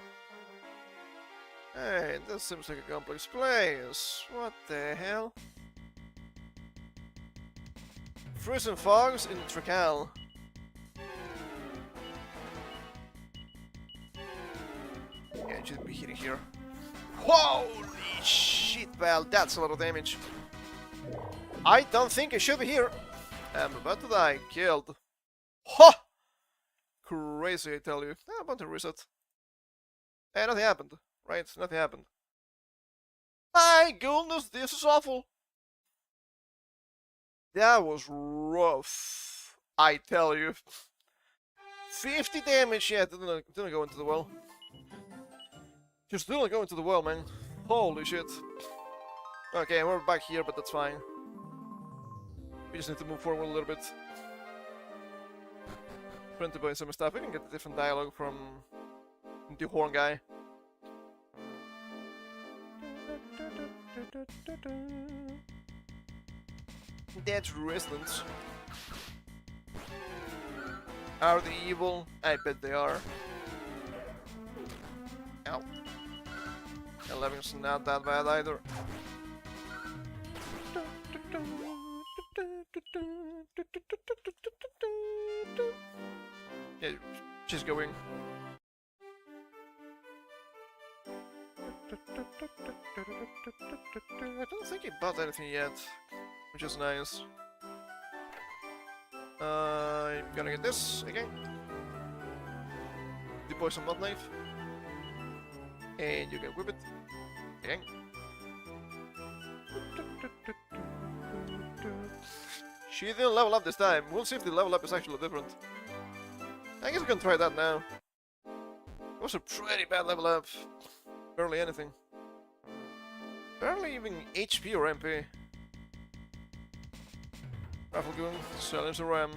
Hey, that seems like a complex place. What the hell? Frozen fogs in Trical. Yeah, it should be hitting here. Holy shit, pal, that's a lot of damage. I don't think I should be here. I'm about to die. Killed. Ha! Crazy, I tell you. I'm about to reset. Hey, nothing happened. Right? Nothing happened. My goodness, this is awful. That was rough. I tell you. 50 damage. Yeah, didn't go into the well. Just didn't go into the well, man. Holy shit. Okay, we're back here, but that's fine. We just need to move forward a little bit. Trying to buy some stuff. We can get a different dialogue from the horn guy. That's resistance. Are they evil? I bet they are. Ow. 11's not that bad either. Yeah, she's going. I don't think he bought anything yet, which is nice. I'm gonna get this again. The poison blood knife. And you can whip it again. She didn't level up this time. We'll see if the level up is actually different. I guess we can try that now. It was a pretty bad level up. Barely anything. Barely even HP or MP. Raffle Goon, Silencer Ram.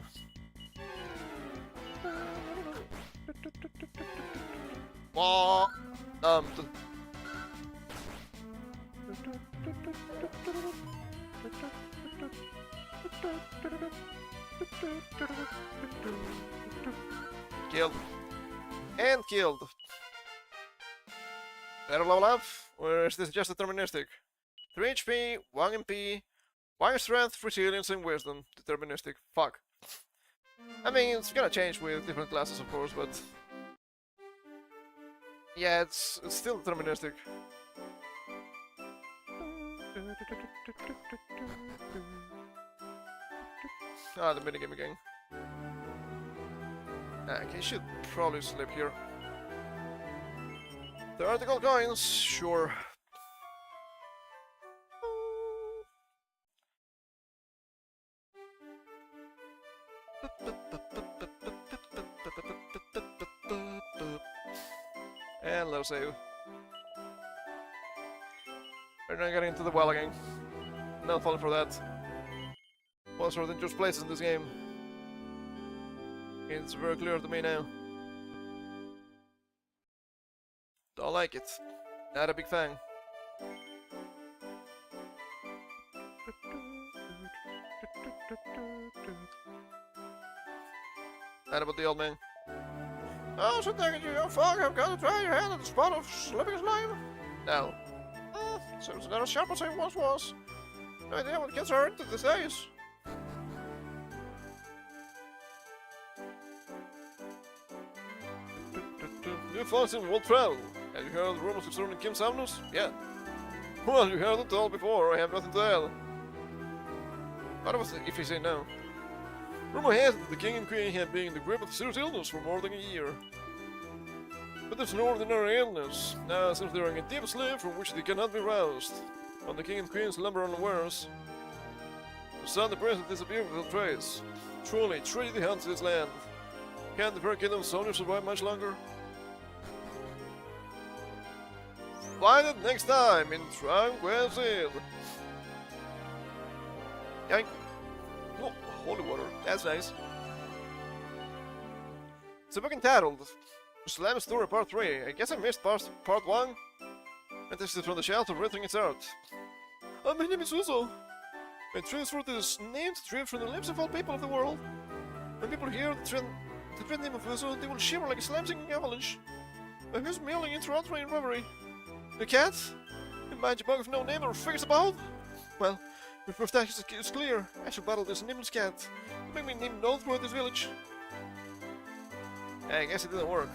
Wah! Killed. And killed. Better level up? Or is this just deterministic? 3 HP, 1 MP, 1 strength, resilience, and wisdom. Deterministic. Fuck. I mean, it's gonna change with different classes, of course, but... yeah, it's still deterministic. Ah, the minigame again. Okay, should probably sleep here. Theoretical coins, sure. And let's save. We're not getting into the well again. Not falling for that. Most are dangerous places in this game. It's very clear to me now. Don't like it. Not a big fan. Not about the old man. Oh, so thank you, young fuck. I've got to try your hand at the spot of slipping slime. No. Seems not as sharp as I once was. No idea what kids are into these days. New folks in world travel. Have you heard rumors concerning Kim Samnus? Yeah. Well, you heard it all before, I have nothing to add. What was if he say no? Rumor has it that the king and queen have been in the grip of serious illness for more than a year. But it's an ordinary illness. Now it seems they are in a deep sleep from which they cannot be roused. On the king and queen slumber unawares. The son the prince disappeared without trace. Truly, tragedy haunts this land. Can the Fair Kingdom's soldiers survive much longer? Find it next time in Tranquil. Yank. Oh, holy water. That's nice. It's a book entitled Slam Story Part 3. I guess I missed part 1. And this is from the shelf of Written its art. Oh, my name is Uzo. I transfer this name to drip from the lips of all people of the world. When people hear the trend name of Uzo, they will shiver like a slam-singing avalanche. I was merely interrupted in reverie. The cat? A magic bug of no name or figures about? Well, if my stash is clear, I shall battle this nameless cat to make me name known throughout this village. I guess it didn't work.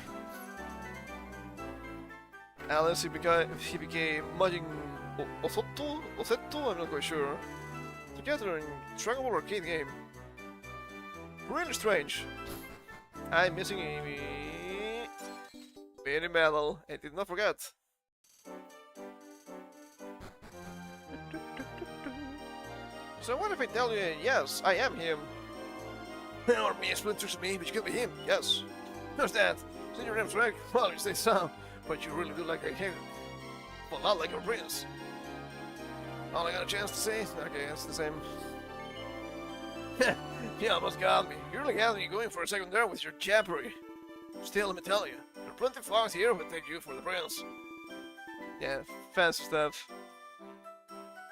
Alice, he became Majin Osetto, I'm not quite sure. Together in Dragon arcade game. Really strange. I'm missing Amy. Very metal. I did not forget. So what if I tell you, yes, I am him? Or me splinters me, but you could be him, yes. Who's that? Is your name's Rick? Well, you say so, but you really do like a him. Well, not like your prince. All I got a chance to say? Okay, that's the same. You almost got me. You really had me going for a second there with your jabbery. Still, let me tell you, there are plenty of flowers here who take you for the prince. Yeah, fancy stuff.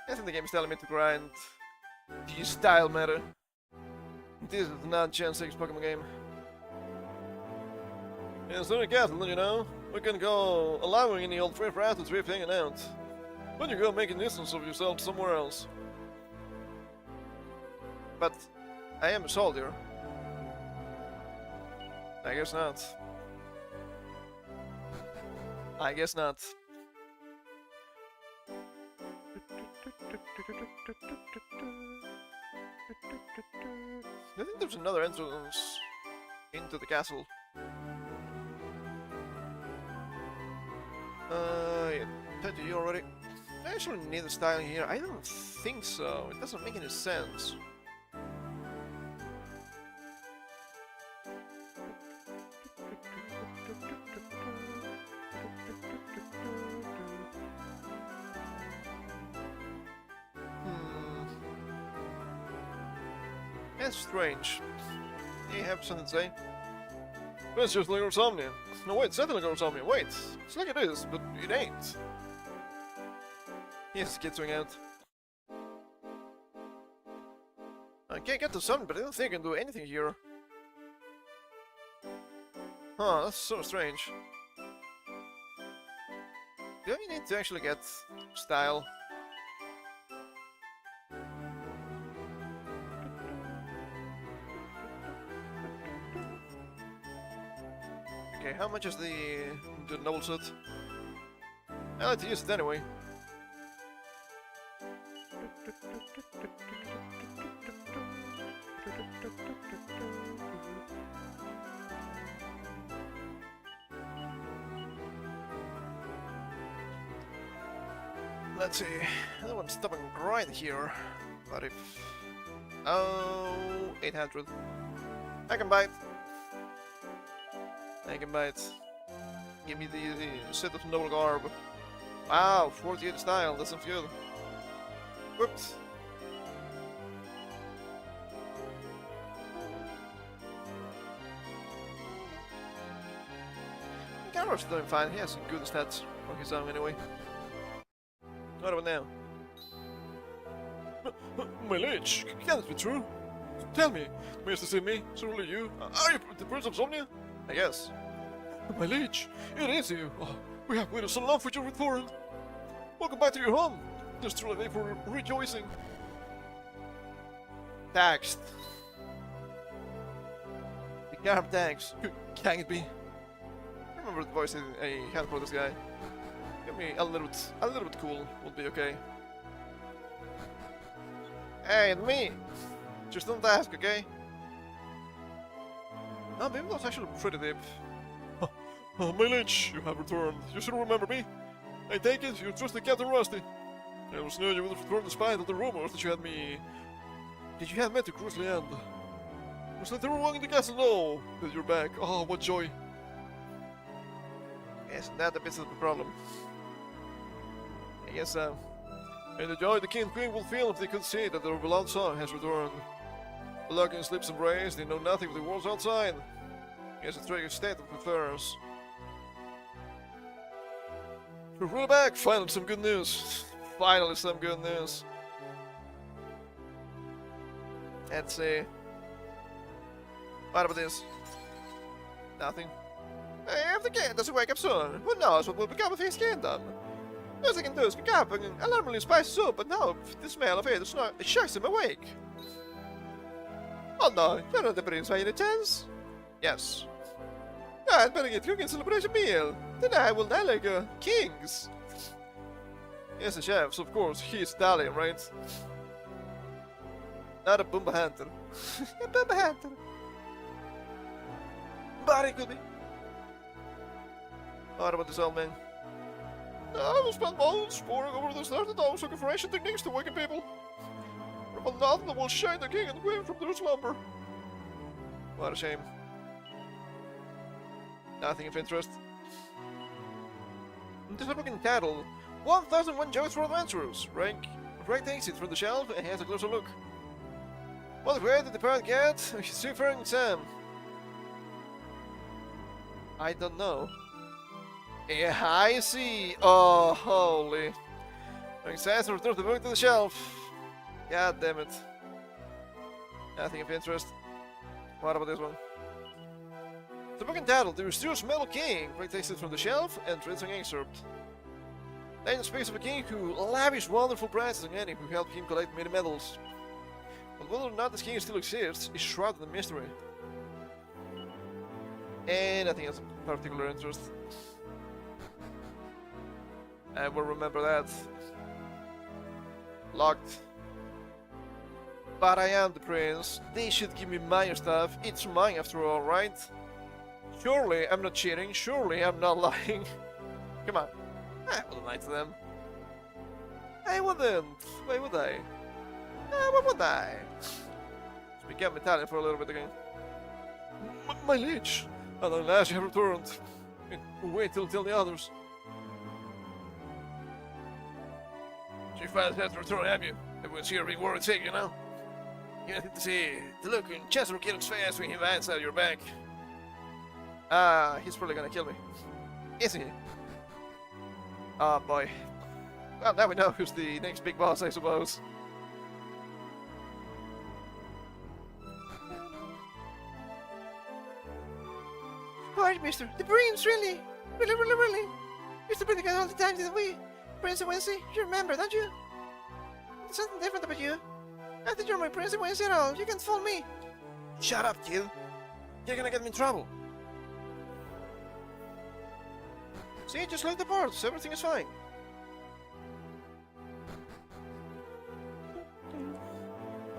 I think the game is telling me to grind the style matter. This is not Gen 6 Pokemon game. Yeah, so in castle, you know, we can go allowing any old free to drift hanging out. But you go make an instance of yourself somewhere else. But I am a soldier. I guess not. I guess not. I think there's another entrance into the castle. Yeah, talked to you already. I actually need a style here. I don't think so. It doesn't make any sense. That's strange. You have something to say? It's just like insomnia. No, wait, it's definitely like insomnia. Wait, it's like it is, but it ain't. Yes, get swing out. I can't get to something, but I don't think I can do anything here. Huh, that's so strange. Do I need to actually get style? Okay, how much is the noble suit? I like to use it anyway. Let's see, I don't want to stop and grind here, but if... Oh, 800. I can buy it. I can buy it. Give me the set of noble garb. Wow, 48 style, that's not good. Whoops. Carver's doing fine, he has some good stats on his own anyway. What about now? My liege, can this be true? Tell me, Mr. Simi, surely you? Are you the Prince of Somnia? I guess. My liege, it is you. Oh, we have waited so long for your return. Welcome back to your home. There's truly a day for rejoicing. Taxed. The garb tax. Can it be? I remember the voice I had for this guy. Give me a little bit cool would be okay. Hey, and me! Just don't ask, okay? No, maybe that's actually pretty deep. Oh, my liege, you have returned. You should remember me. I take it, you're just the Captain Rusty. I was knew you would have returned despite all the rumors that you had me... Did you have met to cruise land? Was let everyone in the castle know that you're back. Oh, what joy. Yes, that a bit of the problem. I guess, and the joy the king and queen will feel if they could see that their beloved son has returned. Luck in Slip's embrace, they know nothing of the world outside. It's a tragic state of affairs. We're back! Finally some good news! Finally some good news! Let's see. What about this? Nothing. Hey, if the king doesn't wake up soon, who knows what will become of his kingdom? All I can do is pick up and alarmingly spice soup, but now the smell of it is not, it shocks him awake. Oh no, you're not the prince by any chance? Yes. I'd better get cooking celebration meal. Then I will die like kings. Yes, the chefs, of course, he's Italian, right? Not a Bumba Hunter. A Bumba Hunter. But it could be. What about this old man? I will spend months poring over the started dogs looking for ancient techniques to waken people. But nothing that will shine the king and queen from their slumber. What a shame. Nothing of interest. This is looking title. 1001 Jokes for Adventurers. Rank takes it from the shelf and has a closer look. What grade did the parrot get? He's suffering Sam. I don't know. Yeah, I see. Oh, holy. Success and return the book to the shelf. God damn it. Nothing of interest. What about this one? The book entitled The Mysterious Metal King, takes it from the shelf and reads an excerpt. Legend speaks of a king who lavished wonderful prizes on any who helped him collect many medals. But whether or not this king still exists is shrouded in mystery. And nothing has a particular interest. I will remember that. Locked. But I am the prince. They should give me my stuff. It's mine after all, right? Surely I'm not cheating. Surely I'm not lying. Come on. I wouldn't lie to them. I wouldn't. Why would I? Why would I? Let's become Italian for a little bit again. My liege. And unless you have returned. Wait till tell the others. You finally have to return, have you? Everyone's here being worried sick, you know? You have to see the look in Chester Killen's face when he lands out your back. He's probably gonna kill me. Is he? Oh boy. Well, now we know who's the next big boss, I suppose. Alright, mister. The prince, really? Really? Used to bring the guy all the time, didn't we? Prince and Wednesday, you remember, don't you? There's something different about you. I think you're my Prince and Wednesday at all. You can't fool me. Shut up, kid. You're gonna get me in trouble. See, just like the parts. Everything is fine.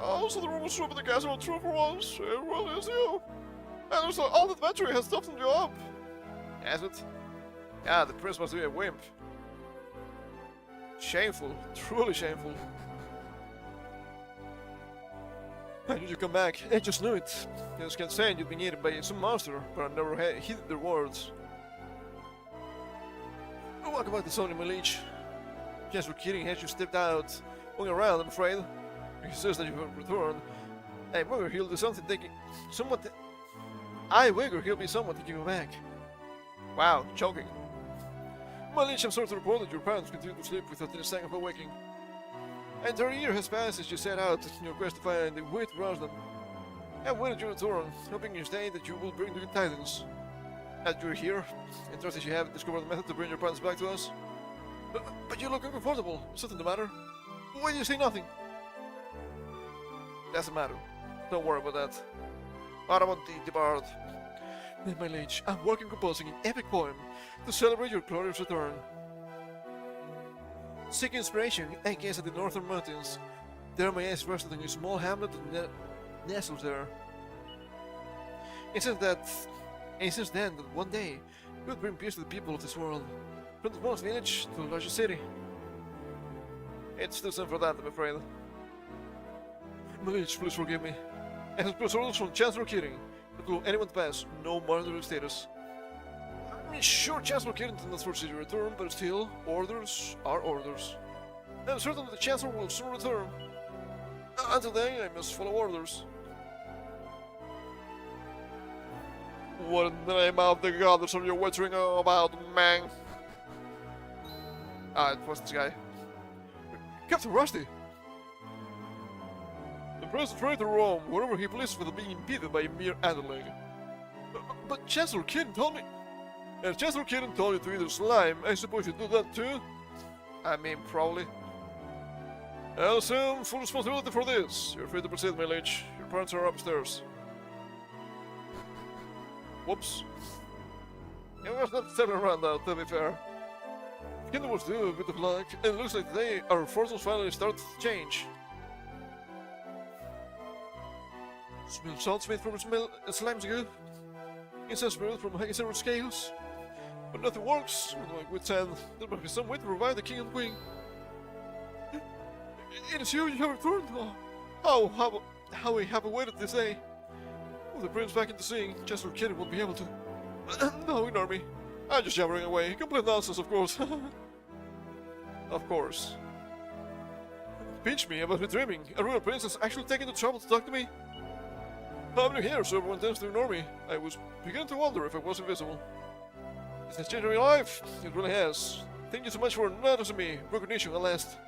Oh, so the rumors true, but the guys are true for once. It really is you. And also, all the adventure has toughened you up. Has it? Yeah, the prince must be a wimp. Shameful. Truly shameful. Why did you come back? I just knew it. I just can't say you'd been eaten by some monster, but I never heeded their words. Oh, welcome back to Sony, my liege. Yes, we're kidding. Has you stepped out, walking around, I'm afraid. He says that you will return. I wager he'll do something taking... I wager he'll be someone taking you back. Wow, choking. My liege, I'm sorry to report that your parents continue to sleep without any sign of awaking. An entire year has passed since you set out in your quest to find a way to rouse them. I waited your return, hoping instead that you will bring the good tidings. As you're here, and trust that you have discovered the method to bring your parents back to us. But you look uncomfortable. Is something the matter? Why do you say nothing? Doesn't matter. Don't worry about that. What about the bard? My liege, I'm working composing an epic poem to celebrate your glorious return. Seeking inspiration, I gazed at the northern mountains. There my eyes rested on a small hamlet that nestled there. It says then that one day he would bring peace to the people of this world, from the smallest village to the largest city. It's too soon for that, I'm afraid. Malish, please forgive me. I have put orders from Chancellor Keating that will anyone pass, no matter status. I'm sure Chancellor Keating did not foresee your return, but still, orders are orders. I'm certain that the Chancellor will soon return. Until then, I must follow orders. What in the name of the goddess are you wittering about, man? Ah, it was this guy. Captain Rusty! The President tried to roam wherever he pleased without being impeded by a mere underling. But Chancellor Keating told me... And Chancellor Keating told you to eat a slime, I suppose you do that too? I mean, probably. I'll assume full responsibility for this. You're free to proceed, my liege. Your parents are upstairs. Whoops. You must not turn around now, to be fair. Kingdom was due a bit of luck, and it looks like today our fortunes finally start to change. Smell salt made from slime's good. Incense brewed from high zero scales. But nothing works with my wits end. There must be some way to revive the king and queen. It is you have returned. Oh, how we have awaited this day. With the prince back into seeing, Chancellor Keating won't be able to. No, ignore me. I'm just jabbering away. Complete nonsense, of course. Of course. Pinch me, I must be dreaming. A royal prince has actually taken the trouble to talk to me. I'm new here, so everyone tends to ignore me. I was beginning to wonder if I was invisible. This has changed my life. It really has. Thank you so much for noticing me. Recognition at last.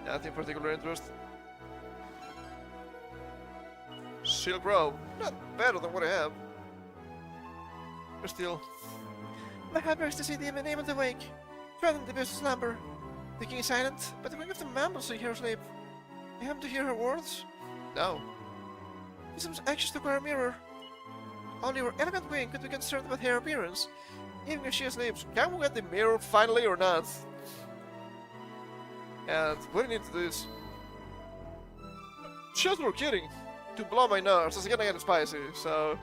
Nothing particular interest. Silk robe. Not better than what I have. But still. My heart burns to see the man able to wake. Threatened the best slumber. The king is silent, but the ring of the mumbles to hear her sleep. You happen to hear her words? No. He seems anxious to acquire a mirror. Only your elegant queen could be concerned about her appearance, even if she sleeps. Can we get the mirror finally or not? And what do you need to do is... Chancellor Keating! To blow my nose, it's gonna get spicy, so...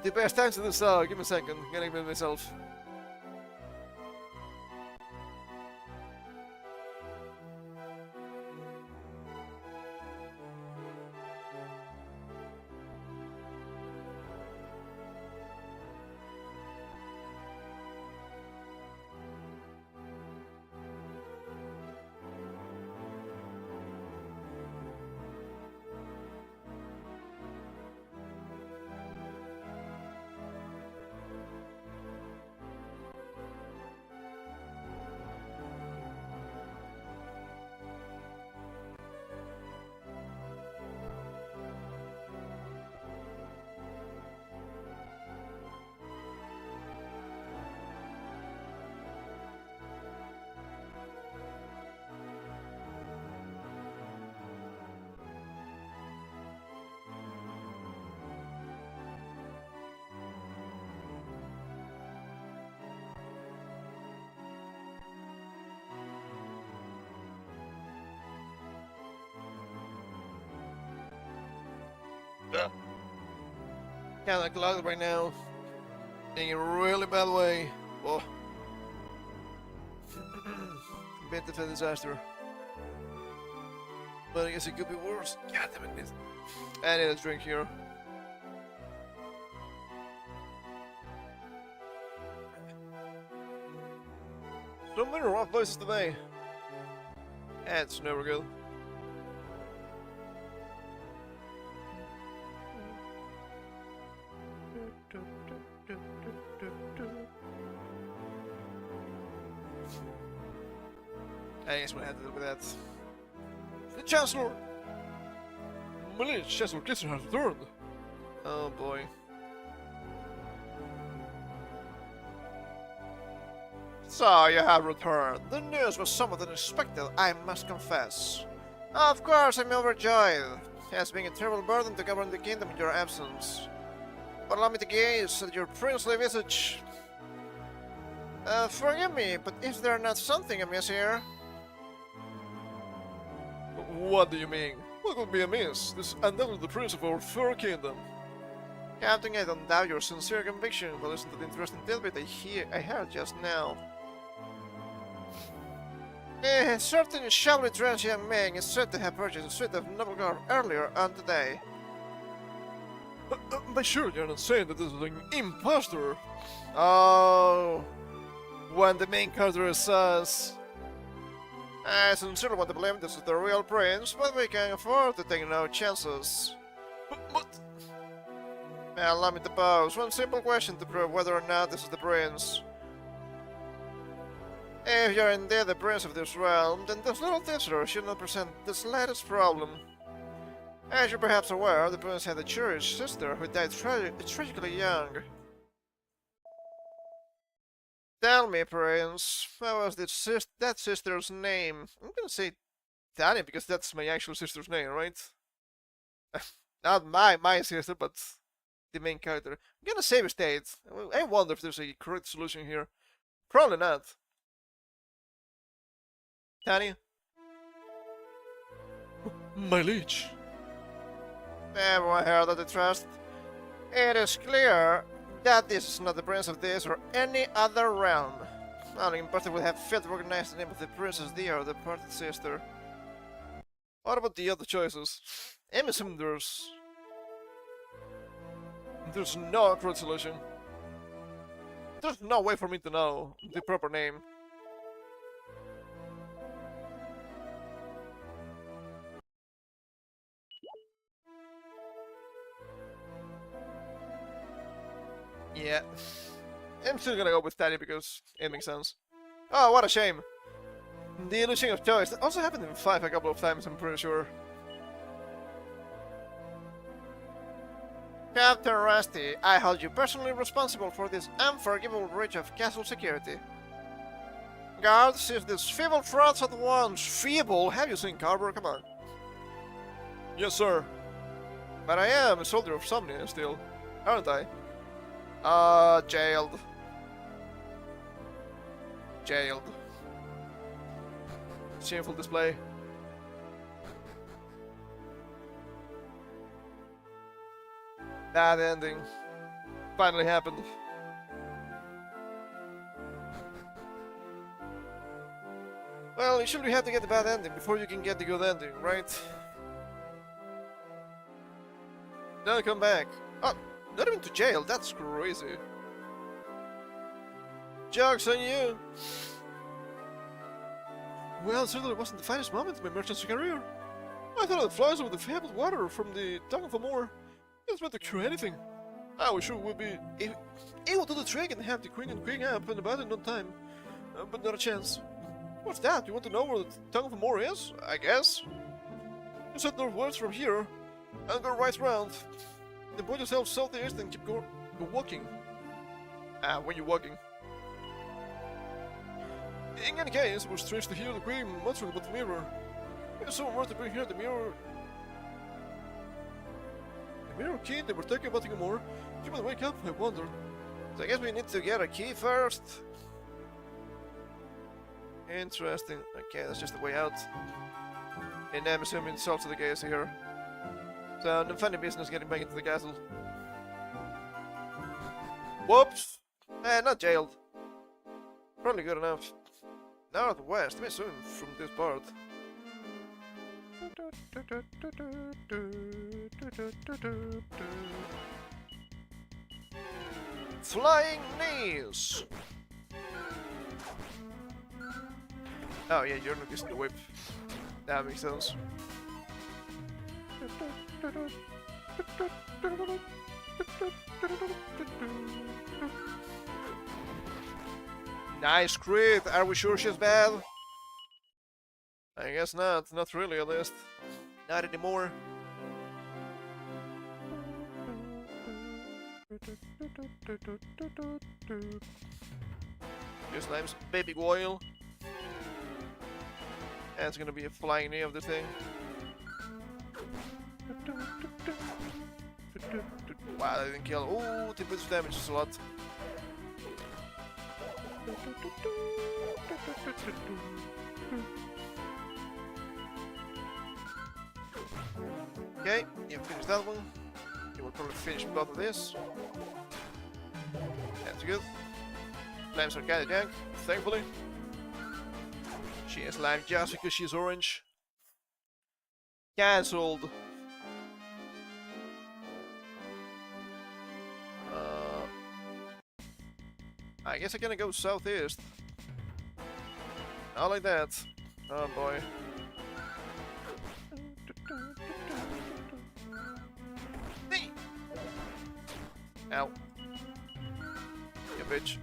The best time to do so, give me a second, I'm gonna give it myself. Kinda clogged right now. In a really bad way. Oh. Bit of a disaster. But I guess it could be worse. God damn it. I need a drink here. So many rough voices today. That's never good. I guess we'll have to deal with that. The Chancellor! My little Chancellor Keating has returned. Oh boy. So you have returned. The news was somewhat unexpected, I must confess. Of course, I'm overjoyed. It has been a terrible burden to govern the kingdom in your absence. But allow me to gaze at your princely visage. Forgive me, but is there not something amiss here? What do you mean? What could be amiss? This is undoubtedly the prince of our fair kingdom. Captain, I don't doubt your sincere conviction, but listen to the interesting tidbit I heard just now. A certain shabbily dressed young man is said to have purchased a suit of noble garb earlier on today. But surely you're not saying that this is an impostor? Oh, When the main character is us. I sincerely want to believe this is the real prince, but we can afford to take no chances. But Allow me to pose one simple question to prove whether or not this is the prince. If you're indeed the prince of this realm, then this little visitor should not present the slightest problem. As you're perhaps aware, the prince had a cherished sister who died tragically young. Tell me, prince, what was that sister's name? I'm gonna say Tanya because that's my actual sister's name, right? Not my sister, but the main character. I'm gonna save a state. I wonder if there's a correct solution here. Probably not. Tanya? my liege. Everyone heard that I trust. It is clear that this is not the prince of this or any other realm. Only imposter would have failed to recognize the name of the princess dear, the departed sister. What about the other choices? I'm assuming there's no correct solution. there's no way for me to know the proper name. Yeah. I'm still gonna go with Teddy because it makes sense. Oh, what a shame. The illusion of choice. That also happened in 5 a couple of times, I'm pretty sure. Captain Rusty, I hold you personally responsible for this unforgivable breach of castle security. Guard, seize these feeble frauds at once. Feeble? Have you seen Carver? Come on. Yes, sir. But I am a soldier of Somnia still, aren't I? Jailed. Jailed. Shameful display. Bad ending. Finally happened. Well, you surely have to get the bad ending before you can get the good ending, right? Don't come back. Oh, not even to jail, that's crazy. Joke's on you! Well, certainly wasn't the finest moment in my merchant's career. I thought the flies over the fabled water from the tongue of a Moor. It's meant to cure anything. I was sure we would be able to do the trick and have the queen and queen up and about in no time. But not a chance. What's that? You want to know where the tongue of a Moor is? I guess. You said northwards from here, and go right round. Then point yourself southeast and keep go walking. When you're walking. In any case, it was strange to hear the queen muttering about the mirror. If someone were to bring here the mirror key, they were talking about it more. She might wake up, I wonder. So I guess we need to get a key first. Interesting. Okay, that's just the way out. And I'm assuming it's also the case here. So, no funny business getting back into the castle. Whoops! Not jailed. Probably good enough. Northwest, I'm assuming from this part. Flying knees! Oh yeah, you're not using the whip. That makes sense. Nice crit! Are we sure she's bad? I guess not. Not really, at least. Not anymore. Just nice baby oil. That's gonna be a flying knee of the thing. Wow, that didn't kill. Ooh, 10 points of damage is a lot. Okay, you finished that one. You will probably finish both of this. That's good. Flames are kinda jank, thankfully. She has lime just because she's orange. Cancelled. I guess I'm gonna go southeast. Not like that. Oh boy. Nee. Ow. You bitch.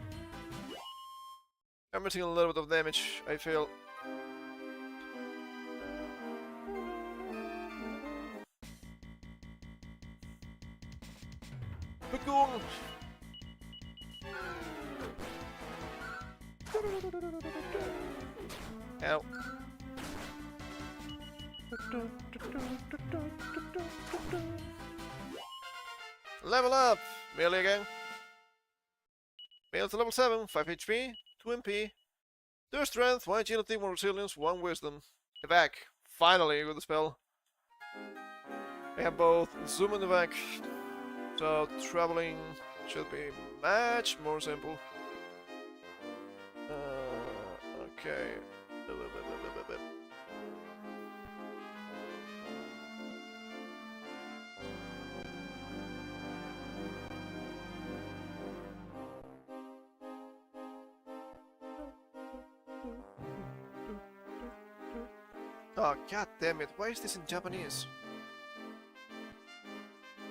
I'm missing a little bit of damage, I feel. Cocoon! Ow. Level up! Melee again. Melee to level 7, 5 HP, 2 MP, 2 strength, 1 agility, 1 resilience, 1 wisdom. Evac. Finally, with the spell. I have both zoom and evac. So traveling should be much more simple. Okay. Oh, god damn it, why is this in Japanese?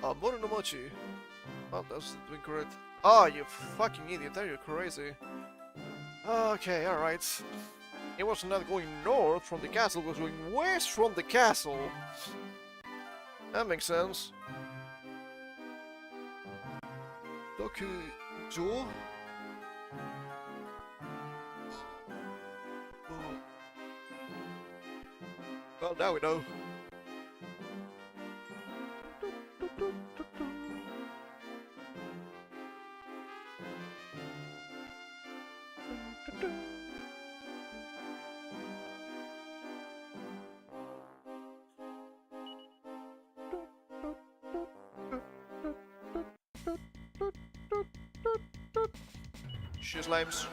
Oh, Mononomochi. Oh, that's incorrect. Oh, you fucking idiot, are you crazy? Okay, alright. It was not going north from the castle, it was going west from the castle. That makes sense. Doku-jo? Well, now we know. She slimes.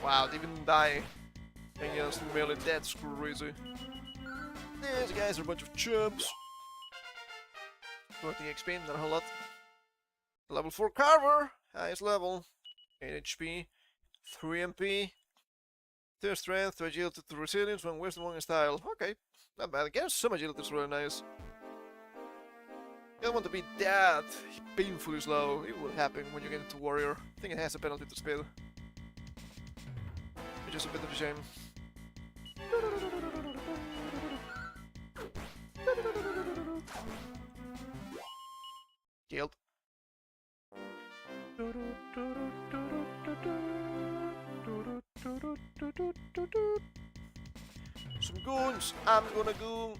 Wow, they didn't die against melee, that's crazy. These guys are a bunch of chumps. 40 XP, not a whole lot. Level 4 Carver, highest level. 8 HP, 3 MP, 2 strength, 2 agility, 2 resilience, 1 wisdom, 1 style. Okay, not bad. Again, some agility is really nice. You don't want to be that painfully slow. It will happen when you get into warrior. I think it has a penalty to speed. Which is a bit of a shame. Killed. Some goons! I'm gonna goon!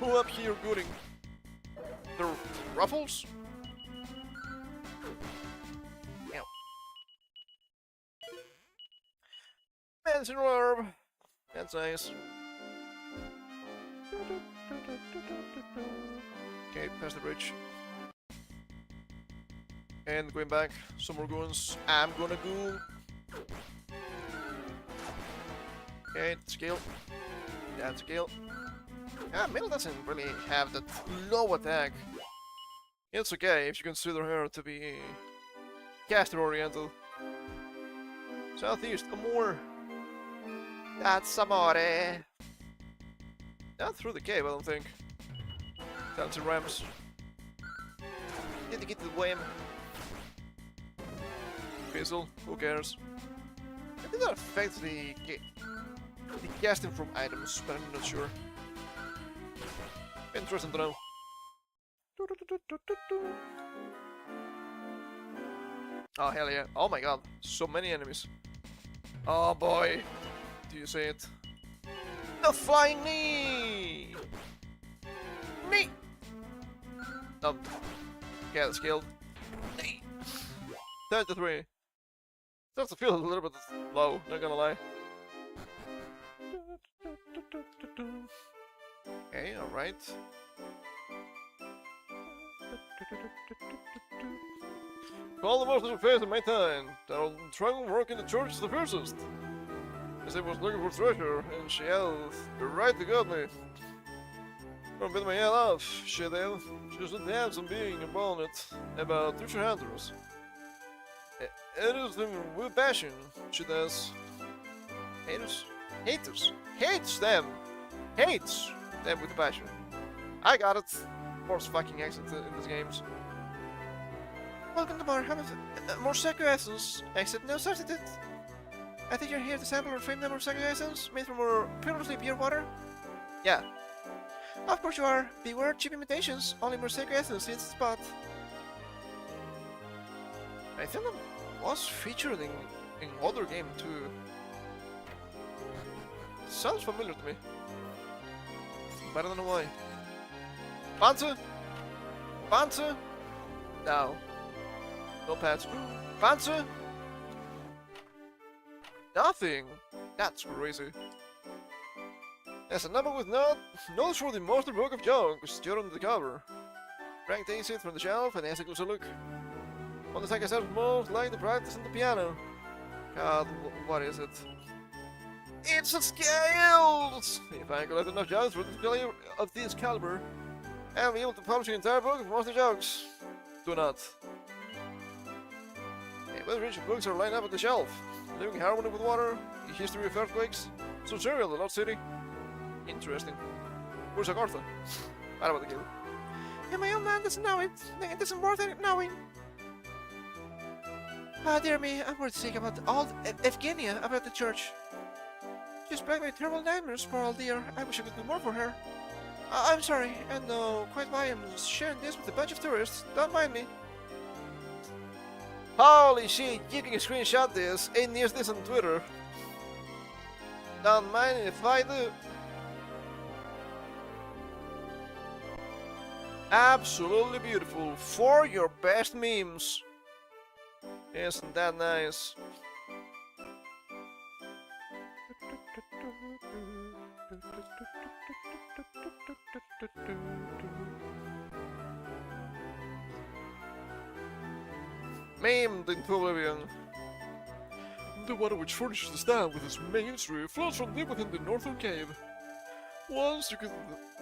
Who up here gooning? The Ruffles? Ow. Man's in orb! That's nice. Okay, past the bridge. And going back, some more goons. I'm gonna go. Okay, skill. That's skill. Yeah, Middle doesn't really have that low attack. It's okay if you consider her to be caster oriented. Southeast, more. That's amore. Not through the cave, I don't think. Fancy ramps. Need to get to the wham. Fizzle, who cares? I think that affects the casting from items, but I'm not sure. Interesting to know. Oh hell yeah. Oh my god, so many enemies. Oh boy. Do you see it? The flying knee! Knee! Oh. Okay, that's killed. Knee! 33. Starts to feel a little bit low, not gonna lie. Okay, alright. All the most of the face in my time that I'll try and work in the church is the fiercest. As I was looking for treasure, and she yelled, right to got me. I'm bit my head off, she did. She just didn't have some being about it, about future hunters. It is them with passion, she does. Haters? Haters! Hates them! Hates them with passion. I got it! Worst fucking accent in these games. Welcome to bar. Have more Saku essence. Exit no substitute. I think you're here to sample our famed number Saku essence made from more purely pure water. Yeah. Of course you are. Beware cheap imitations. Only more Saku essence hits the spot. I think it was featured in other game too. Sounds familiar to me. But I don't know why. Bantu? Bantu? No. No pets. Bantu? Nothing. That's crazy. As a number with notes for the monster book of jokes during the cover. Frank takes it from the shelf and has a closer look. On the second sounds most like the practice on the piano. God, what is it? It's a scales! If I collect enough jokes for this caliber, I'll be able to publish an entire book of monster jokes. Do not. Well-written books are lined up on the shelf. Living harmony with water, the history of earthquakes, some cereal, the Lost City. Interesting. Where's Agartha? What about the game? Yeah, my own man doesn't know it. It isn't worth it knowing. Ah, dear me, I'm worried sick about old Evgenia about the church. She's plagued by terrible nightmares, poor old dear. I wish I could do more for her. I'm sorry, and know quite why I'm sharing this with a bunch of tourists. Don't mind me. Holy shit, you can screenshot this and use this on Twitter. Don't mind if I do. Absolutely beautiful. For your best memes. Isn't that nice? Maimed into oblivion. The water which furnishes the stand with its main industry flows from deep within the northern cave. Once you could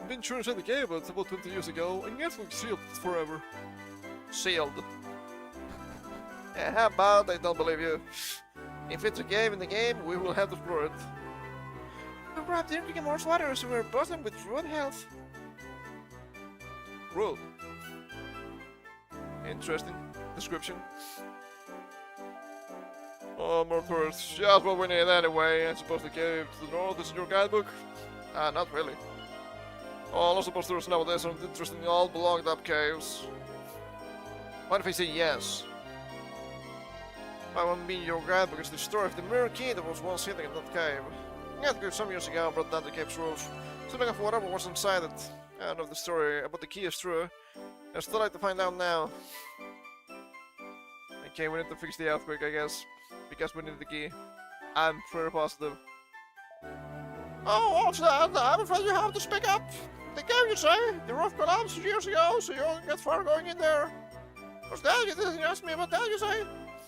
venture inside the cave about 20 years ago, and yet was sealed forever. Sealed. How about I don't believe you? If it's a cave in the game, we will have to explore it. We're perhaps drinking more water, so we're buzzing with rude health. Rude. Interesting description. Oh, more tourists. Just what we need anyway. I suppose the cave to the north is in your guidebook? Not really. Oh, not supposed tourists nowadays aren't interested in all blocked up caves. What if I say yes? I won't be in your guidebook is the story of the mirror key that was once hidden in that cave. Got good some years ago, brought down the cave's roof. Something of whatever was inside it. I don't know if the story about the key is true. I'd still like to find out now. Okay, we need to fix the earthquake, I guess. Because we need the key. I'm pretty positive. Oh, what's that? I'm afraid you have to speak up. The cave, you say? The roof collapsed years ago, so you won't get far going in there. What's that? You didn't ask me about that, you say?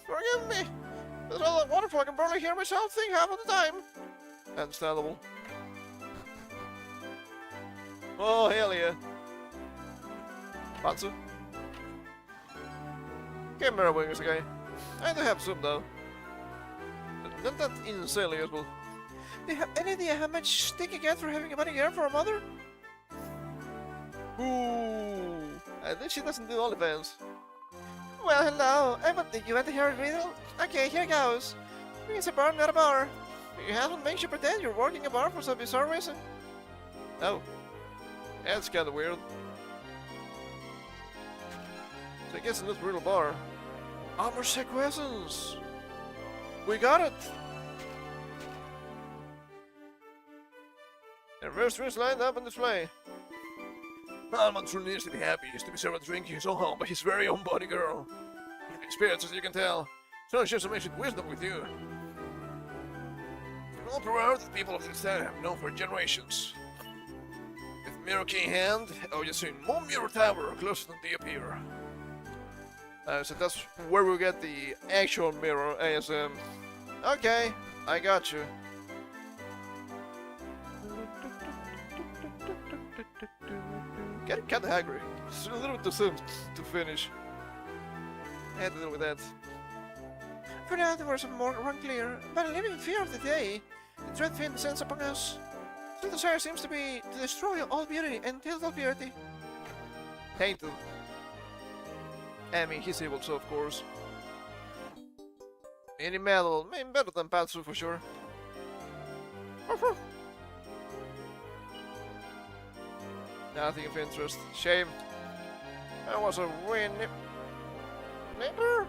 Forgive me. It's all that wonderful, I can barely hear myself think half of the time. Understandable. Oh, hell yeah. Batsu. Get mirror wings again. I do have some though. Not that insanely useful. Do you have any idea how much stick you get for having a bunny girl for a mother? Ooh. I think she doesn't do OnlyFans. Well, hello. You want to hear a riddle? Okay, here goes. It's a bar, not a bar. Your husband makes you pretend you're working a bar for some bizarre reason. Oh. That's kinda weird. So I guess in this brutal bar. Armor sequences! We got it! And first drinks lined up on display. Almond truly needs to be happy. He used to be served a drink in his own home by his very own body girl. experience, as you can tell. So share some ancient wisdom with you. An old proverb that people of this time have known for generations. With mirror key in hand, oh, you see more mirror tower closer than they appear. So that's where we get the actual mirror ASM. Okay, I got you. Getting kinda hungry. It's a little bit too soon to finish. I had to deal with that. For now, there was more unclear, but living in fear of the day, the dread fiend descends upon us. The desire seems to be to destroy all beauty and kill all purity. Tainted. I mean, he's able to, of course. Any metal, maybe better than Patsu for sure. Nothing of interest. Shame. That was a win. Neighbor?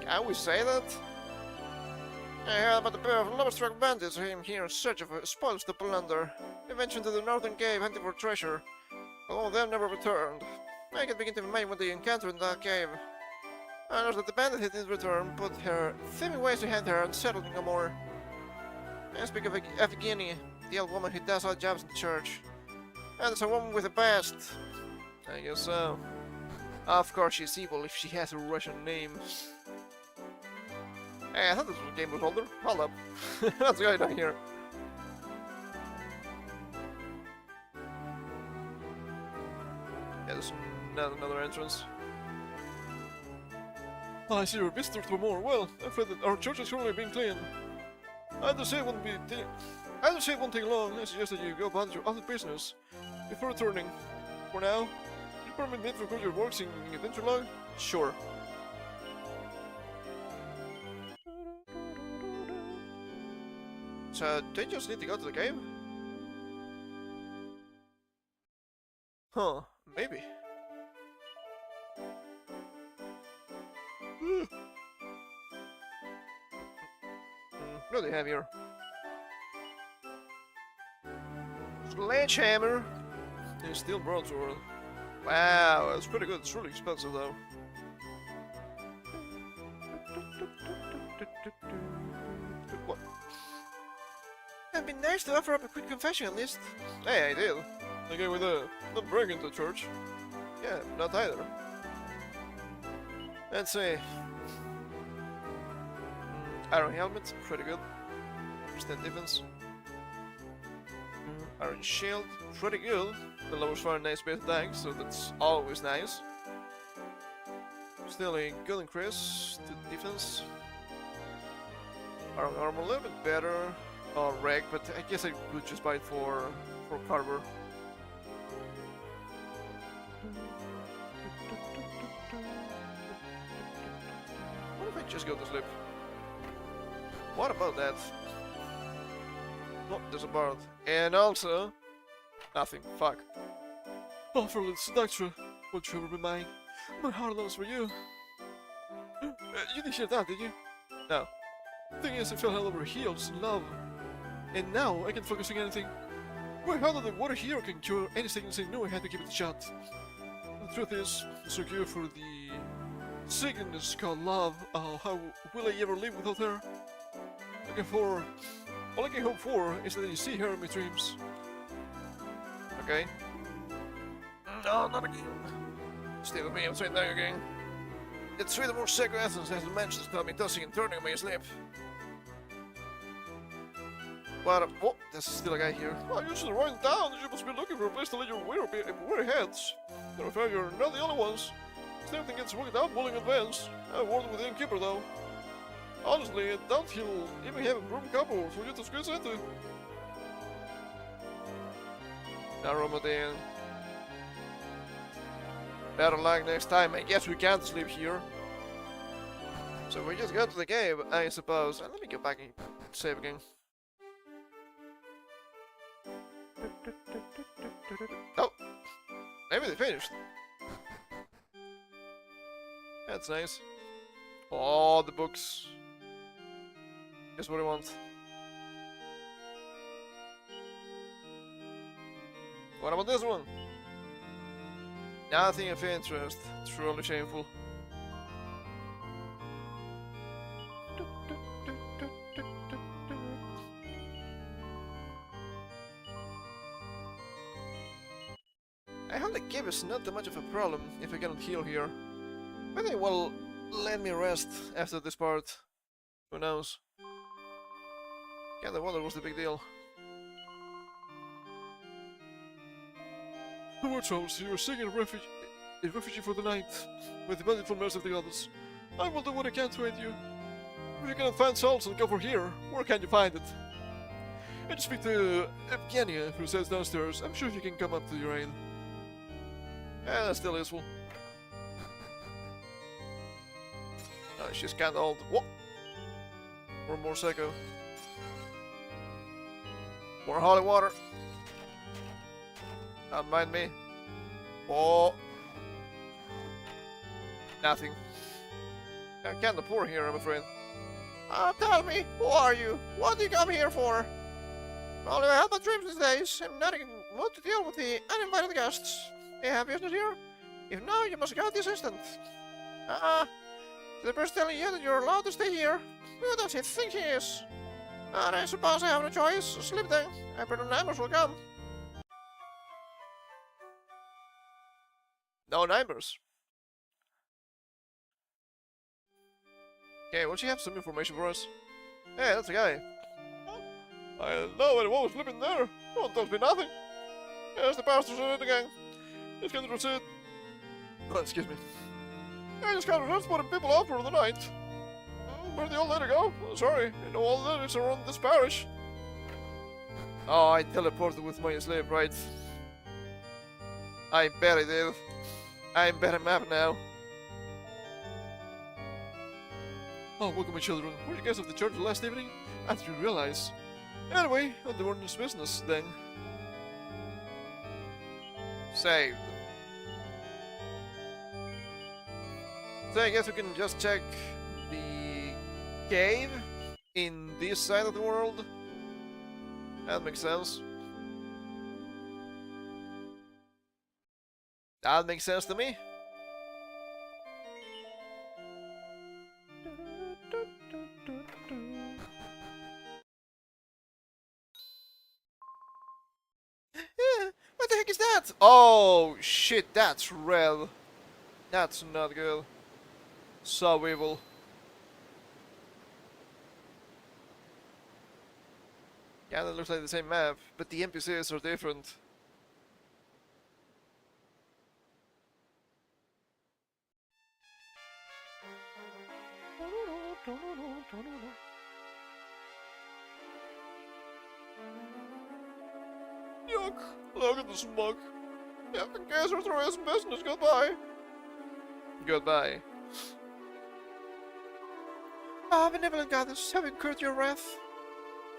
Can we say that? I heard about the pair of love-struck bandits who came here in search of spoils to plunder. They ventured to the northern cave hunting for treasure, but all of them never returned. I can begin to imagine what they encountered in that cave. I know that the bandit did return, but her thieving ways to hand her and settled no more. I speak of Evgeny, the old woman who does odd jobs in the church. And it's a woman with a past. I guess so. Of course she's evil if she has a Russian name. Hey, I thought this game was older. Hold up. What's going on here? Yeah, there's another entrance. Oh, I see your visitors were more. Well, I'm afraid that our church is surely being cleaned. I don't say it won't take long. I suggest that you go about your other business before returning. For now, you permit me to record your works in adventure log? Sure. So, do you just need to go to the cave? Huh, maybe. What do they have here? Sledgehammer! And steel broadsword. Wow, that's pretty good. It's really expensive though. What? It'd be nice to offer up a quick confession at least. Hey, I did. The guy with the not breaking the church. Yeah, not either. Let's see. Iron helmet, pretty good. Stand defense. Iron shield, pretty good. The lowers fire nice base attack, so that's always nice. Still a good increase to defense. Iron armor a little bit better on reg, but I guess I would just buy it for Carver. What if I just go to sleep? What about that? Oh, there's a bard. And also... nothing. Fuck. Oh, for the seductress, won't you ever be mine? My heart loves for you. You didn't hear that, did you? No. The thing is, I fell hell over heels in love. And now, I can focus on anything. Well, I heard that the water here can cure any sickness I knew I had to give it a shot. The truth is, it's so cure for the sickness called love. Oh, how will I ever live without her? All I can hope for is that you see her in my dreams. Okay. No, not again. Stay with me, I'm straight down again. It's three of the more sacred essence as the mentions tell me tossing and turning on my sleep. But, oh, there's still a guy here. Well, you should run down. You must be looking for a place to lay your weary heads. To be fair, you're not the only ones. If everything gets worked out well in advance. I worked with the innkeeper, though. Honestly, I doubt he'll even have a broom couple for you to squeeze into. Now, Ramadan. Better luck next time. I guess we can't sleep here. So we just go to the cave, I suppose. And let me go back and save again. Oh! Maybe they finished. That's nice. Oh, the books. Just what I want. What about this one? Nothing of interest. Truly shameful. is not too much of a problem if I cannot heal here. I think, well, let me rest after this part. Who knows? Kinda wonder what's the big deal. The war trolls, you are seeking a refugee for the night, with the bountiful mercy of the goddess. I will do what I can to aid you. If you cannot find souls and cover here, where can you find it? I just speak to Evgenia, who sits downstairs. I'm sure she can come up to your aid. Yeah, that's still useful. She's kinda old. What? More psycho. More holy water. Don't mind me. Oh. Nothing. I'm kinda poor here, I'm afraid. Tell me, who are you? What do you come here for? Only I have my dreams these days. I'm not in the mood to deal with the uninvited guests. You have business here? If no, you must go this instant. The person telling you that you're allowed to stay here. Who does he think he is? And I suppose I have no choice. Sleep then. I bet the neighbors will come. No neighbors. Okay, will she have some information for us? Hey, that's a guy. I don't know anyone was living there. No one tells me nothing. Yes, the pastor's in it again. Just get the receipt. Oh, excuse me. I just got a receipt putting people out for the night. Where'd the old lady go? Oh, sorry, I know all ladies around this parish. Oh, I teleported with my slave, right? I bet I did. I'm better map now. Oh, welcome, my children. Were you guys at the church last evening? I didn't realize. Anyway, on the morning's business, then. Saved. So I guess we can just check the cave in this side of the world. That makes sense. That makes sense to me. What the heck is that? Oh shit, that's red. That's not good. So evil. Yeah, that looks like the same map, but the NPCs are different. Yuck! Look at the smoke. Yeah, I guess we're through his business. Goodbye. Goodbye. Benevolent goddess, have incurred your wrath.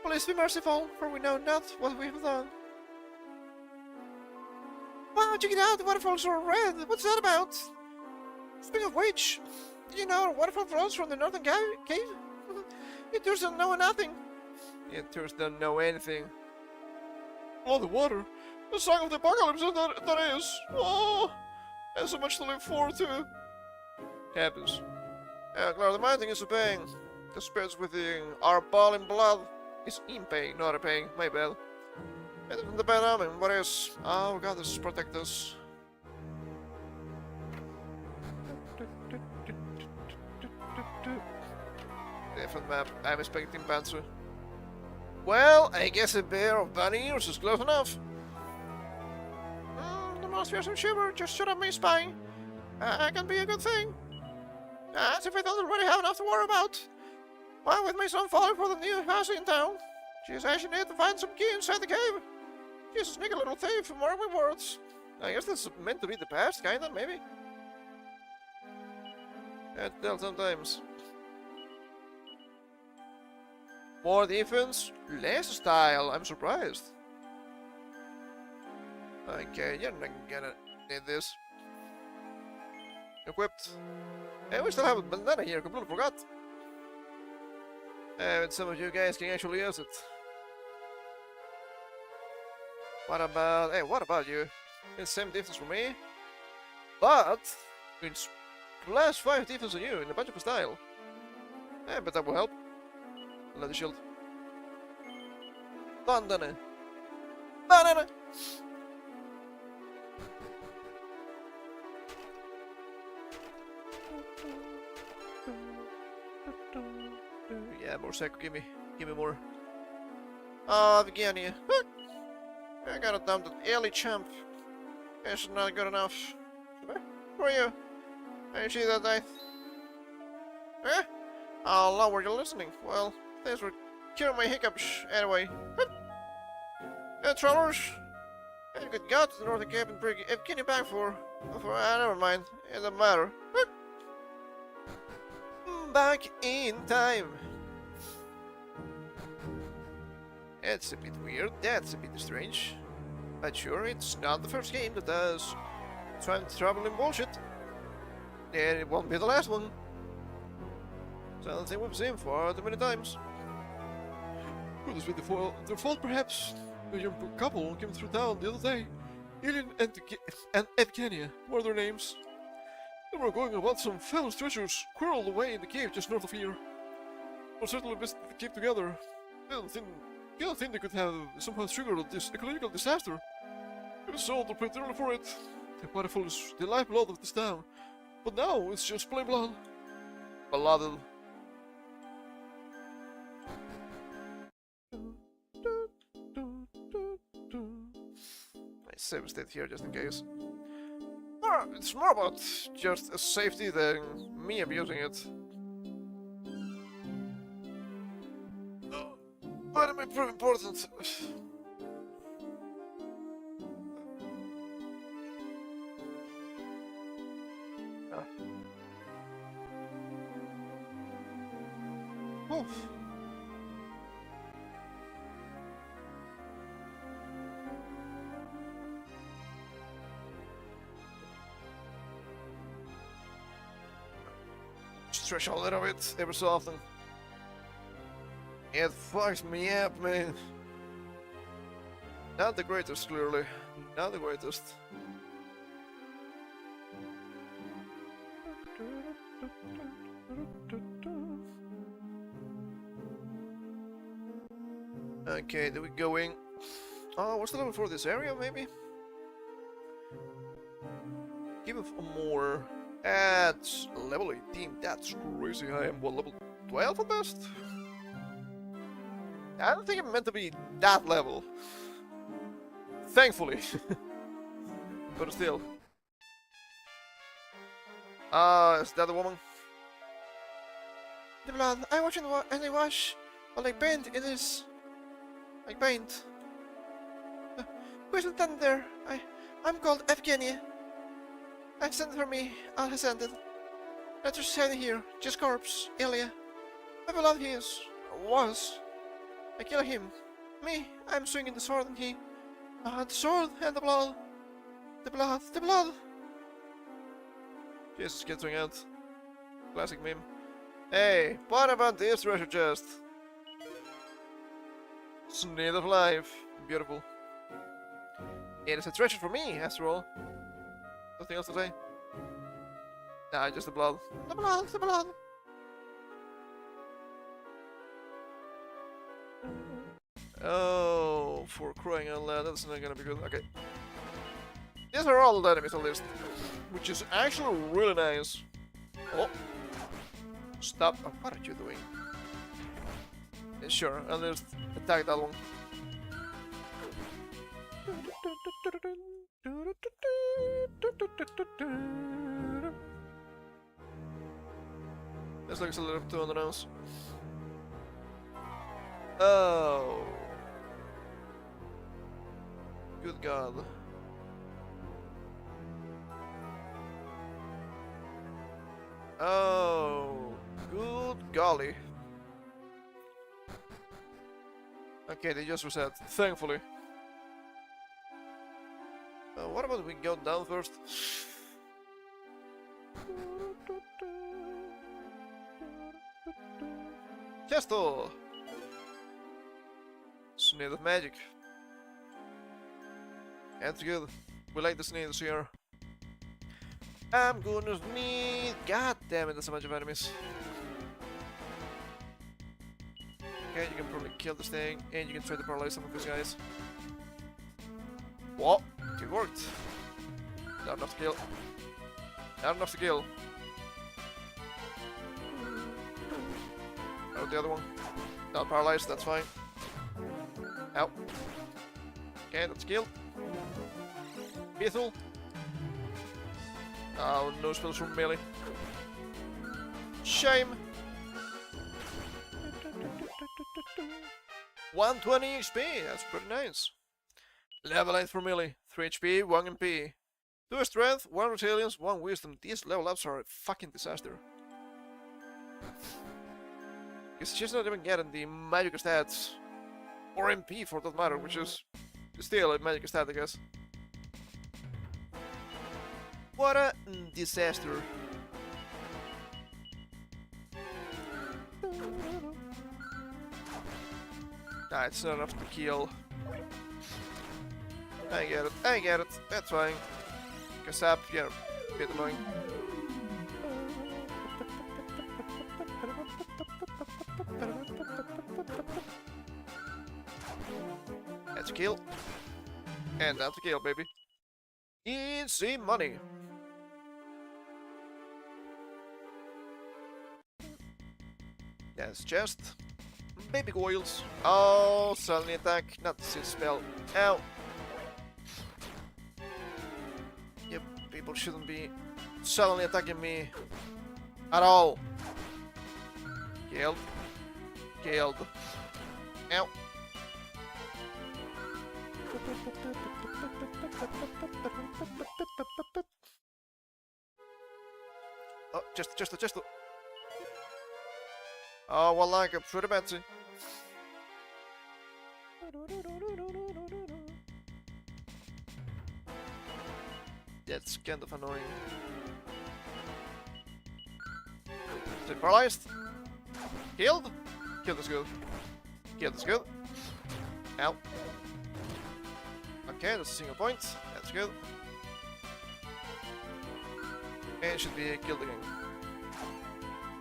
Please be merciful, for we know not what we have done. Wow, check it out, the waterfalls are red. What's that about? Speaking of which, do you know waterfall flows from the northern cave? You tourists don't know nothing. You tourists don't know anything. Oh, the water. The song of the apocalypse, that is. Oh, and so much to look forward to. Happens. Claire, the main thing is paying. The spirits within our ball in blood is in pain, not a pain. My bad. It isn't the bad omen, what is? Oh, goddess, protect us. Different map. I'm expecting Panzer. Well, I guess a pair of bunny ears is close enough. The most fearsome shiver just shut up my spine. Can be a good thing. As if I don't already have enough to worry about. Why, with my son falling for the new house in town, she says she needs to find some key inside the cave. She's a sneaky little thief, mark my words. I guess that's meant to be the past, kinda, maybe. Can't tell sometimes. More defense, less style. I'm surprised. Okay, you're not gonna need this. Equipped. Hey, we still have a bandana here, completely forgot. But some of you guys can actually use it. What about... Hey, what about you? It's same defense for me. But it's plus 5 defense on you in a bunch of style. But that will help. Another shield. Bandana. Banana! Yeah, more psycho. Give me more. Oh, Evgenia. I gotta dump that early champ. It's not good enough. Who are you? I see that I... Eh? Oh, Lord, you're listening. Well, thanks for curing my hiccups anyway. Travelers? You could go to the Northern Cape and bring Evgenia back for never mind. It doesn't matter. Back in time. It's a bit weird, that's a bit strange. But sure, it's not the first game that does time traveling bullshit. And it won't be the last one. Something we've seen far too many times. Could this be their fault perhaps? The young couple came through town the other day. Alien and Evgenia were their names. They were going about some fellow's treasures squirreled away in the cave just north of here. We're certainly best to keep together. I don't think they could have somehow triggered this ecological disaster. If so, they're pretty early for it. The waterfall is the lifeblood of this town. But now it's just plain blood. Blooded. I save state here just in case. It's more about just safety than me abusing it. But it may prove important. Oh. Stretch a little bit every so often. It fucks me up, man. Not the greatest, clearly. Not the greatest. Okay, do we going? Oh, what's the level for this area, maybe? Give it more. At level 18, that's crazy. I am what, level 12 at best? I don't think I'm meant to be that level. Thankfully. But still. Is that the woman? The blood. I watch and I wash. But like paint, it is. Like paint. Who is standing there? I'm called Evgenia. I sent for me, I sent it. Let her stand here, just corpse, Ilya. I believe he is, or was. I kill him. Me, I'm swinging the sword and he... the sword and the blood. The blood, the blood. Jesus, get swing out. Classic meme. Hey, what about this treasure chest? Sneed of life. Beautiful. It is a treasure for me, after all. Nothing else to say? Nah, just the blood. The blood, the blood. Oh, for crying out loud, that's not gonna be good. Okay. These are all the enemies on the list, which is actually really nice. Oh. Stop. Oh, what are you doing? Sure, I'll just attack that one. This looks a little too on the nose. Oh. Good God. Oh. Good golly. Okay, they just reset, thankfully. What about we go down first? Chesto! Sneed of magic. That's good. We like the sneeds here. I'm gonna sneeze. God damn it, there's a bunch of enemies. Okay, you can probably kill this thing, and you can try to paralyze some of these guys. What? It worked. Not enough to kill. Not enough to kill. Oh, the other one. Not paralyzed, that's fine. Ow. Okay, that's killed. Beetle. Oh, no spells from melee. Shame. 120 HP, that's pretty nice. Level 8 for melee, 3 HP, 1 MP. 2 strength, 1 resilience, 1 wisdom. These level ups are a fucking disaster. Because she's not even getting the magic stats. Or MP for that matter, which is still a magic stat, I guess. What a disaster. Nah, it's not enough to kill. I get it, that's fine. Kasap, yeah, a bit annoying. That's a kill. And that's a kill, baby. Easy money. That's just baby coils. Oh, suddenly attack, not the spell. Ow. Yep, people shouldn't be suddenly attacking me at all. Killed. Killed. Ow. Oh, just. Oh, well, like a pretty Betsy. That's kind of annoying. Is it paralyzed? Killed? Killed is good. Killed is good. Ow. Okay, that's a single point. That's good. And it should be killed again.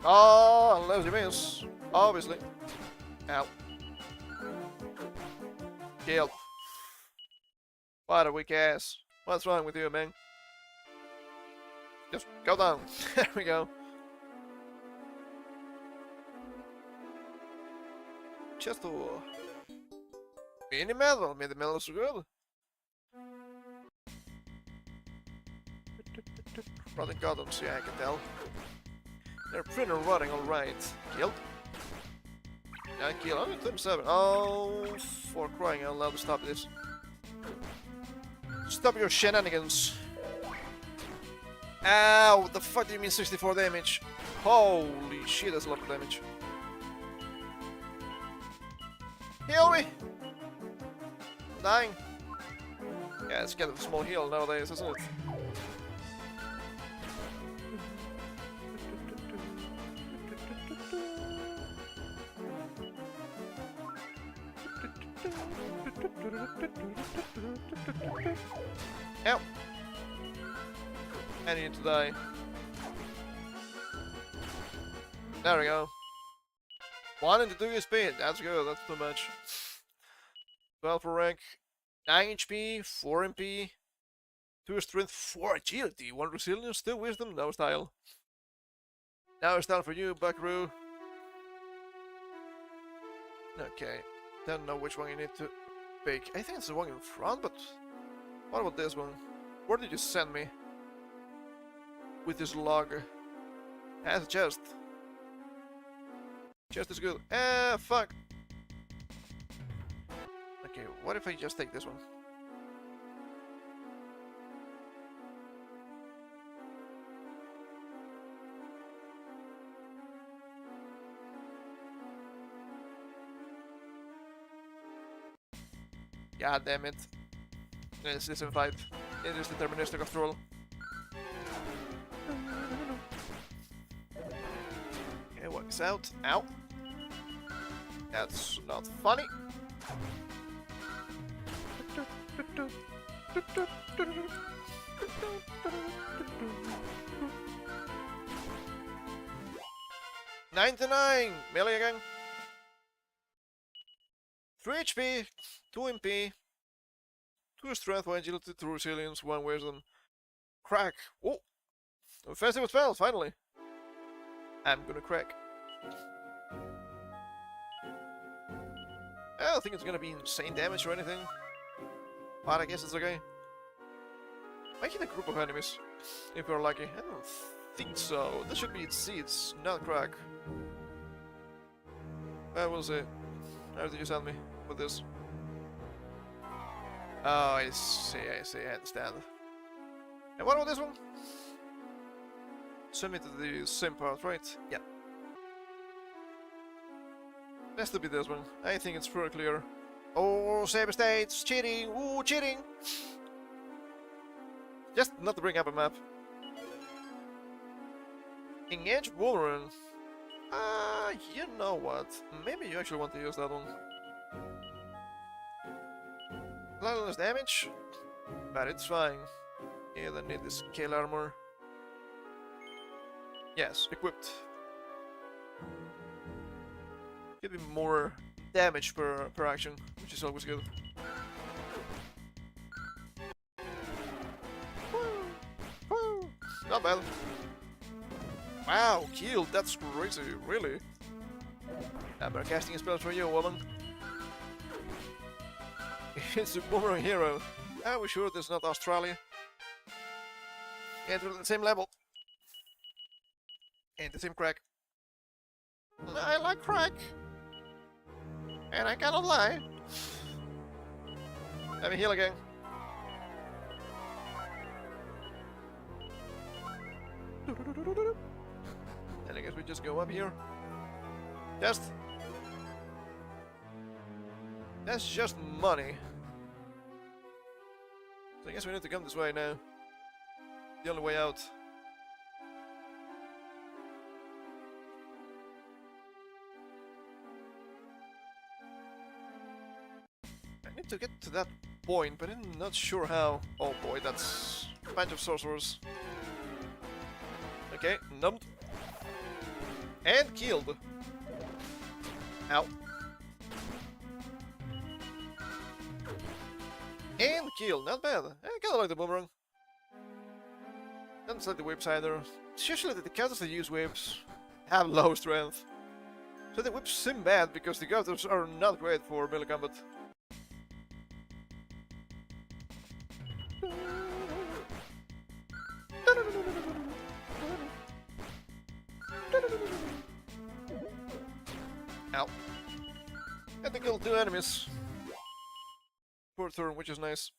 Oh, unless you miss. Obviously. Ow. Killed. What a weak ass. What's wrong with you, man? Just go down. There we go. Just a mini medal. Mini medal is good. Rotting golems, yeah, I can tell. They're pretty rotting, alright. Killed. Yeah, kill. 127. Oh, for crying out loud, stop this. Stop your shenanigans. Ow, what the fuck do you mean 64 damage? Holy shit, that's a lot of damage. Heal me! I'm dying. Yeah, it's kind of a small heal nowadays, isn't it? Ow! I need to die. There we go. 1 and 2 speed, that's good, that's too much. 12 for rank, 9 HP, 4 MP, 2 strength, 4 agility, 1 resilience, 2 wisdom, no style. Now it's time for you, Buckaroo. Okay, don't know which one you need to pick. I think it's the one in front, but what about this one? Where did you send me? With this log. Has a chest. Chest is good. Ah, fuck. Okay, what if I just take this one? God damn it. This isn't fight. It is deterministic after all. Okay, work this out. Ow. That's not funny. $99 melee again. 3 HP, 2 MP, 2 strength, 1 agility, 2 resilience, 1 wisdom. Crack. Oh! Offensive spell, finally. I'm gonna crack. I don't think it's gonna be insane damage or anything. But I guess it's okay. Might hit a group of enemies, if we're lucky. I don't think so. That should be its seeds, not crack. Well, we'll see. How did you send me with this? Oh, I see, I understand. And what about this one? Send me to the same part, right? Yeah. Has to be this one. I think it's pretty clear. Oh, save states! Cheating! Ooh, cheating! Just not to bring up a map. Engage Wolverine. You know what? Maybe you actually want to use that one. A lot less damage, but it's fine. Yeah, I need this scale armor. Yes, equipped. Give me more damage per action, which is always good. Woo! Not bad. Wow, killed, that's crazy, really. I'm casting a spell for you, woman. It's a boomerang hero. Are we sure this is not Australia? And we're at the same level. And the same crack. I like crack. And I cannot lie. Let me heal again. And I guess we just go up here. That's just money. So I guess we need to come this way now. The only way out. I need to get to that point, but I'm not sure how. Oh boy, that's a bunch of sorcerers. Okay, numbed. And killed. Ow. And killed, not bad. I kinda like the boomerang. Doesn't like the whips either. It's usually that the characters that use whips have low strength. So the whips seem bad because the characters are not great for melee combat. Ow. And they killed 2 enemies. Per turn, which is nice.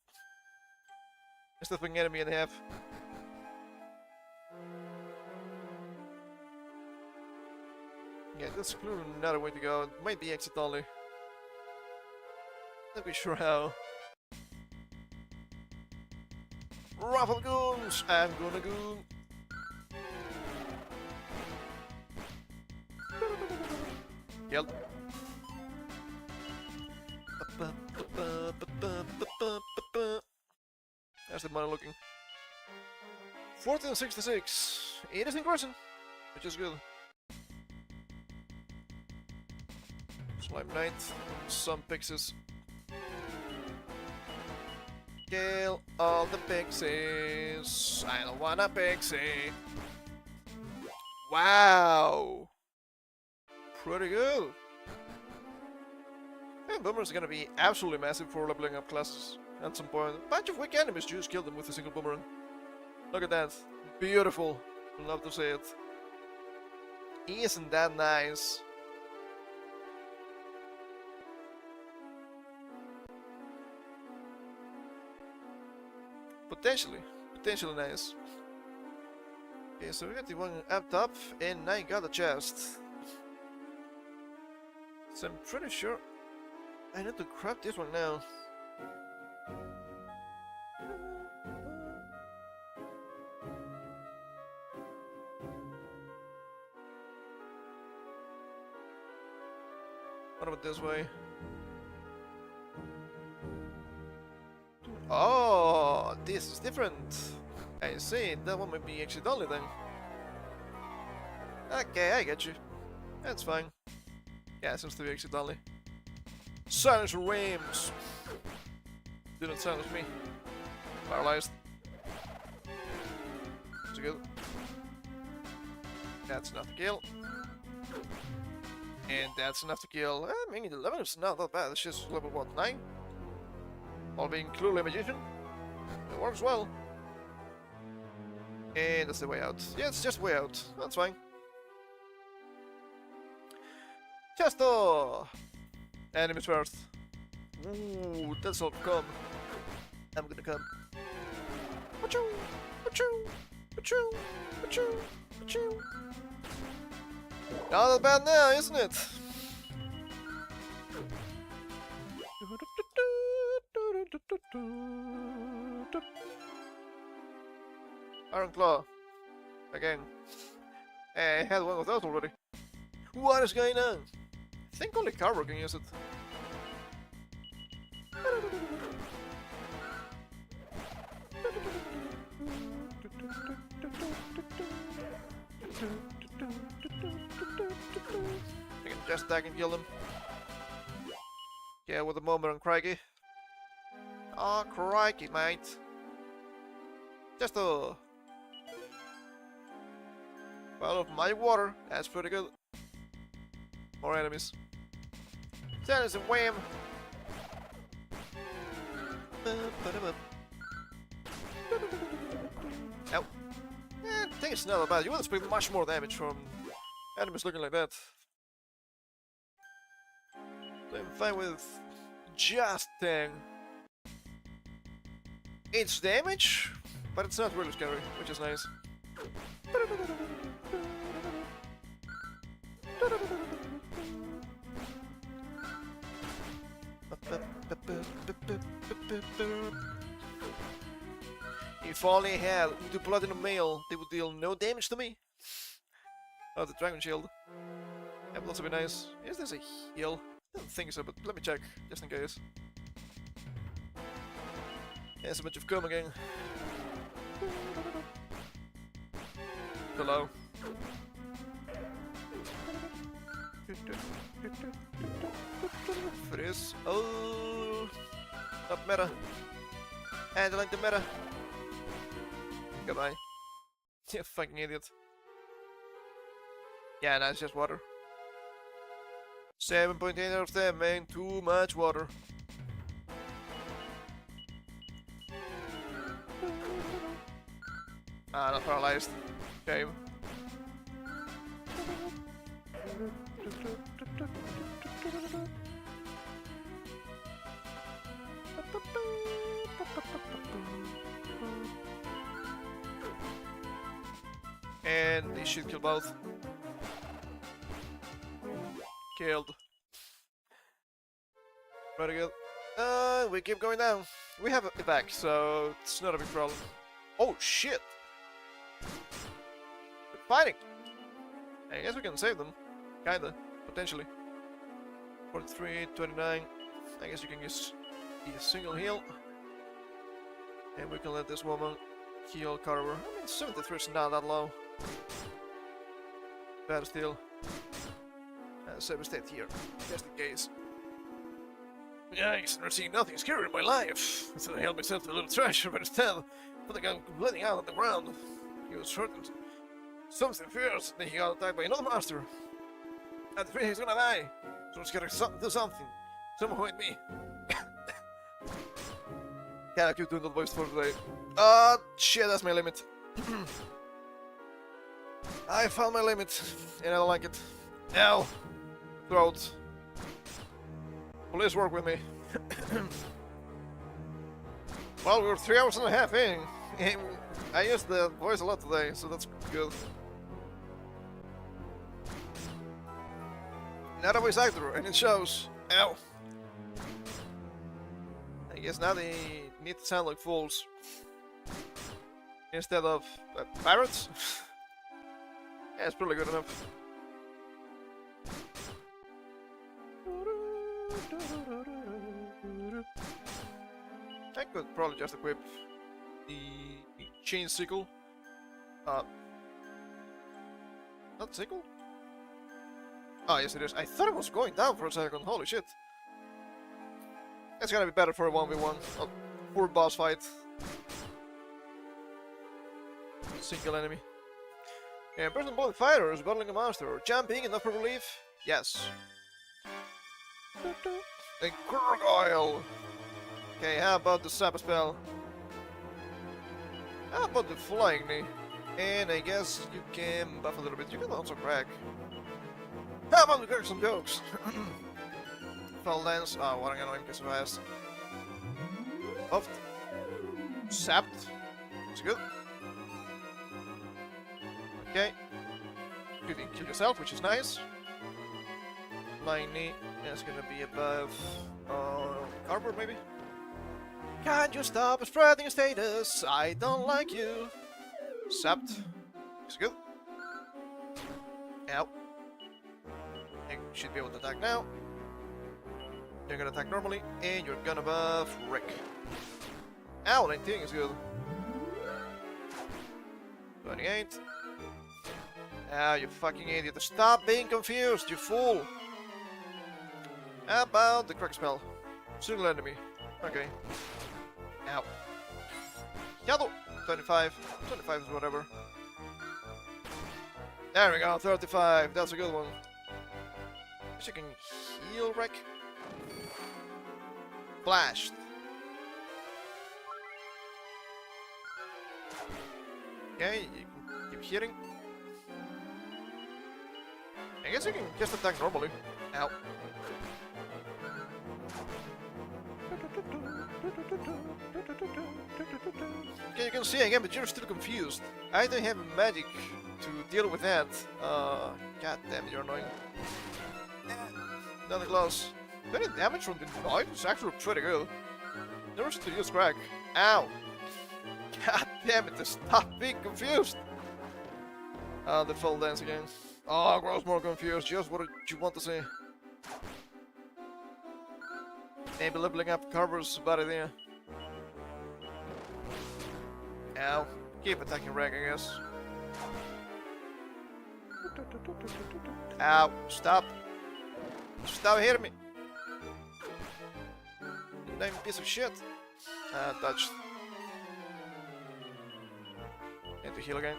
Instead of an enemy and a half. Yeah, that's clearly another way to go. It might be exit only. Not be sure how. Ruffle goons! I'm gonna goon! Killed. There's the money looking. 1466. It is increasing, which is good. Slime Knight, some pixies. Kill all the pixies. I don't want a pixie. Wow! Pretty good. And Boomerang's gonna be absolutely massive for leveling up classes at some point. A bunch of weak enemies just killed them with a single Boomerang. Look at that. Beautiful. Love to see it. Isn't that nice? Potentially nice. Okay, so we got the one up top, and I got a chest. So I'm pretty sure I need to grab this one now. What about this way? Oh, this is different. I see, that one might be exit only then. Okay, I get you. That's fine. Yeah, it seems to be exit only. Silence Rames! Didn't silence me. Paralyzed. That's good. That's not a kill. And that's enough to kill. I mean, 11 is not that bad. It's just level, what, 9? While being clearly a magician. It works well. And that's the way out. Yeah, it's just way out. That's fine. Chesto! Enemies first. Ooh, that's all come. I'm gonna come. Achoo! Achoo! Achoo! Achoo! Achoo! Not that bad now, isn't it? Iron Claw. Again. I had one of those already. What is going on? I think only Carver can use it. I can just attack and kill them. Yeah, with the moment on Crikey. Oh, crikey, mate. Just a... Well, of my water. That's pretty good. More enemies. That is a wham. Ow. I think it's not that bad. You would expect much more damage from enemies looking like that. So I'm fine with just 10. It's damage, but it's not really scary, which is nice. If only I had the platinum mail, they would deal no damage to me. Oh, the dragon shield. That would also be nice. Is this a heal? I don't think so, but let me check, just in case. There's a bunch of cum again. Hello. Frizz. Oh, not meta. Handling the meta. Goodbye. You fucking idiot. Yeah, that's just water. 7.8 out of 10, man. Too much water. Ah, not paralyzed. Shame. And these should kill both. Killed. Very good. We keep going down. We have it back, so it's not a big problem. Oh shit! They're fighting! I guess we can save them. Kinda. Potentially. 43, 29. I guess you can use a single heal. And we can let this woman heal Carver. I mean, 73 is not that low. Better still. Save a state here, just in case. Yikes, never seen nothing scary in my life. So I held myself to a little treasure, but instead, put the gun bleeding out on the ground. He was hurting something fierce, then he got attacked by another monster. I'm afraid he's gonna die. So let's gotta do something. Someone with me. Can I keep doing the voice for today? Shit, that's my limit. I found my limit, and I don't like it. Ow! Throat. Please work with me. Well, we're 3 hours and a half in. I used the voice a lot today, so that's good. Not a voice actor, and it shows. Ow. I guess now they need to sound like fools. Instead of parrots. Yeah, it's probably good enough. I could probably just equip the chain sickle. Not sickle? Oh, yes it is. I thought it was going down for a second. Holy shit. That's gonna be better for a 1v1. A poor boss fight. Single enemy. A person bullet fighter is battling a monster. Jumping enough for relief? Yes. A gargoyle! Okay, how about the sap spell? How about the flying knee? And I guess you can buff a little bit. You can also crack. How about we crack some jokes? Fell dance. Oh, what am I gonna so fast? Buffed. Sapped. It's good. Okay. You can kill yourself, which is nice. Flying knee. That's gonna be above Carver, maybe? Can't you stop spreading status? I don't like you. Sapped. It's good. Ow. You should be able to attack now. You're gonna attack normally, and you're gonna buff Rick. Ow, 19 is good. 28. Ah, you fucking idiot. Stop being confused, you fool! How about the crack spell? Single enemy. Okay. Ow. Yellow! 25. 25 is whatever. There we go, 35. That's a good one. Guess you can heal Rick. Flashed. Okay, you can keep hitting. I guess you can just attack normally. Ow. Okay, you can see again, but you're still confused. I don't have magic to deal with that. God damn it, you're annoying. Down the close. 20 damage from the knife is actually pretty good. Never used to use crack. Ow! God damn it, stop being confused! The full dance again. Oh, gross, more confused. Just what did you want to say? Maybe leveling up Carver's a bad idea. Ow. Keep attacking Reg, I guess. Ow. Stop. Stop hitting me. You damn piece of shit. Touched. Need to heal again.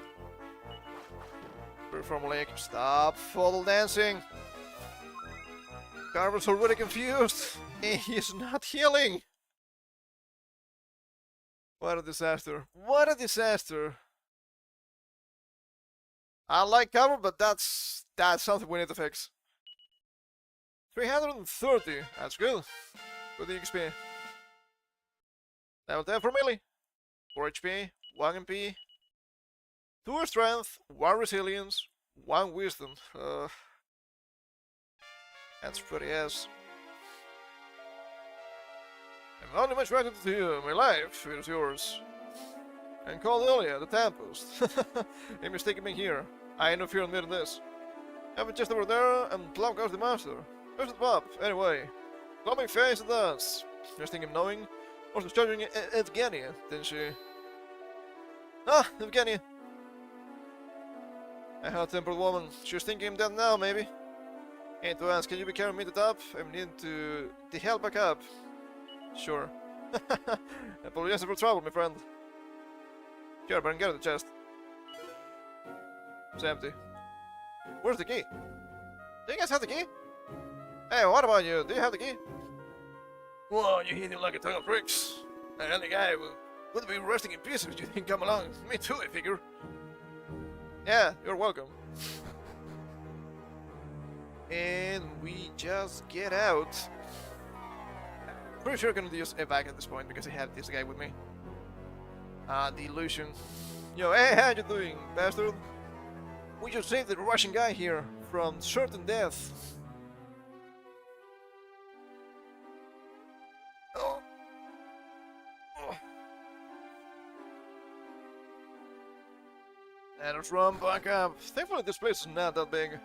Perform leg. Stop follow dancing. Carver's already confused. He's not healing. What a disaster. What a disaster. I like Carver, but that's something we need to fix. 330. That's good. Good XP. Level 10 for melee. 4 HP, 1 MP, 2 strength, 1 resilience, 1 wisdom. That's pretty ass. I'm only much gratitude to you. My life is yours. And called earlier, the Tempest. A mistake me here. I ain't no fear in admitting this. Have it just over there, and plump goes the monster. Where's the pop? Anyway. Clubbing face and dance. Just think him knowing. Also charging Evgenia, didn't she? Ah, Evgenia. A hot-tempered woman. She's thinking I'm dead now, maybe. Ain't to ask, can you be carrying me to the top? I'm needing to the hell back up. Sure. Apologize for trouble, my friend. Sure, but I can get at the chest. It's empty. Where's the key? Do you guys have the key? Hey, what about you? Do you have the key? Whoa, you hit him like a ton of bricks. Any guy would be resting in peace if you didn't come along. Me too, I figure. Yeah, you're welcome. And we just get out. Pretty sure I'm gonna use evac at this point because I have this guy with me. The illusion. Yo, hey, how you doing, bastard? We just saved the Russian guy here from certain death. Oh. Oh. And let's run back up. Thankfully this place is not that big.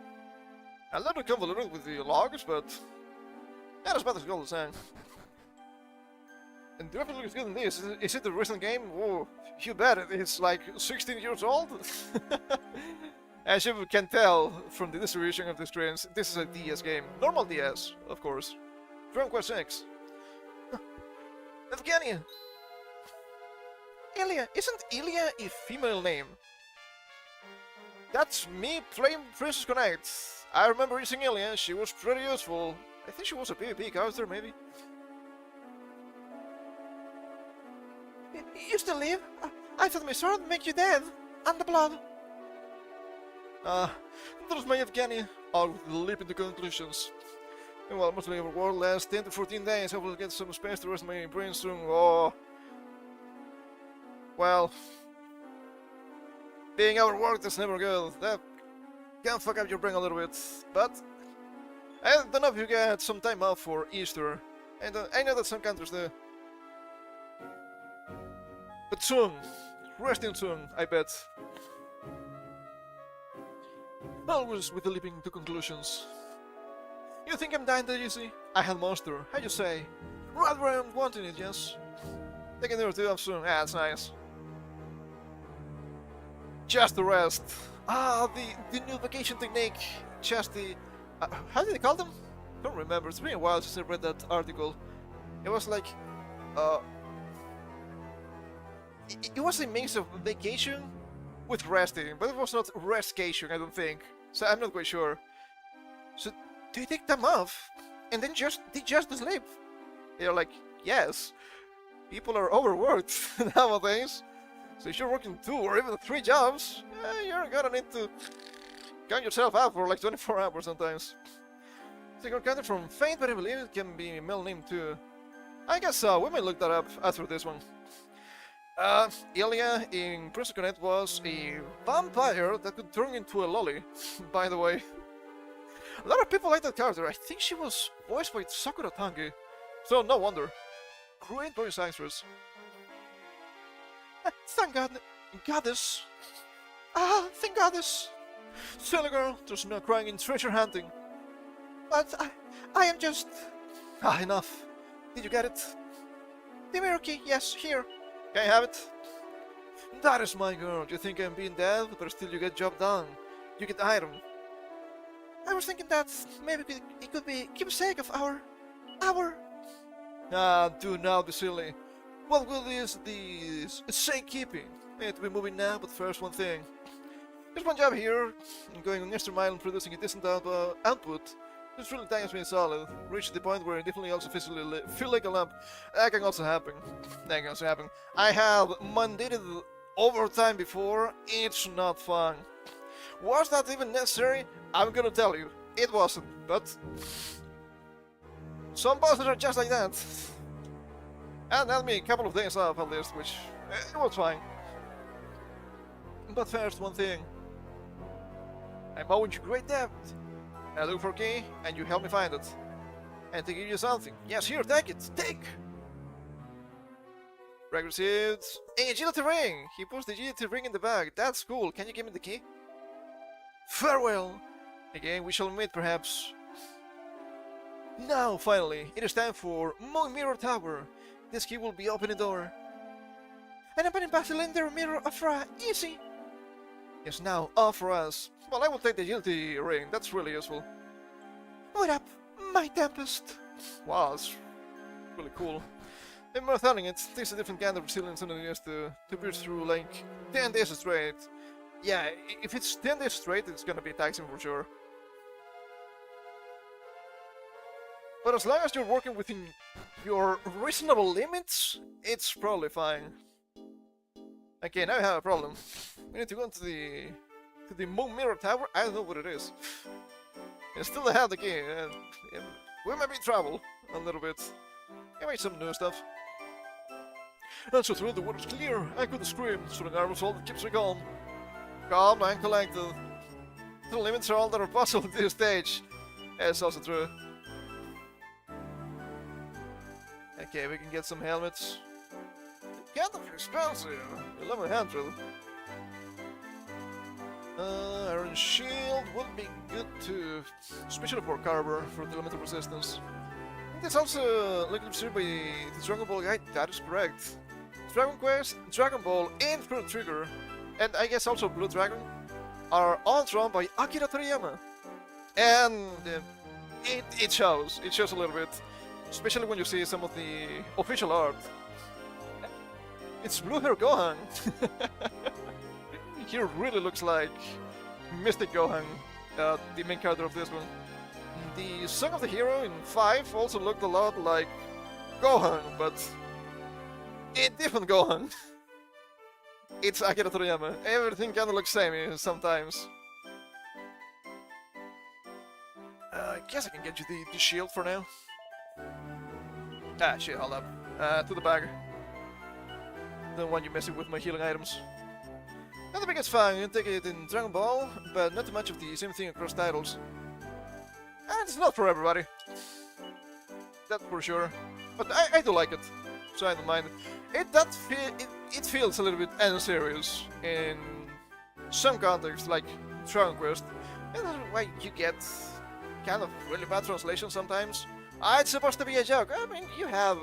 A little convoluted with the logs, but yeah, it's about as good as the same. And do everything looks good in this. Is it the recent game? Whoa, you bet it. It's like 16 years old. As you can tell from the distribution of the screens, this is a DS game. Normal DS, of course. Dragon Quest 6. Evgenia! Ilya! Isn't Ilya a female name? That's me playing Princess Connect. I remember using Alien, she was pretty useful. I think she was a PvP character, maybe. You still live? I thought my sword would make you dead. And the blood. There's my Evgeny. I'll leap into conclusions. Well, must leave our world last 10 to 14 days. I will get some space to rest my brain soon. Oh. Well. Being overworked is never good. That can fuck up your brain a little bit. But I don't know if you get some time off for Easter. And I know that some countries do. But soon. Resting soon, I bet. Always with the leaping to conclusions. You think I'm dying that easy? I had monster, how you say? Right where I'm wanting it, yes? Taking there two up soon, that's nice. Just the rest. The new vacation technique. Just the... how did they call them? I don't remember, it's been a while since I read that article. It was like... It was a mix of vacation with resting, but it was not restcation, I don't think. So I'm not quite sure. So, do you take them off and then just sleep? They're like, yes. People are overworked nowadays. So if you're working 2 or even 3 jobs, you're gonna need to count yourself out for like 24 hours sometimes. So you're counted from faint, but I believe it can be male name too. I guess we might look that up after this one. Ilya in Princess Connect was a vampire that could turn into a lolly, by the way. A lot of people like that character. I think she was voiced by Sakura Tange, so no wonder. Great voice actress. Thank God, Goddess. Thank Goddess. Silly girl, there's no crying in treasure hunting. But I am just... Enough. Did you get it? The mirror key, yes, here. Can I have it? That is my girl. You think I'm being dead, but still you get job done. You get iron. I was thinking that maybe it could be keepsake of our... Do now be silly. What good is this safekeeping? I need to be moving now, but first one thing. There's one job here. I'm going an extra mile and producing a decent output. This really times me solid. Reach the point where I definitely also physically feel like a lump. That can also happen. I have mandated overtime before. It's not fun. Was that even necessary? I'm gonna tell you. It wasn't, but... some bosses are just like that. And had me a couple of days off at least, which... it was fine. But first, one thing. I'm owing you great debt. I look for a key, and you help me find it. And to give you something. Yes, here, take it! Take! Rag received. Hey, agility ring! He puts the agility ring in the bag. That's cool. Can you give me the key? Farewell! Again, we shall meet, perhaps. Now, finally, it is time for Moon Mirror Tower. This key will be opening the door. An opening by cylinder mirror of Ra. Easy! Yes, now, off for us. Well, I will take the agility ring. That's really useful. What up, my Tempest? Wow, that's really cool. I'm marathoning it. It takes a different kind of resilience than it is to pierce through like 10 days straight. Yeah, if it's 10 days straight, it's gonna be taxing for sure. But as long as you're working within your reasonable limits, it's probably fine. Okay, now I have a problem. We need to go into the Moon Mirror Tower. I don't know what it is. I still have the key. We might be in trouble a little bit. I made some new stuff. And so through the water's clear, I couldn't scream, so the nervous all that keeps me calm. Calm and collected. The limits are all that are possible at this stage. That's also true. Okay, we can get some helmets. Kind of expensive. 1100. Iron shield would be good too, especially for Carver for the elemental resistance. And it's also looking to by the Dragon Ball guide. That is correct. Dragon Quest, Dragon Ball, and Chrono Trigger, and I guess also Blue Dragon, are all drawn by Akira Toriyama. And it shows. It shows a little bit, especially when you see some of the official art. It's Blue Hair Gohan. He really looks like Mystic Gohan, the main character of this one. The Song of the Hero in 5 also looked a lot like Gohan, but a different Gohan. It's Akira Toriyama. Everything kinda looks samey sometimes. I guess I can get you the shield for now. Ah, shit, hold up. To the bag. Don't want you messing with my healing items. Not the biggest fan, you can take it in Dragon Ball, but not too much of the same thing across titles. And it's not for everybody. That's for sure. But I do like it, so I don't mind it. It feels a little bit unserious in some contexts, like Dragon Quest. And that's why you get kind of really bad translation sometimes. It's supposed to be a joke. I mean, you have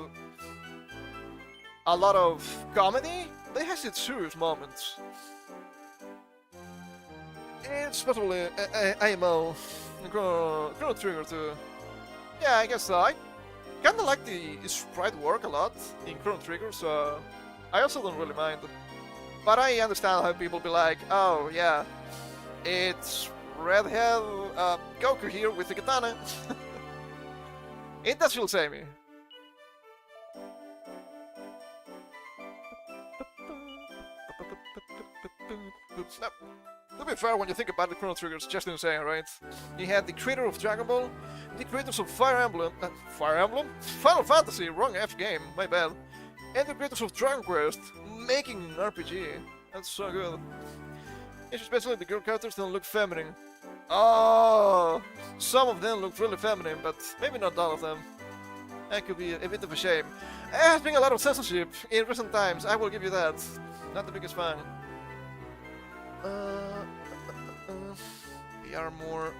a lot of comedy, but it has its serious moments. It's probably IMO, Chrono Trigger too. Yeah, I guess so. I kinda like the sprite work a lot in Chrono Trigger, so I also don't really mind. But I understand how people be like, oh yeah, it's Redhead Goku here with the katana. It does feel samey. No. To be fair, when you think about the Chrono Trigger, it's just insane, right? You had the creator of Dragon Ball, the creators of Fire Emblem, Final Fantasy, wrong F game, my bad, and the creators of Dragon Quest making an RPG. That's so good. Especially the girl characters don't look feminine. Oh, some of them look really feminine, but maybe not all of them. That could be a bit of a shame. There has been a lot of censorship in recent times, I will give you that. Not the biggest fan. The armor.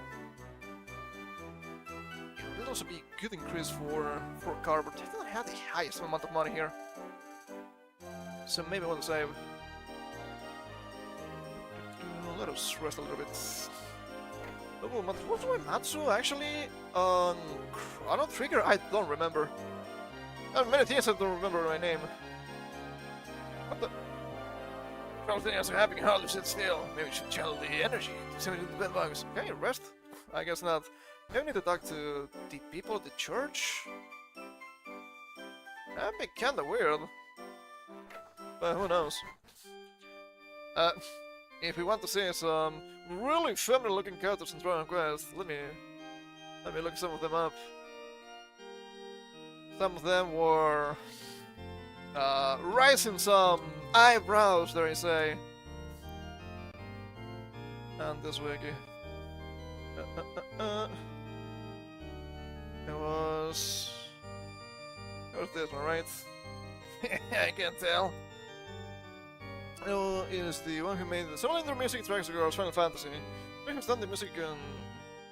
It would also be a good increase for Carver. They don't have the highest amount of money here, so maybe I want to save. Let us rest a little bit. What's Matsu actually on Chrono Trigger? I don't remember. There are many things I don't remember my name. What the? Something else happening, hardly sit still. Maybe we should channel the energy to send it to the bed bugs. Can you rest? I guess not. Maybe we need to talk to the people at the church? That'd be kinda weird. But who knows? If we want to see some really feminine looking characters in Dragon Quest, let me look some of them up. Some of them were raising some eyebrows, dare I say. And this wiki. It was this one, right? I can't tell. Is the one who made the solo music tracks across Final Fantasy. He has done the music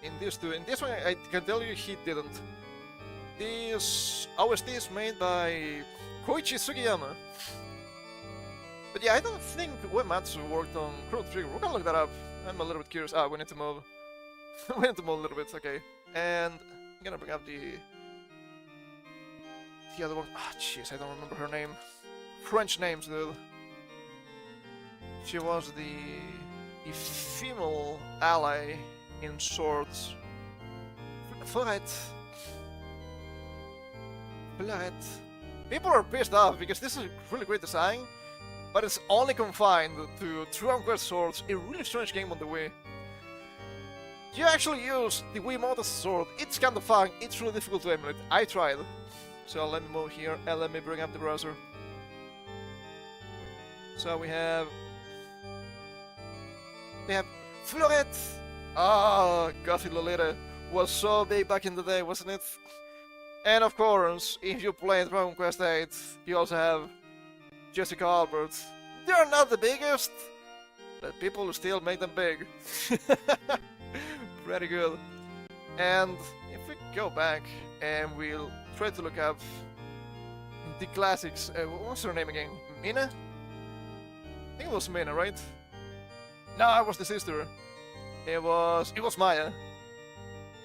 in this too. In this one, I can tell you he didn't. This OST is made by Koichi Sugiyama. But yeah, I don't think Uematsu worked on Chrono Trigger. We're gonna look that up. I'm a little bit curious. We need to move. We need to move a little bit, okay. And I'm gonna bring up the other one. Jeez, I don't remember her name. French names, dude. She was the female ally in Swords. Flaret. People are pissed off because this is a really great design, but it's only confined to Dragon Quest Swords, a really strange game on the Wii. You actually use the Wii mode as a sword. It's kinda fun, it's really difficult to emulate. I tried. So let me move here and let me bring up the browser. So we have Floret! Ah, Gothic Lolita was so big back in the day, wasn't it? And of course, if you play Dragon Quest VIII, you also have Jessica Albert. They're not the biggest, but people still make them big. Pretty good. And if we go back and we'll try to look up the classics, what's her name again? Mina? I think it was Mina, right? No, I was the sister. It was Maya.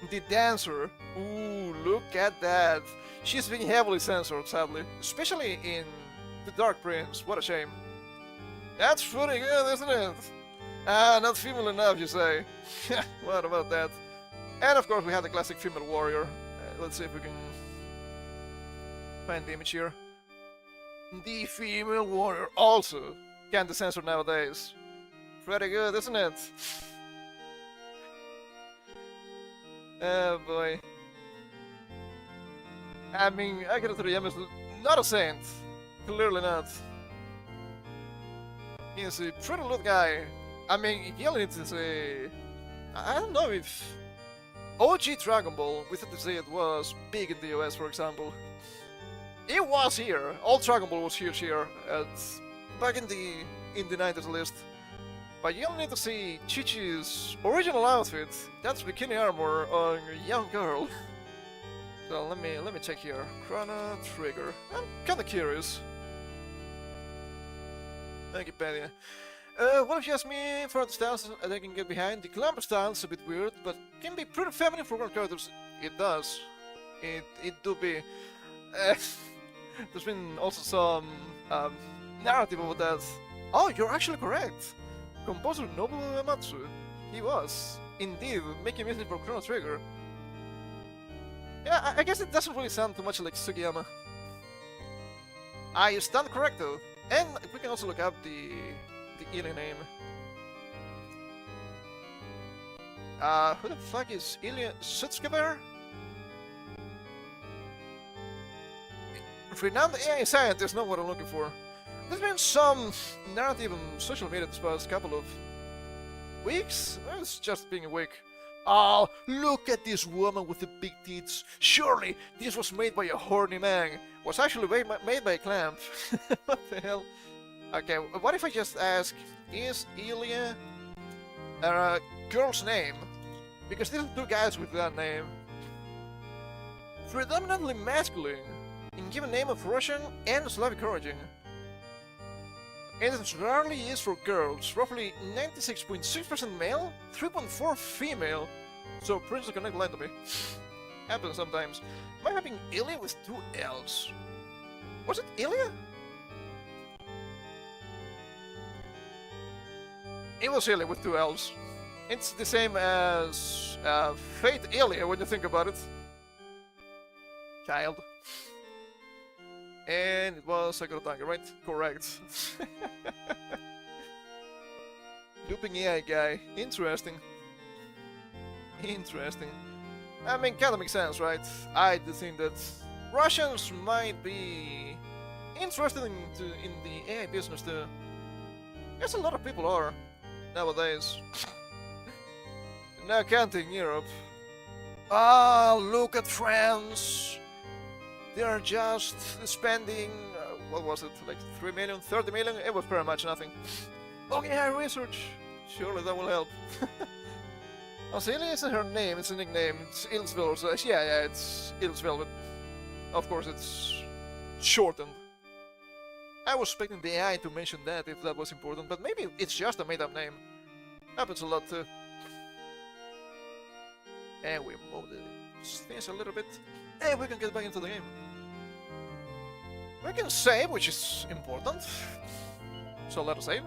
The dancer. Ooh, look at that. She's been heavily censored, sadly. Especially in The Dark Prince. What a shame. That's pretty good, isn't it? Ah, not female enough, you say? What about that? And of course, we have the classic female warrior. Let's see if we can find the image here. The female warrior also can't be censored nowadays. Pretty good, isn't it? Oh boy. I mean, Akira Toriyama is not a saint. Clearly not. He's a pretty good guy. I mean, he only needs to say... I don't know if... OG Dragon Ball, we thought to say it was big in the US, for example. It was here. All Dragon Ball was huge here. Back in the 90s at least. But you only need to see Chi-Chi's original outfit. That's bikini armor on a young girl. So let me check here. Chrono Trigger. I'm kinda curious. Wikipedia. Well, if you ask me, for the styles that I can get behind, the glamour style is a bit weird, but can be pretty feminine for girl characters. It does. It do be. There's been also some narrative about that. Oh, you're actually correct. Composer Nobuo Uematsu. He was, indeed, making music for Chrono Trigger. Yeah, I guess it doesn't really sound too much like Sugiyama. I stand correct though. And we can also look up the alien name. Who the fuck is Ilya Sutskever? Renowned AI scientist, not what I'm looking for. There's been some narrative on social media this past couple of weeks. Well, it's just being a week. Oh, look at this woman with the big tits. Surely this was made by a horny man. Was actually made by a clamp. What the hell? Okay, what if I just ask, is Ilya a girl's name? Because these are two guys with that name. Predominantly masculine, in given name of Russian and Slavic origin. It rarely is for girls, roughly 96.6% male, 3.4 female. So Princess Connect lied to me. Happens sometimes. Am I having Ilya with two L's? Was it Ilya? It was Ilya with two L's. It's the same as Fate Ilya when you think about it. Child. And it was Sakurotanga, right? Correct. Looping AI guy. Interesting. Interesting. I mean, kinda makes sense, right? I do think that Russians might be interested in the AI business too. Yes, a lot of people are nowadays. Now counting Europe. Ah, look at France. They are just spending, what was it, like 3 million, 30 million? It was pretty much nothing. Okay, AI research. Surely that will help. Ilya isn't her name, it's a nickname. It's Ilsville, so yeah, it's Ilsville, but of course it's shortened. I was expecting the AI to mention that if that was important, but maybe it's just a made-up name. Happens a lot too. And we moved things a little bit, and we can get back into the game. We can save, which is important. So let us save.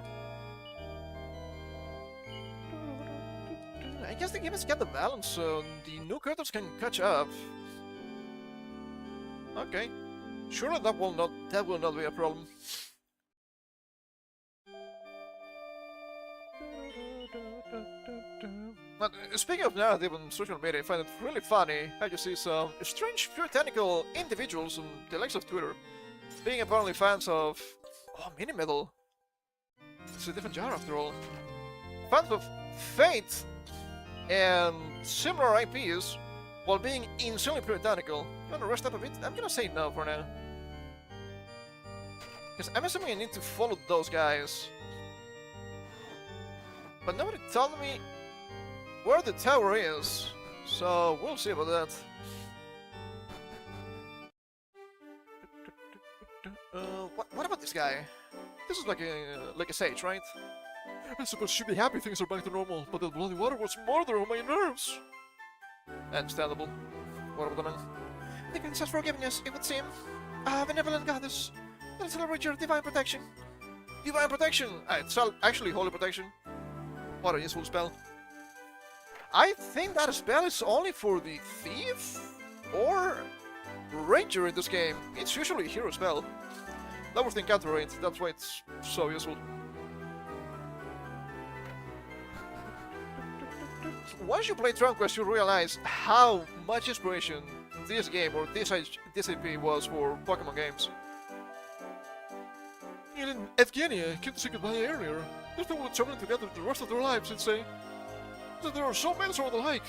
I guess the game has got the balance, so the new characters can catch up. Okay, surely that will not be a problem. But speaking of narrative on social media, I find it really funny how you see some strange puritanical individuals on the likes of Twitter being apparently fans of mini metal. It's a different genre after all. Fans of Fate and similar IPs while being insanely puritanical. You wanna rest up a bit? I'm gonna say no for now. Because I'm assuming I need to follow those guys. But nobody told me where the tower is, so we'll see about that. What about this guy? This is like a sage, right? I suppose she'd be happy things are back to normal, but the bloody water was murder on my nerves. Understandable. What about the man? The goddess has forgiven us, it would seem. Benevolent goddess. Let's celebrate your divine protection. Divine protection! It's actually holy protection. What a useful spell. I think that spell is only for the thief or ranger in this game. It's usually a hero spell. That was the encounter rate, that's why it's so useful. Once you play Dragon Quest, you realize how much inspiration this game or this IP was for Pokemon games. In Evgenia came to say goodbye earlier. They're still traveling together the rest of their lives, I'd say. That there are so many over the lake.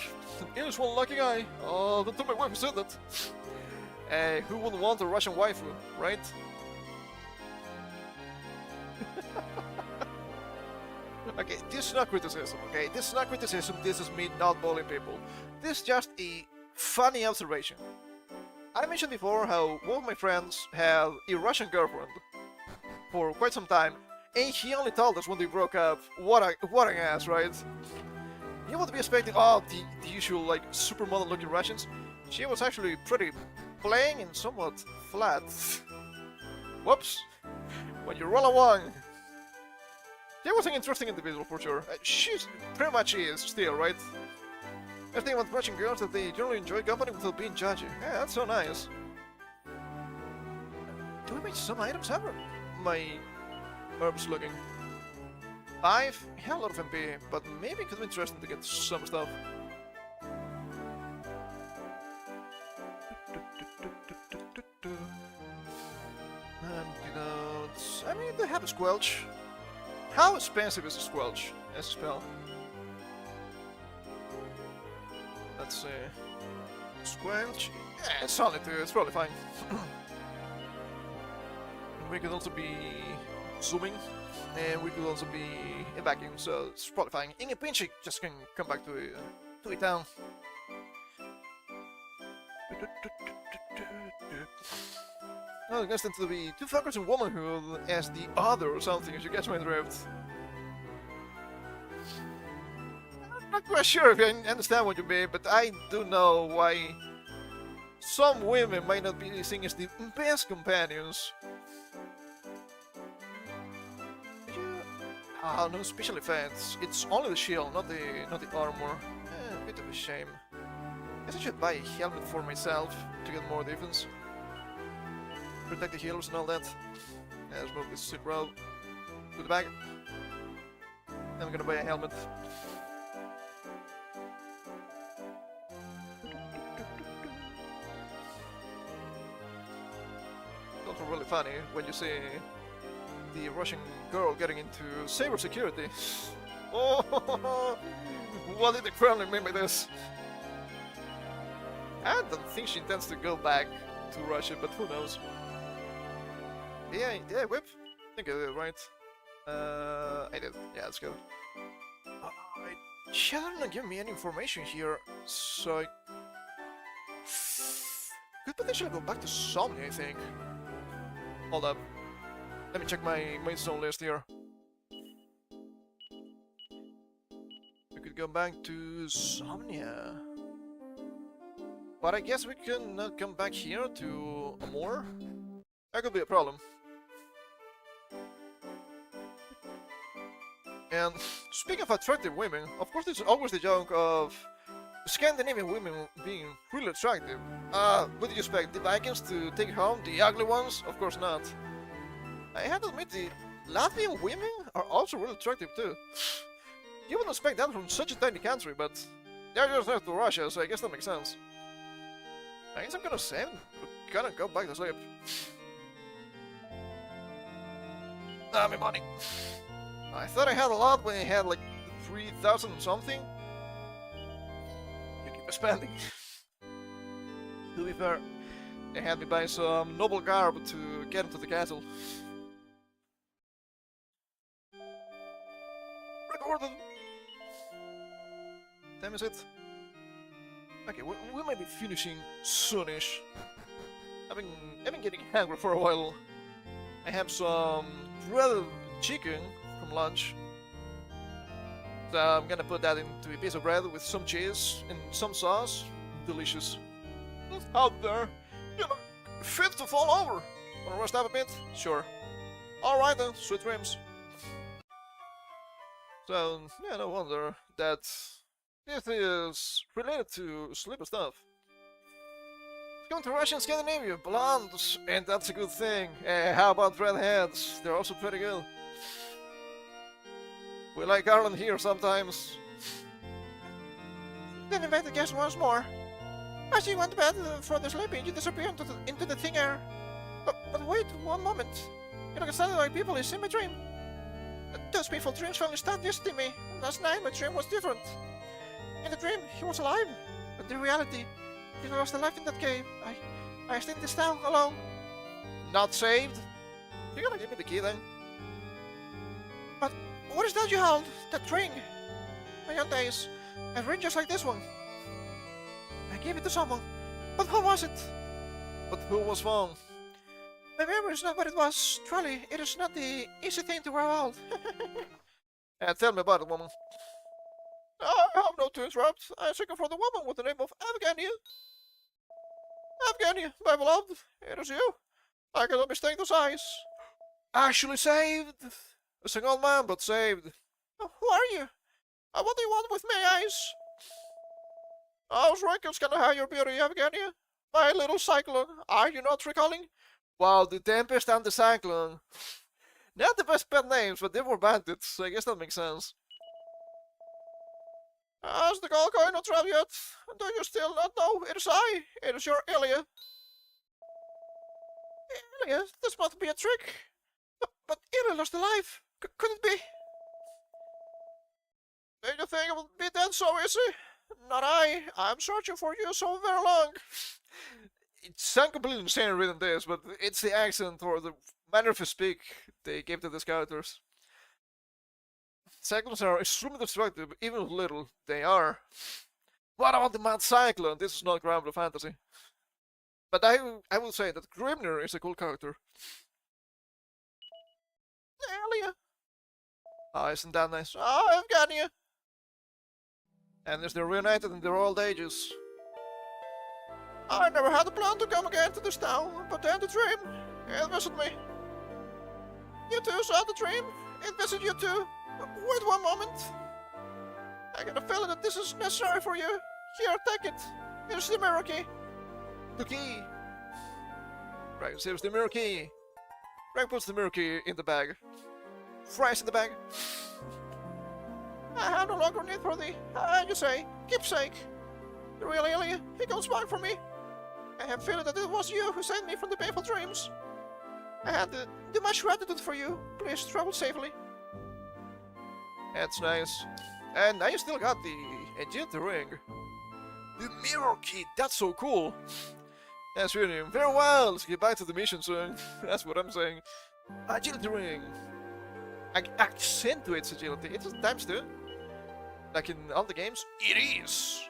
And is one lucky guy. Oh, don't tell my wife who said that. Who wouldn't want a Russian waifu, right? Okay, this is not criticism, okay? This is not criticism, this is me not bullying people. This is just a funny observation. I mentioned before how one of my friends had a Russian girlfriend for quite some time, and he only told us when they broke up. What an ass, right? You would be expecting, oh, the usual, like, supermodel looking Russians. She was actually pretty plain and somewhat flat. Whoops. When you roll along. She was an interesting individual for sure. She's pretty much is still, right? I think about Russian girls that they generally enjoy company without being judgy. Yeah, that's so nice. Do we make some items ever? My herbs looking. 5? Yeah, a lot of MP, but maybe it could be interesting to get some stuff. Antidotes. I mean, they have a squelch. How expensive is a squelch as a spell? Let's see. Squelch. Yeah, it's solid too, it's probably fine. We could also be zooming, and we could also be in vacuum, so it's probably fine. In a pinch, it just can come back to it down. Oh, it tend to be two fuckers in womanhood as the other or something, as you catch my drift. I'm not quite sure if I understand what you mean, but I do know why some women might not be seen as the best companions. Oh, no special effects. It's only the shield, not the armor. Bit of a shame. Guess I should buy a helmet for myself to get more defense. Protect the healers and all that. Yeah, let's move this sick road to the back. I'm gonna buy a helmet. It's also really funny when you see the Russian girl getting into cyber security. Oh, what did the Kremlin mean by this? I don't think she intends to go back to Russia, but who knows? Yeah, whip. I think I did, right? I did. Yeah, let's go. She didn't give me any information here, so I could potentially go back to Somni, I think. Hold up. Let me check my zone list here. We could go back to Somnia. But I guess we can not come back here to Amor? That could be a problem. And speaking of attractive women, of course there's always the joke of Scandinavian women being really attractive. What do you expect, the Vikings to take home the ugly ones? Of course not. I have to admit, the Latvian women are also really attractive too. You wouldn't expect that from such a tiny country, but they're just next to Russia, so I guess that makes sense. I guess I'm gonna save, gonna go back to sleep. Ah, my money. I thought I had a lot when I had like 3,000 something. You keep expanding. To be fair, they had me buy some noble garb to get into the castle. Recorded. Time is it? Okay, we might be finishing soonish. I've been getting hungry for a while. I have some breaded chicken from lunch. So I'm gonna put that into a piece of bread with some cheese and some sauce. Delicious. Out there, you look fit to fall over. Wanna rest up a bit? Sure. Alright then, sweet dreams. So, yeah, no wonder that this is related to sleepy stuff. Going to Russia and Scandinavia, blondes, and that's a good thing. How about redheads? They're also pretty good. We like Ireland here sometimes. Then invite the guest once more. As you went to bed for the sleeping, you disappear into the thin air. But wait one moment. You look exactly like people is in my dream. Those people dreams finally started visiting me. Last night my dream was different. In the dream, he was alive. But in reality, he lost a life in that cave. I stayed in this town alone. Not saved? You're gonna give me the key then? But what is that you hold? That ring? My young days. A ring just like this one. I gave it to someone. But who was it? But who was wrong? My memory is not what it was. Truly, it is not the easy thing to grow old. Tell me about it, woman. I have no to interrupt. I am seeking for the woman with the name of Afghania. Afghania, my beloved, it is you. I cannot mistake those eyes. Actually saved! A single man, but saved. Who are you? What do you want with my eyes? Those wrinkles can hide your beauty, Afghania. My little cyclone, are you not recalling? Wow, the Tempest and the Cyclone. Not the best pet names, but they were bandits, so I guess that makes sense. Has the gold coin not traveled yet? Do you still not know? It is I. It is your Ilya. Ilya? This must be a trick. But Ilya lost a life. Could it be? Did you think it would be dead so easy? Not I. I'm searching for you so very long. It sounds completely insane reading this, but it's the accent or the manner of speak they gave to these characters. Cyclones are extremely destructive, even with little. They are. What about the Mad Cyclone? This is not grounded in fantasy. But I will say that Grimnir is a cool character. Ilya. Ah, isn't that nice? I've got you. And as they're reunited in their old ages. I never had a plan to come again to this town, but then the dream, it visited me. You too saw the dream? It visited you too? Wait one moment. I got a feeling that this is necessary for you. Here, take it. Here's the mirror key. The key! Right, here's the mirror key. Frank puts the mirror key in the bag. Fries in the bag. I have no longer need for thee. You say, keepsake. The real Ilya, he comes back for me. I have feeling that it was you who saved me from the painful dreams. I had too much gratitude for you. Please travel safely. That's nice. And I still got the agility ring. The mirror key, that's so cool. That's really very well. Let's get back to the mission soon. That's what I'm saying. Agility ring. Accentuates agility. It isn't times 2. Like in all the games. It is.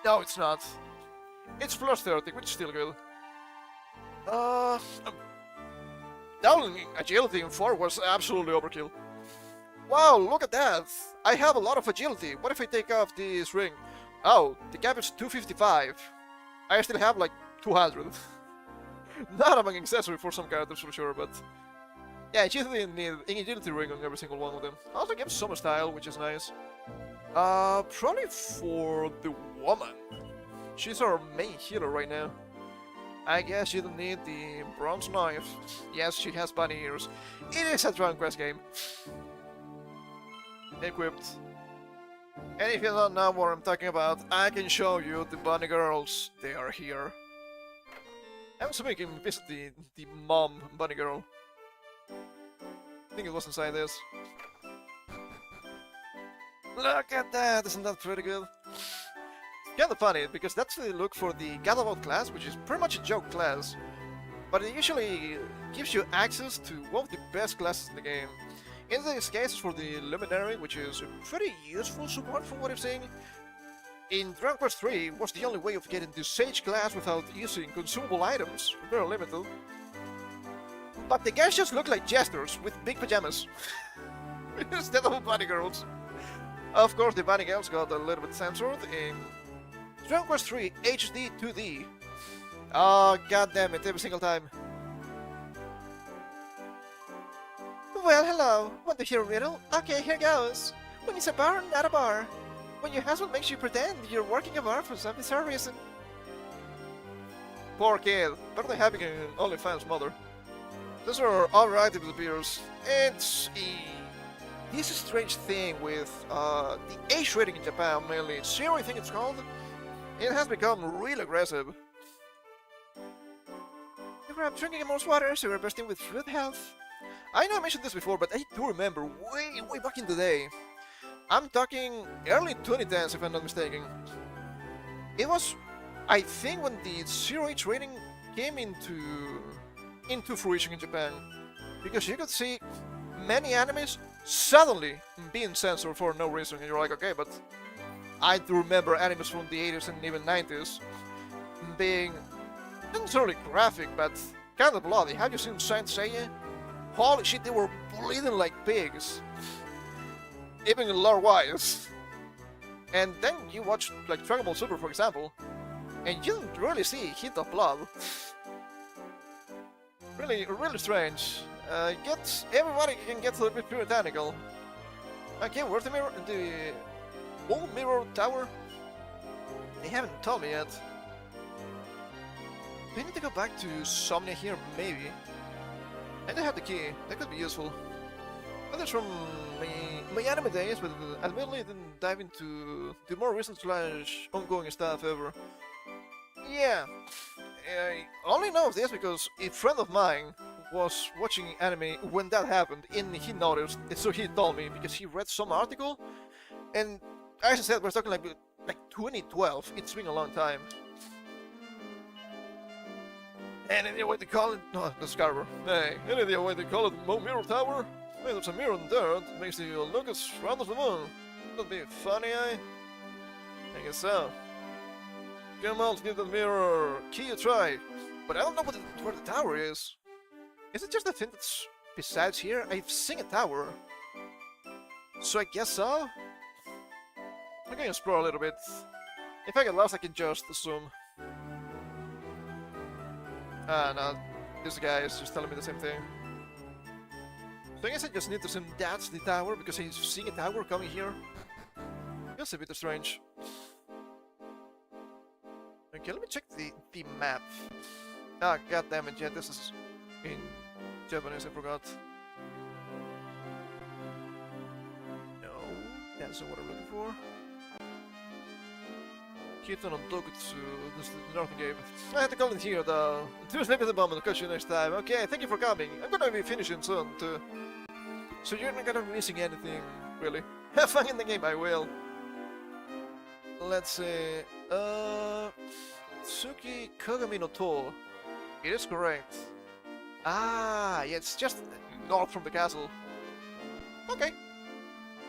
No, it's not. It's plus 30, which is still good. Doubling agility in 4 was absolutely overkill. Wow, look at that! I have a lot of agility. What if I take off this ring? Oh, the cap is 255. I still have like 200. Not a big accessory for some characters for sure, but... Yeah, agility need an agility ring on every single one of them. Also gives summer style, which is nice. Probably for the woman. She's our main healer right now. I guess she don't need the bronze knife. Yes, she has bunny ears. It is a Dragon Quest game. Equipped. And if you don't know what I'm talking about, I can show you the bunny girls. They are here. I'm assuming you can visit the mom bunny girl. I think it was inside this. Look at that! Isn't that pretty good? Kinda funny, because that's the look for the Gadabout class, which is pretty much a joke class. But it usually gives you access to one of the best classes in the game. In this case, it's for the Luminary, which is a pretty useful support from what I'm seeing. In Dragon Quest 3 was the only way of getting the Sage class without using consumable items, very limited. But the guys just look like jesters with big pajamas, instead of bunny girls. Of course, the bunny girls got a little bit censored in Dragon Quest 3 HD 2D. Oh, god damn it, every single time. Well, hello. Want to hear a riddle? Okay, here goes. When it's a bar, not a bar. When your husband makes you pretend you're working a bar for some bizarre reason. Poor kid, better than having an OnlyFans mother. These are alright if it appears. It's this strange thing with the age rating in Japan, mainly zero, I think it's called. It has become real aggressive. You were up drinking more water, so you're bursting with food health. I know I mentioned this before, but I do remember way back in the day. I'm talking early 2010s, if I'm not mistaken. It was, I think, when the zero age rating came into fruition in Japan, because you could see many animes suddenly being censored for no reason, and you're like, okay, but I do remember animes from the 80s and even 90s being not necessarily graphic, but kind of bloody. Have you seen Saint Seiya? Holy shit, they were bleeding like pigs, even lore-wise. And then you watch like Dragon Ball Super, for example, and you don't really see a hint of blood. Really strange. Everybody can get a little bit puritanical. Okay, where's the old mirror tower? They haven't told me yet. Do I need to go back to Somnia here, maybe? I don't have the key, that could be useful. But that's from my anime days, but admittedly I didn't dive into the more recent / ongoing stuff ever. Yeah, I only know of this because a friend of mine was watching anime when that happened, and he noticed, and so he told me because he read some article, and as I said, we're talking like 2012. It's been a long time. And any way to call it, no, that's Carver. Hey, any way to call it Mirror Tower? Hey, there's a mirror in there that makes you look as round as the moon. That'd be funny, eh? I guess so. Come on, let's give that mirror key a try. But I don't know where the tower is. Is it just a thing that's besides here? I've seen a tower. So I guess so? I'm gonna explore a little bit. If I get lost, I can just assume. Ah, no. This guy is just telling me the same thing. So I guess I just need to assume that's the tower, because he's seeing a tower coming here. That's a bit strange. Okay, let me check the map. Ah, goddammit, yeah, this is in Japanese, I forgot. No, that's not what I'm looking for. Keaton on Dokutsu, this is the Northern Game. I had to call it here though. Too sleep at the moment, I'll catch you next time. Okay, thank you for coming. I'm gonna be finishing soon too. So you're not gonna be missing anything, really. Have fun in the game, I will. Let's see. Tsuki Kagami no To. It is correct. Ah, yeah, it's just north from the castle. Okay.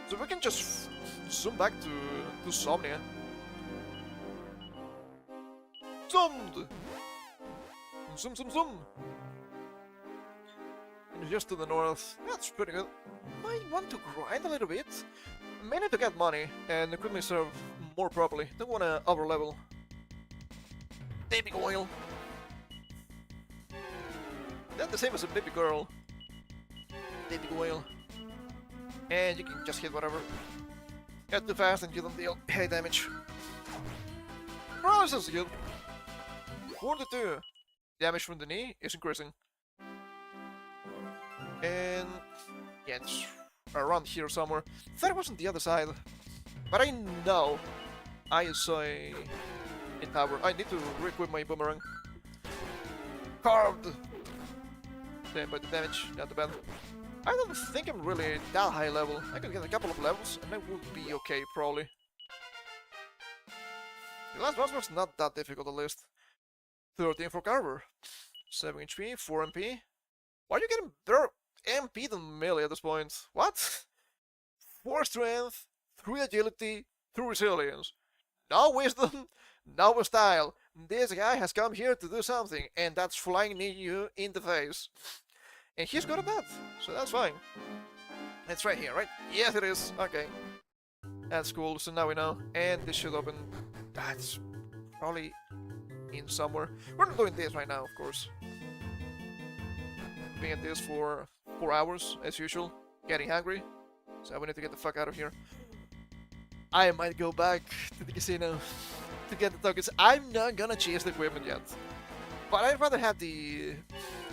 So we can just zoom back to Somnia. Zoomed! Zoom! And just to the north. That's pretty good. Might want to grind a little bit. Mainly to get money and equip myself more properly. Don't want to overlevel. Baby oil. That's the same as a baby girl. Baby oil. And you can just hit whatever. Get too fast and you don't deal heavy damage. Oh, this is good. 42. Damage from the knee is increasing. And yeah, it's around here somewhere. Thought it was on the other side. But I know I saw a tower. I need to re-equip my boomerang. Carved! Damn, but the damage, not too bad. I don't think I'm really that high level. I could get a couple of levels and I would be okay, probably. The last boss was not that difficult, at least. 13 for Carver. 7 HP, 4 MP. Why are you getting better MP than melee at this point? What? 4 strength, 3 agility, 2 resilience. No wisdom, no style. This guy has come here to do something, and that's flying you in the face. And he's good at that, so that's fine. It's right here, right? Yes, it is. Okay. That's cool, so now we know. And this should open. That's probably in somewhere. We're not doing this right now, of course. being at this for 4 hours, as usual, getting hungry. So we need to get the fuck out of here. I might go back to the casino to get the tokens. I'm not gonna chase the equipment yet. But I'd rather have the...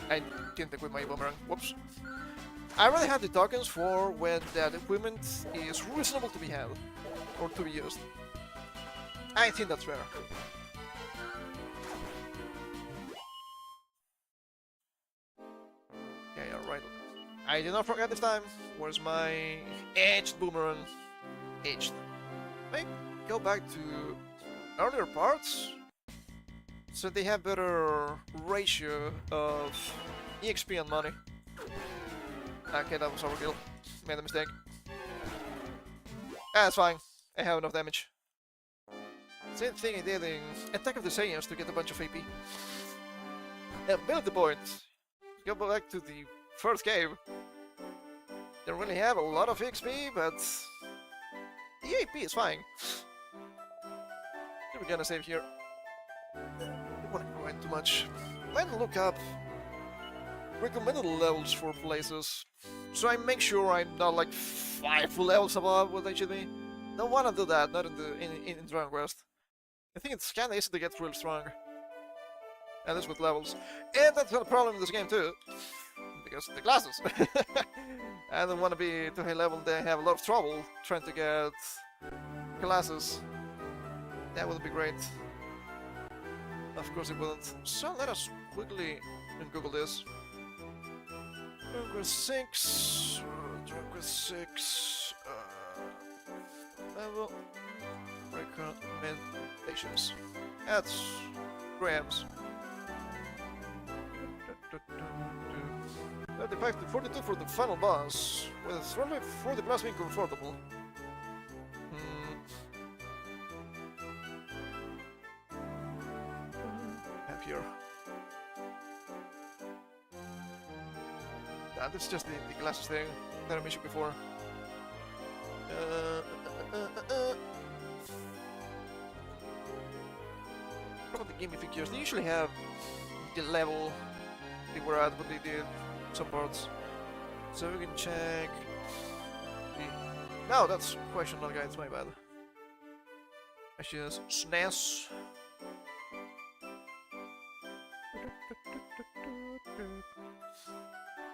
I didn't equip my boomerang. Whoops. I'd rather have the tokens for when that equipment is reasonable to be had. Or to be used. I think that's fair. Yeah, yeah, right. I did not forget this time. Where's my edged boomerang? Edged. Maybe go back to earlier parts, so they have better ratio of EXP and money. Okay, that was overkill. Made a mistake. That's fine. I have enough damage. Same thing I did in Attack of the Saiyans to get a bunch of AP. Ability point. Go back to the first cave. Don't really have a lot of XP, but the AP is fine. We're gonna save here. Don't want to grind too much. Let me look up recommended levels for places, so I make sure I'm not like 5 levels above what I should be. Don't want to do that, not in Dragon Quest. I think it's kinda easy to get real strong. At least with levels. And that's a problem in this game too. Because of the classes. I don't want to be too high level, they have a lot of trouble trying to get classes. That would be great. Of course it wouldn't. So let us quickly Google this. Dragon Quest 6. Dragon Quest 6. Level recommendations. That's grams. 35 to 42 for the final boss, with only 40 plus being comfortable. Up here. That's just the glasses thing that I mentioned before. Probably the gaming figures. They usually have the level they were at when they did some parts. So we can check the... No, that's questionable, guys, my bad. Actually, it's SNES.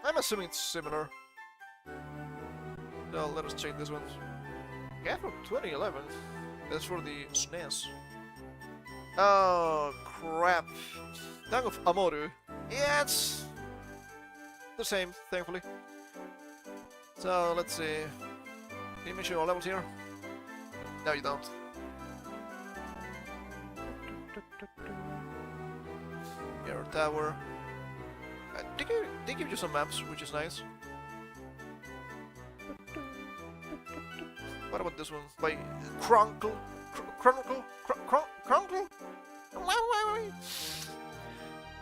I'm assuming it's similar. So let us check this one. Yeah, from 2011. That's for the SNES. Oh, crap. Tongue of Amoru. Yeah, it's the same, thankfully. So, let's see. Can you mention all levels here? No, you don't. Mirror Tower. They give you some maps, which is nice. What about this one? By Chronicle? Chronicle?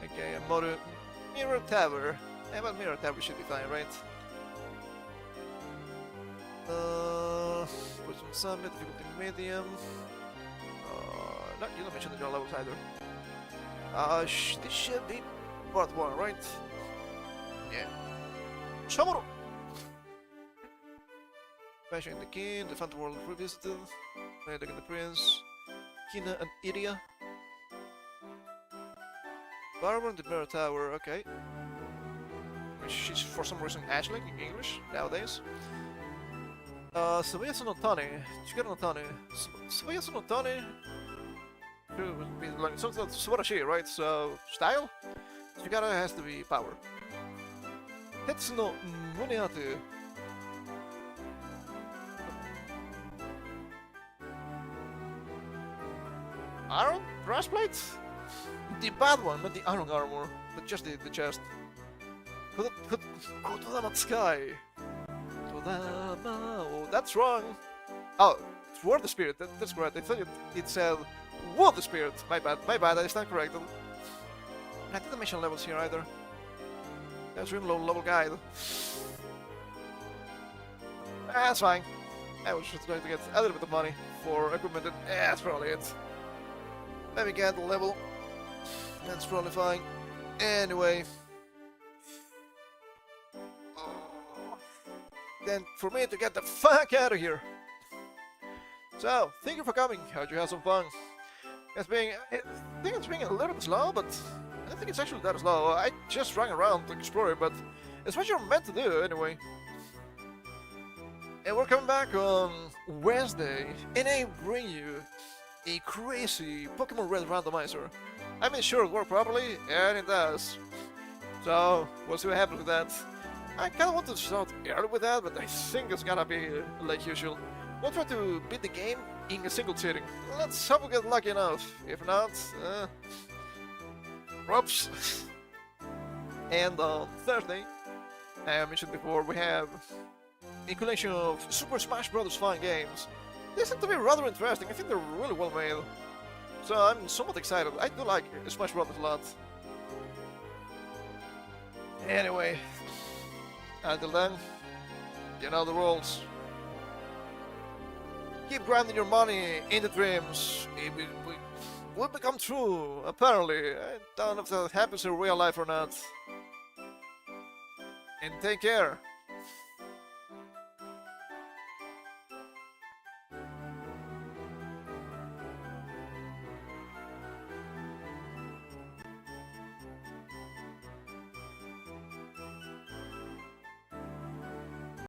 Okay, Amoru. Mirror Tower. Yeah, but Mirror Tower should be fine, right? Wisdom Summit, difficulty medium. No, you don't mention the levels either. This should be part 1, right? Yeah. Shamoro! Bashing the King, the Phantom World Revisited, Medic and the Prince, Kina and Iria. Barber and the Mirror Tower, okay. She's for some reason Ashley in English nowadays. Subayasu no Tani, Chigara no Tani. Subayasu no Tani would be like something like Subarashi, right? So, style? Chigara has to be power. Tetsu no Muneatu. Iron? Breastplate? The bad one, not the iron armor, but just the chest. Kodama Sky. Oh, that's wrong. Oh, it's War the Spirit. That's correct. I thought it said War the Spirit. My bad. I stand corrected. I didn't mention levels here either. That's really low level guide. That's fine. I was just going to get a little bit of money for equipment. That's probably it. Let me get the level. That's probably fine. Anyway. than for me to get the fuck out of here. So, thank you for coming. Hope you have some fun. I think it's being a little bit slow, but I don't think it's actually that slow. I just ran around exploring, but it's what you're meant to do anyway. And we're coming back on Wednesday, and I bring you a crazy Pokemon Red randomizer. I made sure it worked properly, and it does. So, we'll see what happens with that. I kinda want to start early with that, but I think it's gonna be like usual. We'll try to beat the game in a single sitting. Let's hope we get lucky enough. If not, whoops. And on Thursday, I mentioned before, we have a collection of Super Smash Bros. Fun games. They seem to be rather interesting. I think they're really well made. So I'm somewhat excited. I do like Smash Bros. A lot. Anyway, until then, you know the rules. Keep grinding your money in the dreams. It will become true, apparently. I don't know if that happens in real life or not. And take care.